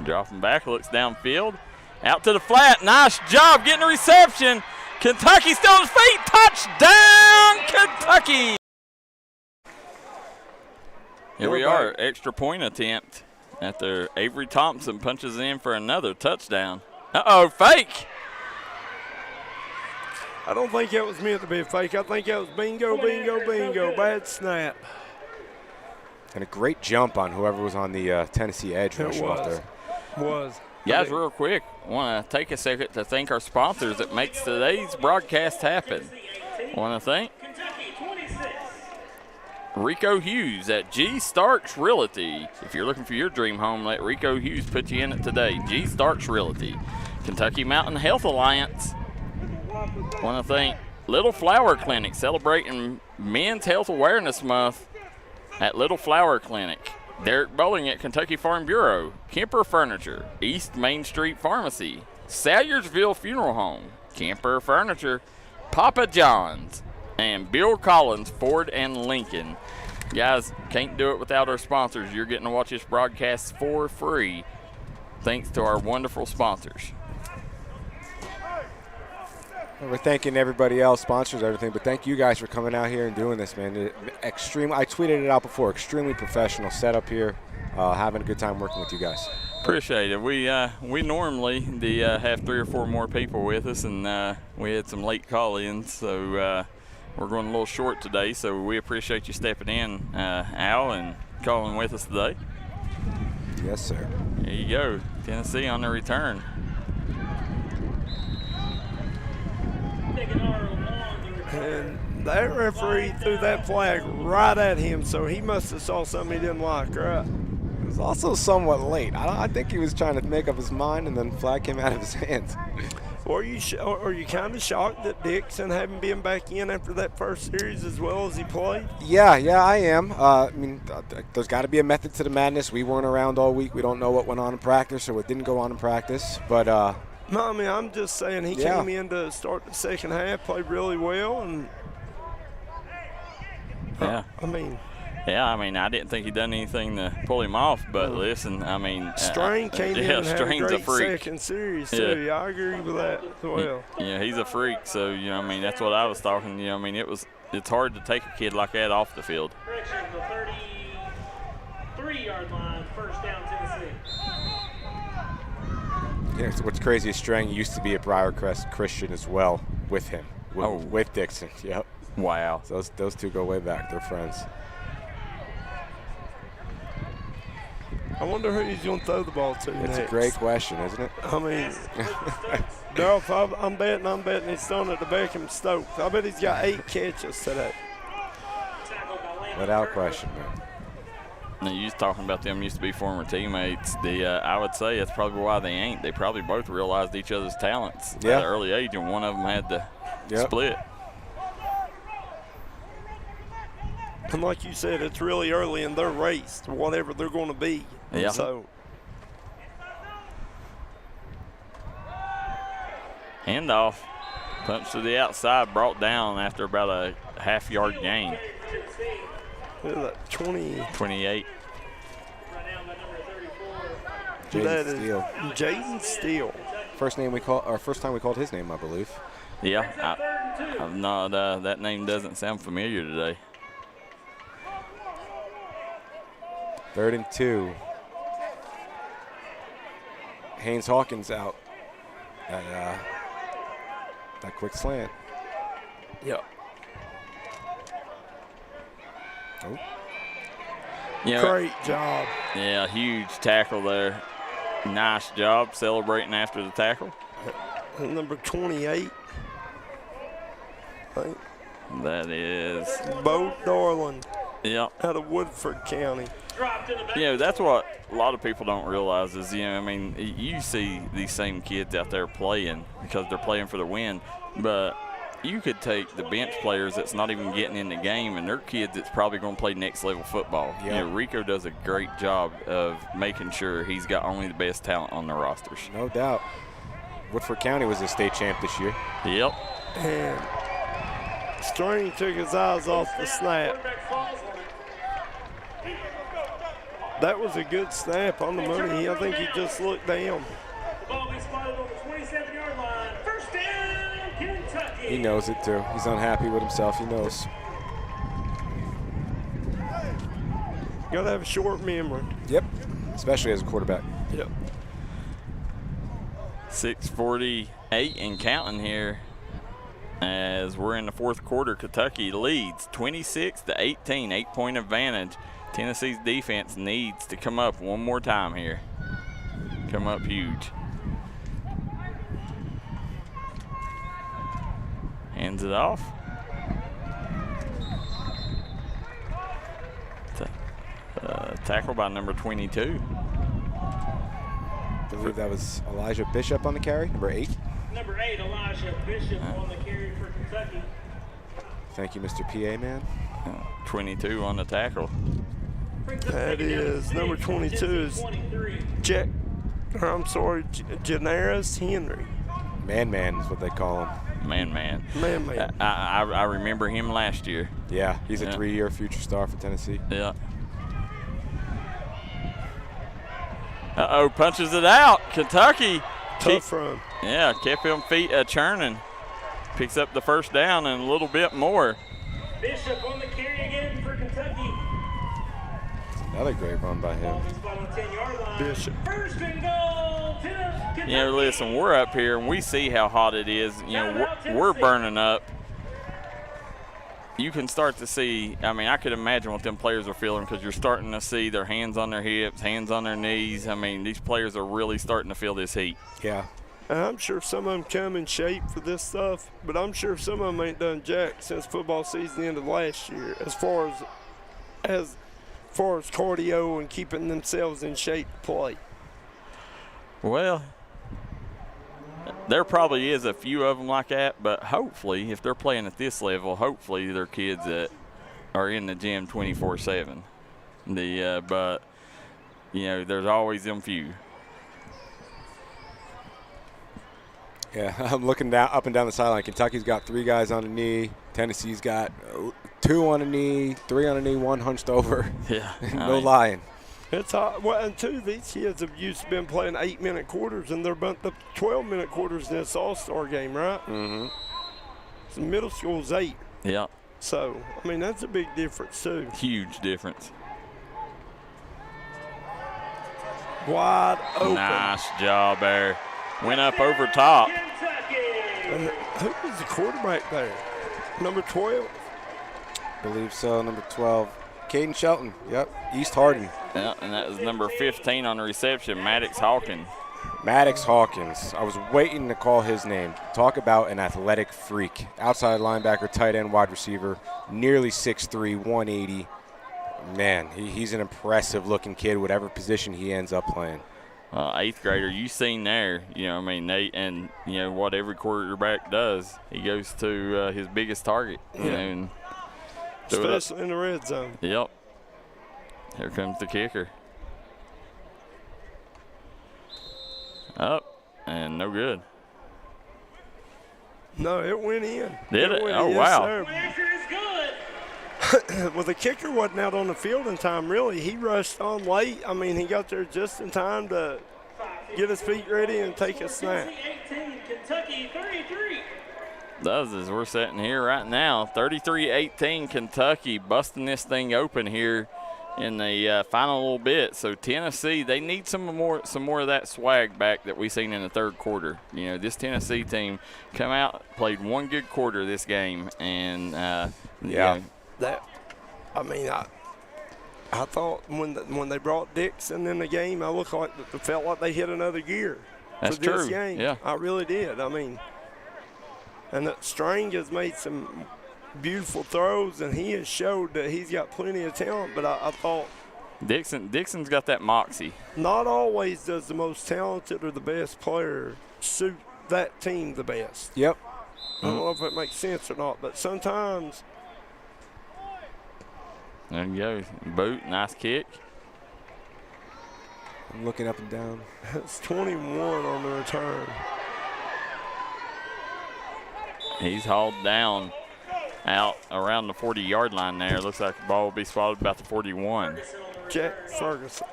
Dropping back, looks downfield. Out to the flat. Nice job getting a reception. Kentucky still on his feet. Touchdown, Kentucky. Here we are, extra point attempt after Avery Thompson punches in for another touchdown. Uh-oh, fake. I don't think that was meant to be a fake. I think that was bingo, bingo, bingo. Bad snap. And a great jump on whoever was on the Tennessee edge rush off there. Guys, real quick, I want to take a second to thank our sponsors that makes today's broadcast happen. I want to thank Rico Hughes at G. Starks Realty. If you're looking for your dream home, let Rico Hughes put you in it today. G. Starks Realty. Kentucky Mountain Health Alliance. I want to thank Little Flower Clinic, celebrating Men's Health Awareness Month at Little Flower Clinic. Derek Bowling at Kentucky Farm Bureau. Kemper Furniture. East Main Street Pharmacy. Salyersville Funeral Home. Kemper Furniture. Papa John's. And Bill Collins, Ford and Lincoln. Guys, can't do it without our sponsors. You're getting to watch this broadcast for free thanks to our wonderful sponsors. We're thanking everybody else, sponsors, everything, but thank you guys for coming out here and doing this, man. I tweeted it out before, extremely professional setup here, having a good time working with you guys. Appreciate it. We normally have 3 or 4 more people with us, and we had some late call-ins, so we're going a little short today, so we appreciate you stepping in, Al, and calling with us today. Yes, sir. There you go. Tennessee on the return. And that referee threw that flag right at him, so he must have saw something he didn't like, right? It was also somewhat late. I think he was trying to make up his mind, and then flag came out of his hands. Are you kind of shocked that Dixon haven't been back in after that first series as well as he played? Yeah, I am. I mean, there's got to be a method to the madness. We weren't around all week. We don't know what went on in practice or what didn't go on in practice. But no, I mean, I'm just saying he came in to start the second half, played really well, and yeah. I mean, I didn't think he'd done anything to pull him off, but listen, I mean. Strain came in and had a great second series, too. Yeah. I agree with that as well. Yeah, he's a freak, so, you know, I mean, that's what I was talking, you know, I mean, it's hard to take a kid like that off the field. Correction, the 33-yard line, first down Tennessee. Yeah, so what's crazy is Strang used to be at Briarcrest Christian as well with him, with Dixon. Yep. Wow. So those two go way back. They're friends. I wonder who he's going to throw the ball to next. It's a great question, isn't it? I mean, Darryl, I'm betting he's throwing it to Beckham Stokes. I bet he's got 8 catches today. Without question, man. Now, you was talking about them used to be former teammates. I would say that's probably why they ain't. They probably both realized each other's talents at an early age, and one of them had to split. And like you said, it's really early in their race to whatever they're going to be. Yeah. So handoff, punch to the outside, brought down after about a half-yard gain. 28. Jaden Steele. First time we called his name, I believe. Yeah, I'm not. That name doesn't sound familiar today. 3rd and 2. Haynes Hawkins out. That quick slant. Yep. Oh. Yeah. Great job. Yeah, huge tackle there. Nice job celebrating after the tackle. Number 28. That is Bo Darland. Yep. Out of Woodford County. Yeah, that's what a lot of people don't realize is, you know, I mean, you see these same kids out there playing because they're playing for the win, but you could take the bench players that's not even getting in the game and they're kids that's probably going to play next level football. Yep. You know, Rico does a great job of making sure he's got only the best talent on the rosters. No doubt. Woodford County was a state champ this year. Yep. And Strain took his eyes off the snap. That was a good snap on the money. I think he just looked down. He knows it too. He's unhappy with himself. He knows. Got to have a short memory. Yep. Especially as a quarterback. Yep. 6:48 and counting here as we're in the fourth quarter. Kentucky leads 26-18, 8-point advantage. Tennessee's defense needs to come up one more time here. Come up huge. Hands it off. Tackle by number 22. I believe that was Elijah Bishop on the carry, number 8. Number 8, Elijah Bishop on the carry for Kentucky. Thank you, Mr. PA man. 22 on the tackle. That is number 22 is Janaris Henry. Man is what they call him. Man. I remember him last year. Yeah, he's a 3-year future star for Tennessee. Yeah. Punches it out. Kentucky. Tough run. Yeah, kept him feet churning. Picks up the first down and a little bit more. Bishop on the carry again for Kentucky. Another great run by him. Bishop. First and goal, Kentucky. You know, listen, we're up here and we see how hot it is. You know, we're burning up. You can start to see, I mean, I could imagine what them players are feeling because you're starting to see their hands on their hips, hands on their knees. I mean, these players are really starting to feel this heat. Yeah. And I'm sure some of them come in shape for this stuff, but I'm sure some of them ain't done jack since football season ended last year as far as cardio and keeping themselves in shape to play. Well, there probably is a few of them like that, but hopefully, if they're playing at this level, hopefully they're kids that are in the gym 24/7. But you know, there's always them few. Yeah, I'm looking down, up and down the sideline. Kentucky's got 3 guys on a knee. Tennessee's got 2 on a knee, 3 on a knee, 1 hunched over. Yeah, no lying. It's hard. Well, and two, these kids have used to been playing 8-minute quarters, and they're bumped up to 12-minute quarters in this All-Star game, right? Mm-hmm. So middle school's 8. Yeah. So, I mean, that's a big difference, too. Huge difference. Wide open. Nice job there. Went up over top. And who was the quarterback there? Number 12? Believe so, number 12. Caden Shelton, yep, East Hardin. Yeah, and that was number 15 on the reception, Maddox Hawkins. Maddox Hawkins. I was waiting to call his name. Talk about an athletic freak. Outside linebacker, tight end, wide receiver, nearly 6'3", 180. Man, he's an impressive-looking kid, whatever position he ends up playing. 8th grader, you seen there, you know, I mean, Nate, and, you know, what every quarterback does, he goes to his biggest target, you know, and especially in the red zone. Yep. Here comes the kicker. Up, and no good. No, it went in. Did it? Went Oh, in, wow. Well, the kicker wasn't out on the field in time, really. He rushed on late. I mean, he got there just in time to get his feet ready and take a snap. Kentucky 33. Does as we're sitting here right now, 33-18 Kentucky, busting this thing open here in the final little bit. So Tennessee, they need some more of that swag back that we seen in the third quarter. You know, this Tennessee team come out, played one good quarter this game, and you know, that. I mean, I thought when they brought Dixon in the game, I felt like they hit another gear. That's for this true. game. Yeah, I really did. I mean, and that Strange has made some beautiful throws, and he has showed that he's got plenty of talent. But I thought Dixon's got that moxie. Not always does the most talented or the best player suit that team the best. Yep. I don't know if it makes sense or not, but sometimes. There you go. Boot, nice kick. I'm looking up and down. It's 21 on the return. He's hauled down out around the 40-yard line there. Looks like the ball will be spotted about the 41. Jack Ferguson.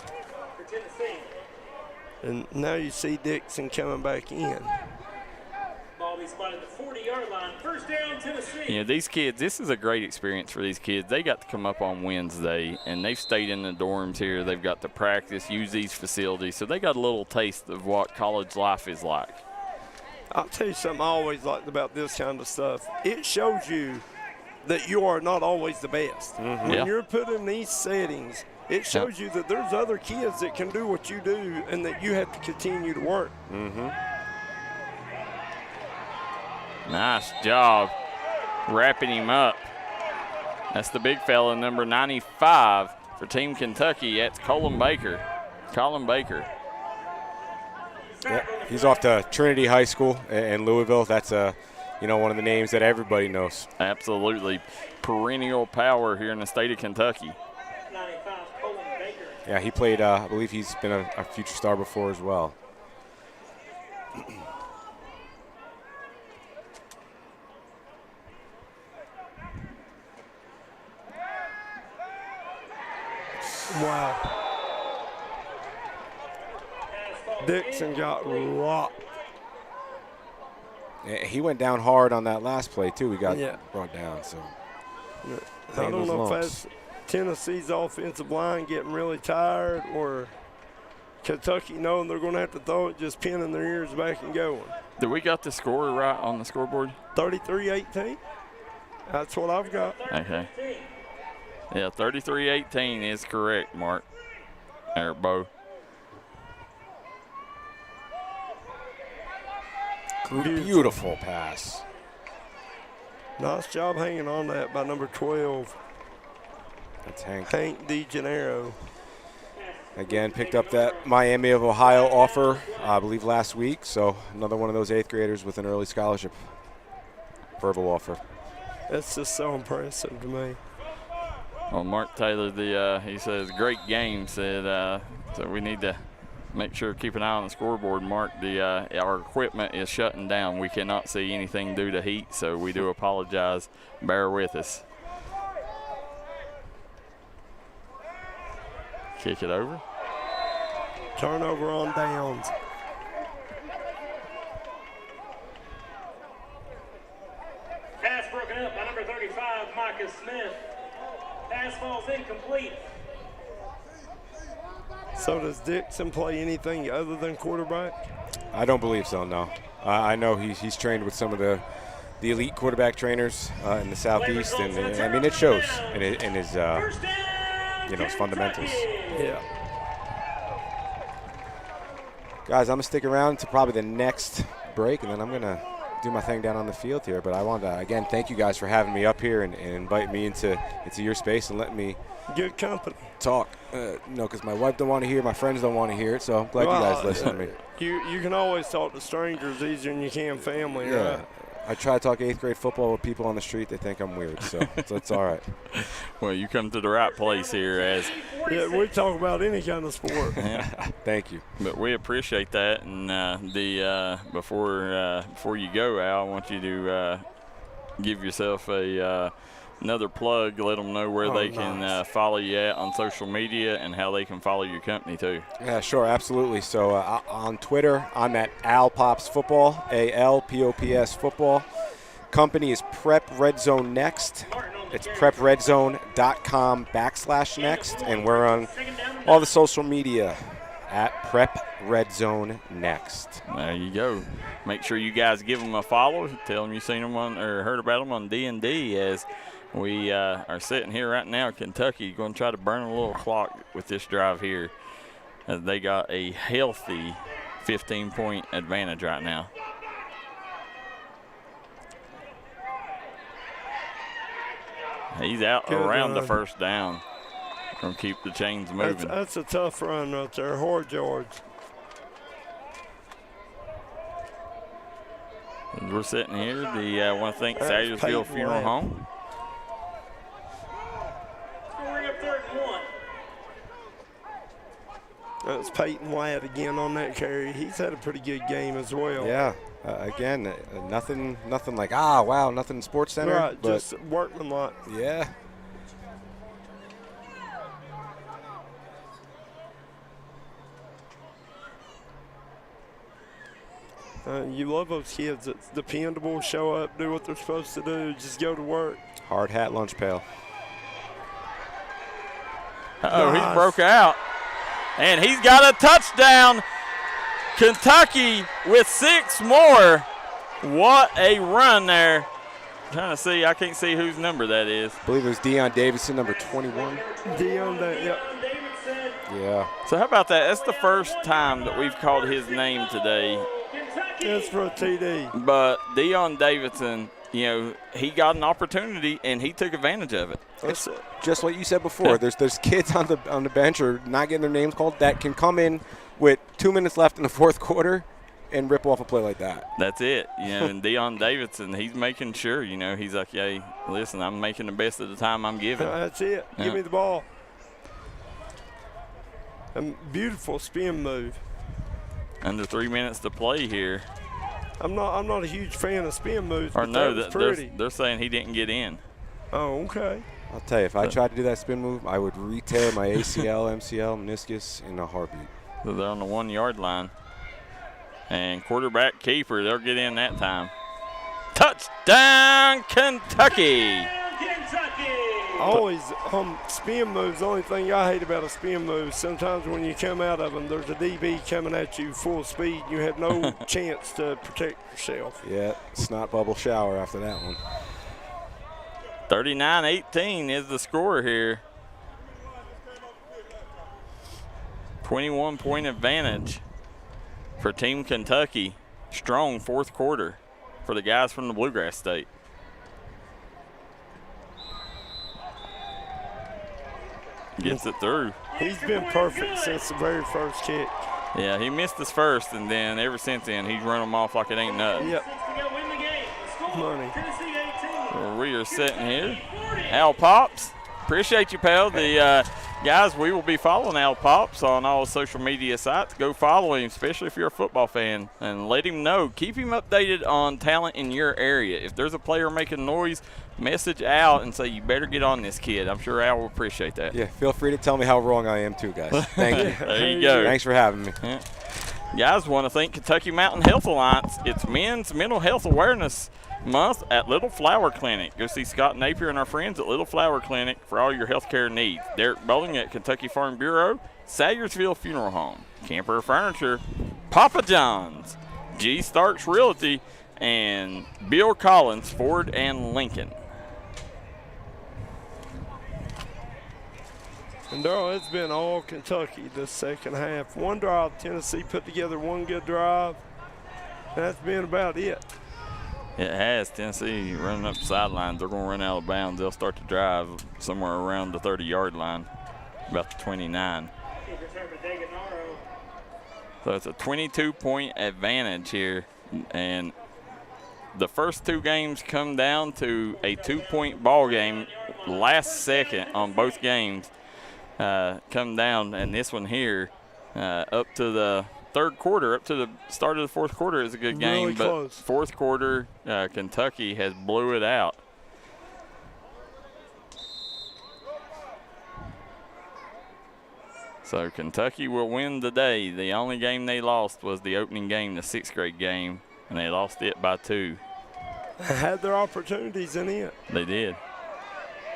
And now you see Dixon coming back in. Ball be spotted at the 40-yard line. First down, Tennessee. You know, these kids, this is a great experience for these kids. They got to come up on Wednesday, and they've stayed in the dorms here. They've got to practice, use these facilities. So they got a little taste of what college life is like. I'll tell you something I always liked about this kind of stuff. It shows you that you are not always the best. Mm-hmm. When you're put in these settings, it shows you that there's other kids that can do what you do and that you have to continue to work. Mm-hmm. Nice job wrapping him up. That's the big fella, number 95 for Team Kentucky. That's Colin Baker. Yeah, he's off to Trinity High School in Louisville. That's one of the names that everybody knows. Absolutely. Perennial power here in the state of Kentucky. 95, Colin Baker. Yeah, he played, I believe he's been a future star before as well. Wow. Dixon got rocked. Yeah, he went down hard on that last play, too. He got brought down. So I don't know if that's Tennessee's offensive line getting really tired or Kentucky knowing they're going to have to throw it, just pinning their ears back and going. Do we got the score right on the scoreboard? 33-18. That's what I've got. Okay. Yeah, 33-18 is correct, Mark. There, Bo. Beautiful pass. Nice job hanging on that by number 12. That's Hank. Hank DeGennaro. Again, picked up that Miami of Ohio offer, I believe, last week. So another one of those 8th graders with an early scholarship verbal offer. That's just so impressive to me. Well, Mark Taylor, he says, great game. Said so we need to make sure keep an eye on the scoreboard. Mark, our equipment is shutting down. We cannot see anything due to heat, so we do apologize. Bear with us. Kick it over. Turnover on downs. Pass broken up by number 35, Micah Smith. Pass falls incomplete. So does Dixon play anything other than quarterback? I don't believe so, no. I know he's trained with some of the elite quarterback trainers in the Southeast, and I mean, it shows in his his fundamentals. Yeah. Guys, I'm going to stick around to probably the next break, and then I'm going to do my thing down on the field here. But I want to, again, thank you guys for having me up here and invite me into your space and letting me good company talk. Because my wife don't want to hear, my friends don't want to hear it, so I'm glad you guys listen to me. You can always talk to strangers easier than you can family, right? I try to talk 8th grade football with people on the street. They think I'm weird, so it's all right. Well, you come to the right place here. We talk about any kind of sport. Thank you. But we appreciate that. And before you go, Al, I want you to give yourself another plug. Let them know where they can follow you at on social media and how they can follow your company too. Yeah, sure, absolutely. So on Twitter, I'm at AlPops Football, ALPOPS Football. Company is Prep Red Zone Next. It's prepredzone.com/next, and we're on all the social media at Prep Red Zone Next. There you go. Make sure you guys give them a follow. Tell them you seen them on or heard about them on D&D as we are sitting here right now in Kentucky, going to try to burn a little clock with this drive here. As they got a healthy 15-point advantage right now. He's out around the first down. Going to keep the chains moving. That's a tough run right there. Hard yards. As we're sitting here, I want to thank Sayursville Funeral Home. That's Peyton Ladd again on that carry. He's had a pretty good game as well. Yeah. Again, nothing like, wow, nothing Sports Center. Right, but just workmanlike. Yeah. You love those kids that's dependable, show up, do what they're supposed to do, just go to work. Hard hat, lunch pail. Nice. He's broke out. And he's got a touchdown. Kentucky with 6 more. What a run there. I'm trying to see. I can't see whose number that is. I believe it was Deion Davidson, number 21. Yeah. So how about that? That's the first time that we've called his name today. That's for a TD. But Deion Davidson, he got an opportunity and he took advantage of it. It's just like you said before. There's kids on the bench or not getting their names called that can come in with 2 minutes left in the fourth quarter and rip off a play like that. That's it. And Deion Davidson, he's making sure, he's like, hey, listen, I'm making the best of the time I'm given. That's it. Give me the ball. A beautiful spin move. Under 3 minutes to play here. I'm not a huge fan of spin moves. Or but no, that was pretty. They're saying he didn't get in. Oh, okay. I'll tell you, if I tried to do that spin move, I would re-tear my ACL, MCL, meniscus in a heartbeat. So they're on the 1 yard line. And quarterback keeper, they'll get in that time. Touchdown, Kentucky! Always spin moves. The only thing I hate about a spin move, sometimes when you come out of them, there's a DB coming at you full speed. You have no chance to protect yourself. Yeah, snot bubble shower after that one. 39-18 is the score here. 21-point advantage for Team Kentucky. Strong fourth quarter for the guys from the Bluegrass State. Gets it through. He's been perfect since the very first kick. Yeah, he missed his first, and then ever since then, he's run them off like it ain't nothing. Yep. Money. We are sitting here. Al Pops, appreciate you, pal. The guys, we will be following Al Pops on all social media sites. Go follow him, especially if you're a football fan, and let him know. Keep him updated on talent in your area. If there's a player making noise, message Al and say, you better get on this kid. I'm sure Al will appreciate that. Yeah, feel free to tell me how wrong I am too, guys. Thank you. There you go. Thanks for having me. Yeah. Guys, want to thank Kentucky Mountain Health Alliance. It's Men's Mental Health Awareness Month at Little Flower Clinic. Go see Scott Napier and our friends at Little Flower Clinic for all your health care needs. Derek Bowling at Kentucky Farm Bureau, Sayyersville Funeral Home, Camper Furniture, Papa John's, G. Starks Realty, and Bill Collins Ford and Lincoln. And Darryl, it's been all Kentucky this second half. One drive, Tennessee put together one good drive. That's been about it. It has. Tennessee running up the sidelines. They're going to run out of bounds. They'll start to drive somewhere around the 30-yard line, about the 29. So it's a 22-point advantage here. And the first two games come down to a 2-point ball game. Last second on both games come down. And this one here up to the third quarter, up to the start of the fourth quarter is a good game, really but close. Fourth quarter, Kentucky has blew it out. So Kentucky will win today. The only game they lost was the opening game, the 6th grade game, and they lost it by 2. Had their opportunities in it. They did.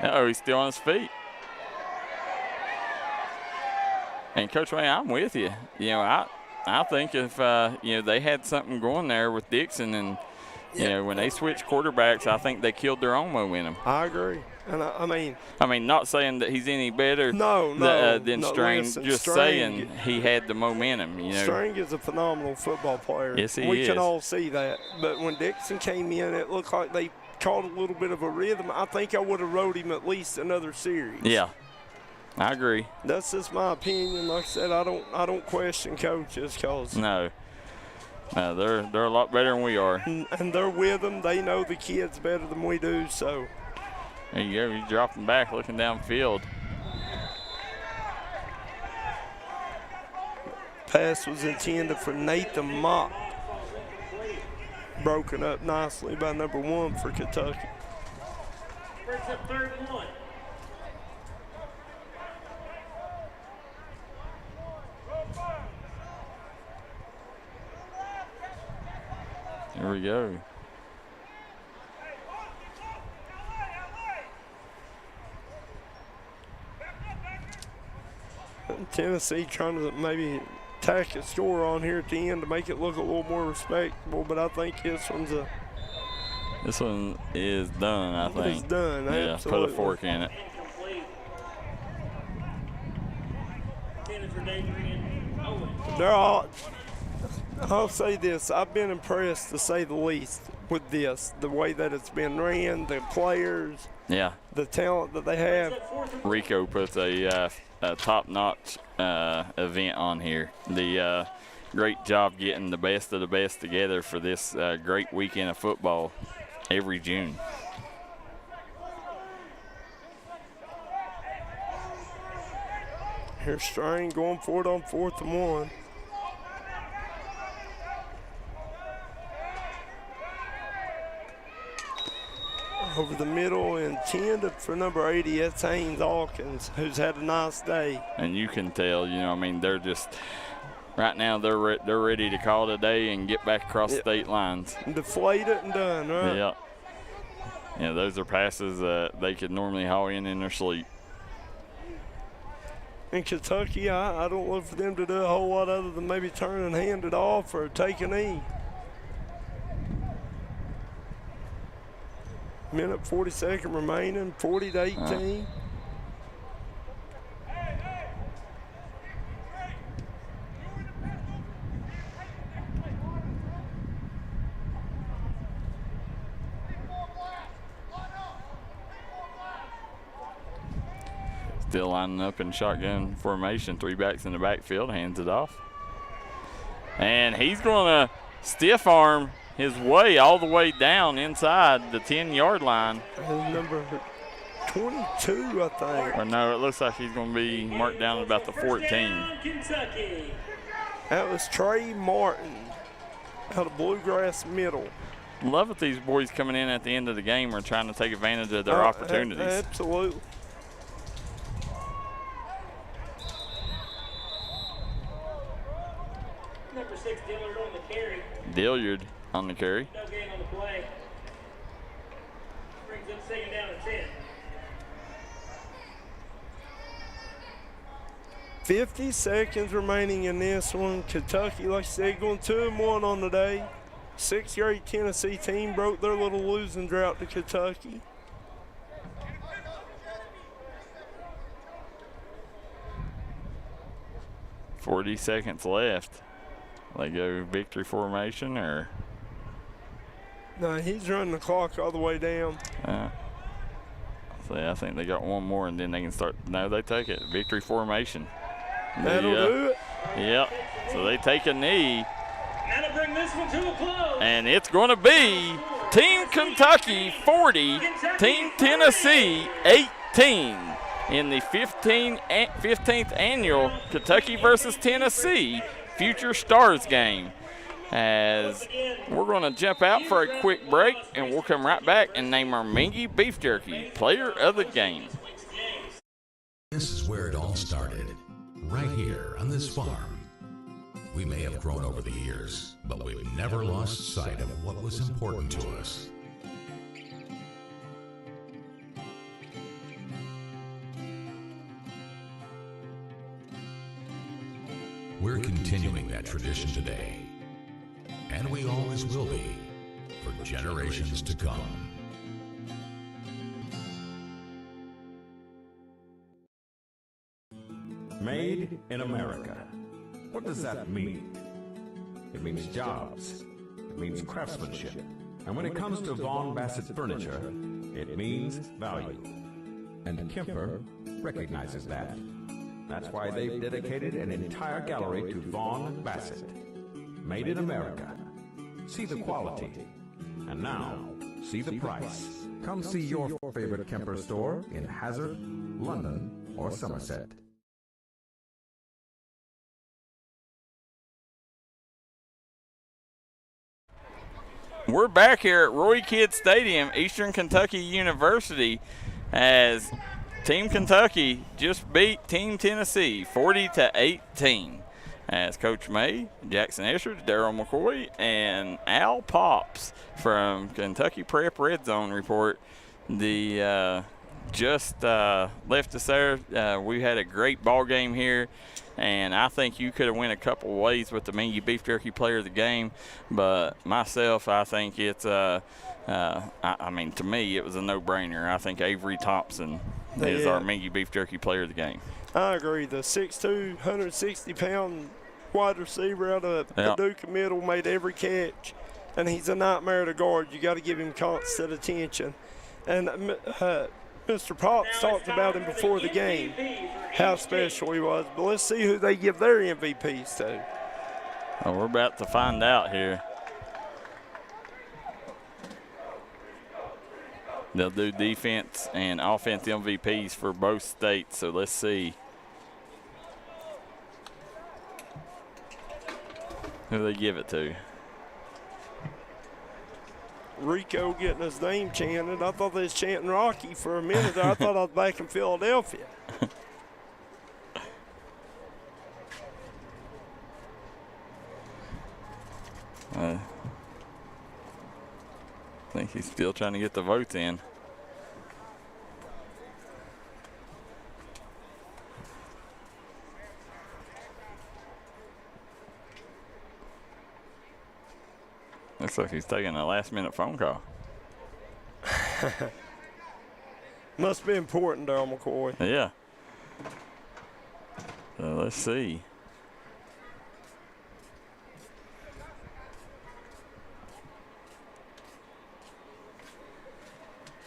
Uh-oh, he's still on his feet. And Coach Wayne, I'm with you. You know, I think if they had something going there with Dixon, and when they switched quarterbacks, I think they killed their own momentum. I agree, and I mean, not saying that he's any better than Strang, just saying he had the momentum. Strang is a phenomenal football player. Yes, he is. We can all see that. But when Dixon came in, it looked like they caught a little bit of a rhythm. I think I would have rode him at least another series. Yeah. I agree. That's just my opinion. Like I said, I don't question coaches, cause no, they're a lot better than we are. And they're with them. They know the kids better than we do. So there you go. You drop them back, looking downfield. Pass was intended for Nathan Mock. Broken up nicely by number 1 for Kentucky. Brings up 3rd and 1. Here we go. Tennessee trying to maybe tack a score on here at the end to make it look a little more respectable, but I think this one is done, I think. It's done, yeah, absolutely. Put a fork in it. I'll say this. I've been impressed, to say the least, with this. The way that it's been ran, the players, the talent that they have. Rico puts a top-notch event on here. The great job getting the best of the best together for this great weekend of football every June. Here's Strang going for it on 4th and 1. Over the middle, intended for number 80. That's Haynes Hawkins, who's had a nice day. And you can tell, they're just right now they're ready to call it a day and get back across state lines. Deflate it and done, right? Yeah. Yeah, those are passes that they could normally haul in their sleep. In Kentucky, I don't look for them to do a whole lot other than maybe turn and hand it off or take a knee. Minute 40-second remaining, 40-18. Still lining up in shotgun formation. 3 backs in the backfield, hands it off. And he's going to stiff arm his way all the way down inside the 10-yard line. Number 22, I think. Or no, it looks like he's going to be marked down at about the 14. Kentucky. That was Trey Martin out of Bluegrass Middle. Love it, these boys coming in at the end of the game are trying to take advantage of their opportunities. Absolutely. Number 6, Dillard on the carry. Dilliard on the carry. No gain on the play. Brings up second down at 10. 50 seconds remaining in this one. Kentucky, like I said, going 2-1 on the day. 6th grade Tennessee team broke their little losing drought to Kentucky. .40 seconds left. They go victory formation or? No, he's running the clock all the way down. So I think they got one more and then they can start. No, they take it. Victory formation. That'll do it. Yep. So they take a knee. That'll bring this one to a close. And it's going to be Team Kentucky 40, Team Tennessee 18 in the 15th annual Kentucky versus Tennessee Future Stars game. As we're going to jump out for a quick break, and we'll come right back and name our Mingy Beef Jerky Player of the Game. This is where it all started, right here on this farm. We may have grown over the years, but we've never lost sight of what was important to us. We're continuing that tradition today, and we always will be for generations to come. Made in America. What does that mean? It means jobs. It means craftsmanship. And when it comes to Vaughan Bassett furniture, it means value. And Kemper recognizes that. That's why they've dedicated an entire gallery to Vaughan Bassett. Made in America. See the quality. And now, see the price. Come see your favorite Kemper store in Hazard, London, or Somerset. We're back here at Roy Kidd Stadium, Eastern Kentucky University, as Team Kentucky just beat Team Tennessee 40-18. As Coach May, Jaxon Estridge, Darryl McCoy, and Al Pops from Kentucky Prep Red Zone report. The just left us there. We had a great ball game here, and I think you could have went a couple ways with the Mingy Beef Jerky Player of the Game. But myself, I think it's I mean, to me, it was a no-brainer. I think Avery Thompson is our Mingy Beef Jerky Player of the Game. I agree. The 6'2", 160-pound wide receiver out of Paducah Middle made every catch, and he's a nightmare to guard. You got to give him constant attention. And Mr. Potts talked about him before the game, how special he was. But let's see who they give their MVPs to. Well, we're about to find out here. They'll do defense and offense MVPs for both states, so let's see who they give it to. Rico getting his name chanted. I thought they was chanting Rocky for a minute. I thought I was back in Philadelphia. I think he's still trying to get the votes in. Looks like he's taking a last-minute phone call. Must be important, Darryl McCoy. Yeah. So let's see.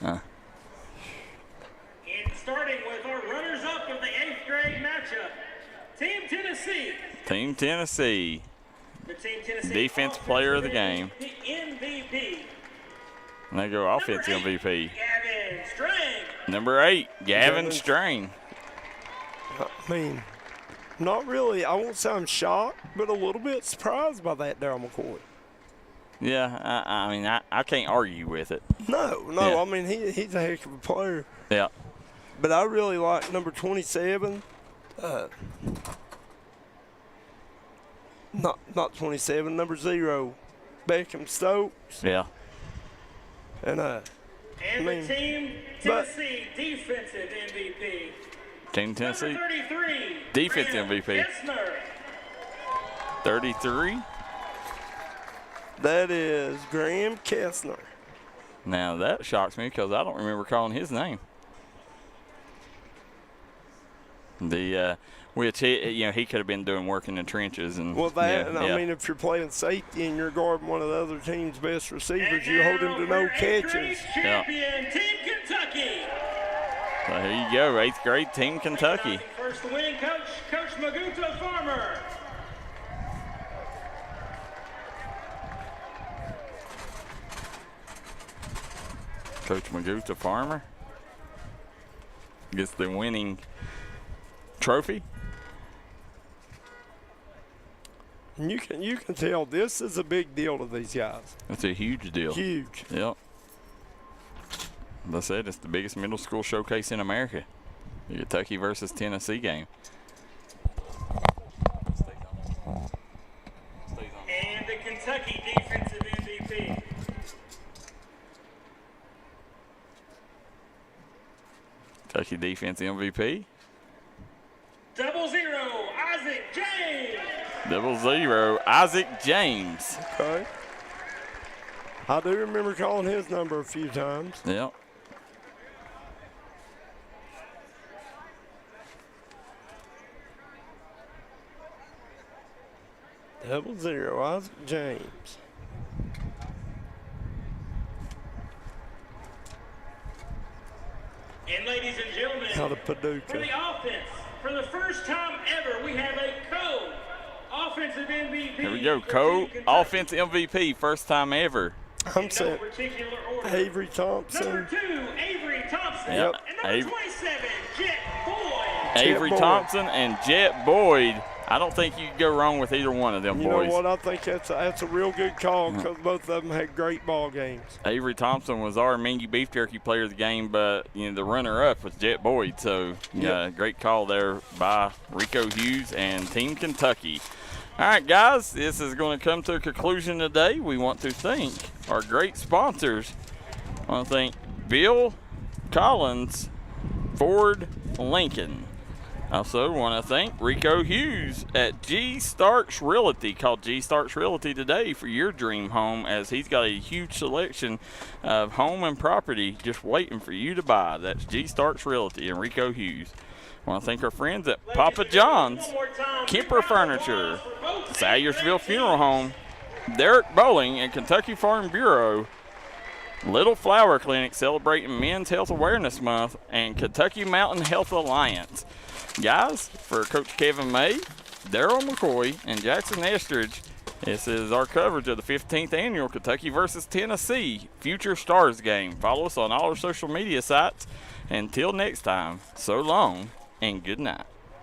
And starting with our runners-up of Team Tennessee. The Team Tennessee Defense player of the game. The MVP. And they go offense MVP. Gavin Strang. Number 8, Gavin Strain. I mean, not really. I won't say I'm shocked, but a little bit surprised by that, Darryl McCoy. Yeah, I mean, I can't argue with it. No. Yeah. I mean, he's a heck of a player. Yeah. But I really like number 27. Not 27, number 0, Beckham Stokes. Yeah. And the Team Tennessee defensive MVP. Team Tennessee Number 33. defense Graham MVP. Kessner. 33. That is Graham Kessner. Now that shocks me because I don't remember calling his name. Which he could have been doing work in the trenches and. Well, I mean, if you're playing safety and you're guarding one of the other team's best receivers, you hold him to no catches. Champion Team Kentucky. So here you go, 8th grade Team Kentucky. First win, Coach Maguta Farmer. Coach Maguta Farmer gets the winning trophy. And you can tell this is a big deal to these guys. It's a huge deal. Huge. Yep. As I said, it's the biggest middle school showcase in America. The Kentucky versus Tennessee game. And the Kentucky defensive MVP. Kentucky defense MVP. 00, Isaac James. 00, Isaac James. Okay. I do remember calling his number a few times. Yep. .00, Isaac James. And ladies and gentlemen, Out of Paducah. for the offense, for the first time ever, we have a co-offensive MVP. Here we go, co-offense MVP, first time ever. I'm saying Particular order. Avery Thompson. Number 2, Avery Thompson. Yep. And number 27, Jet Boyd. Avery Thompson and Jet Boyd. I don't think you can go wrong with either one of them You boys. know what? I think that's a real good call because both of them had great ball games. Avery Thompson was our Mingy Beef Jerky player of the game, but the runner-up was Jet Boyd. So, great call there by Rico Hughes and Team Kentucky. All right, guys, this is going to come to a conclusion today. We want to thank our great sponsors. I want to thank Bill Collins, Ford, Lincoln. Also want to thank Rico Hughes at G. Starks Realty. Call G. Starks Realty today for your dream home, as he's got a huge selection of home and property just waiting for you to buy. That's G. Starks Realty and Rico Hughes. I want to thank our friends at Papa John's, Kemper Furniture, Salyersville Funeral Home, Derek Bowling and Kentucky Farm Bureau, Little Flower Clinic celebrating Men's Health Awareness Month, and Kentucky Mountain Health Alliance. Guys, for Coach Kevin May, Darryl McCoy, and Jaxon Estridge, this is our coverage of the 15th Annual Kentucky versus Tennessee Future Stars game. Follow us on all our social media sites. Until next time, so long and good night.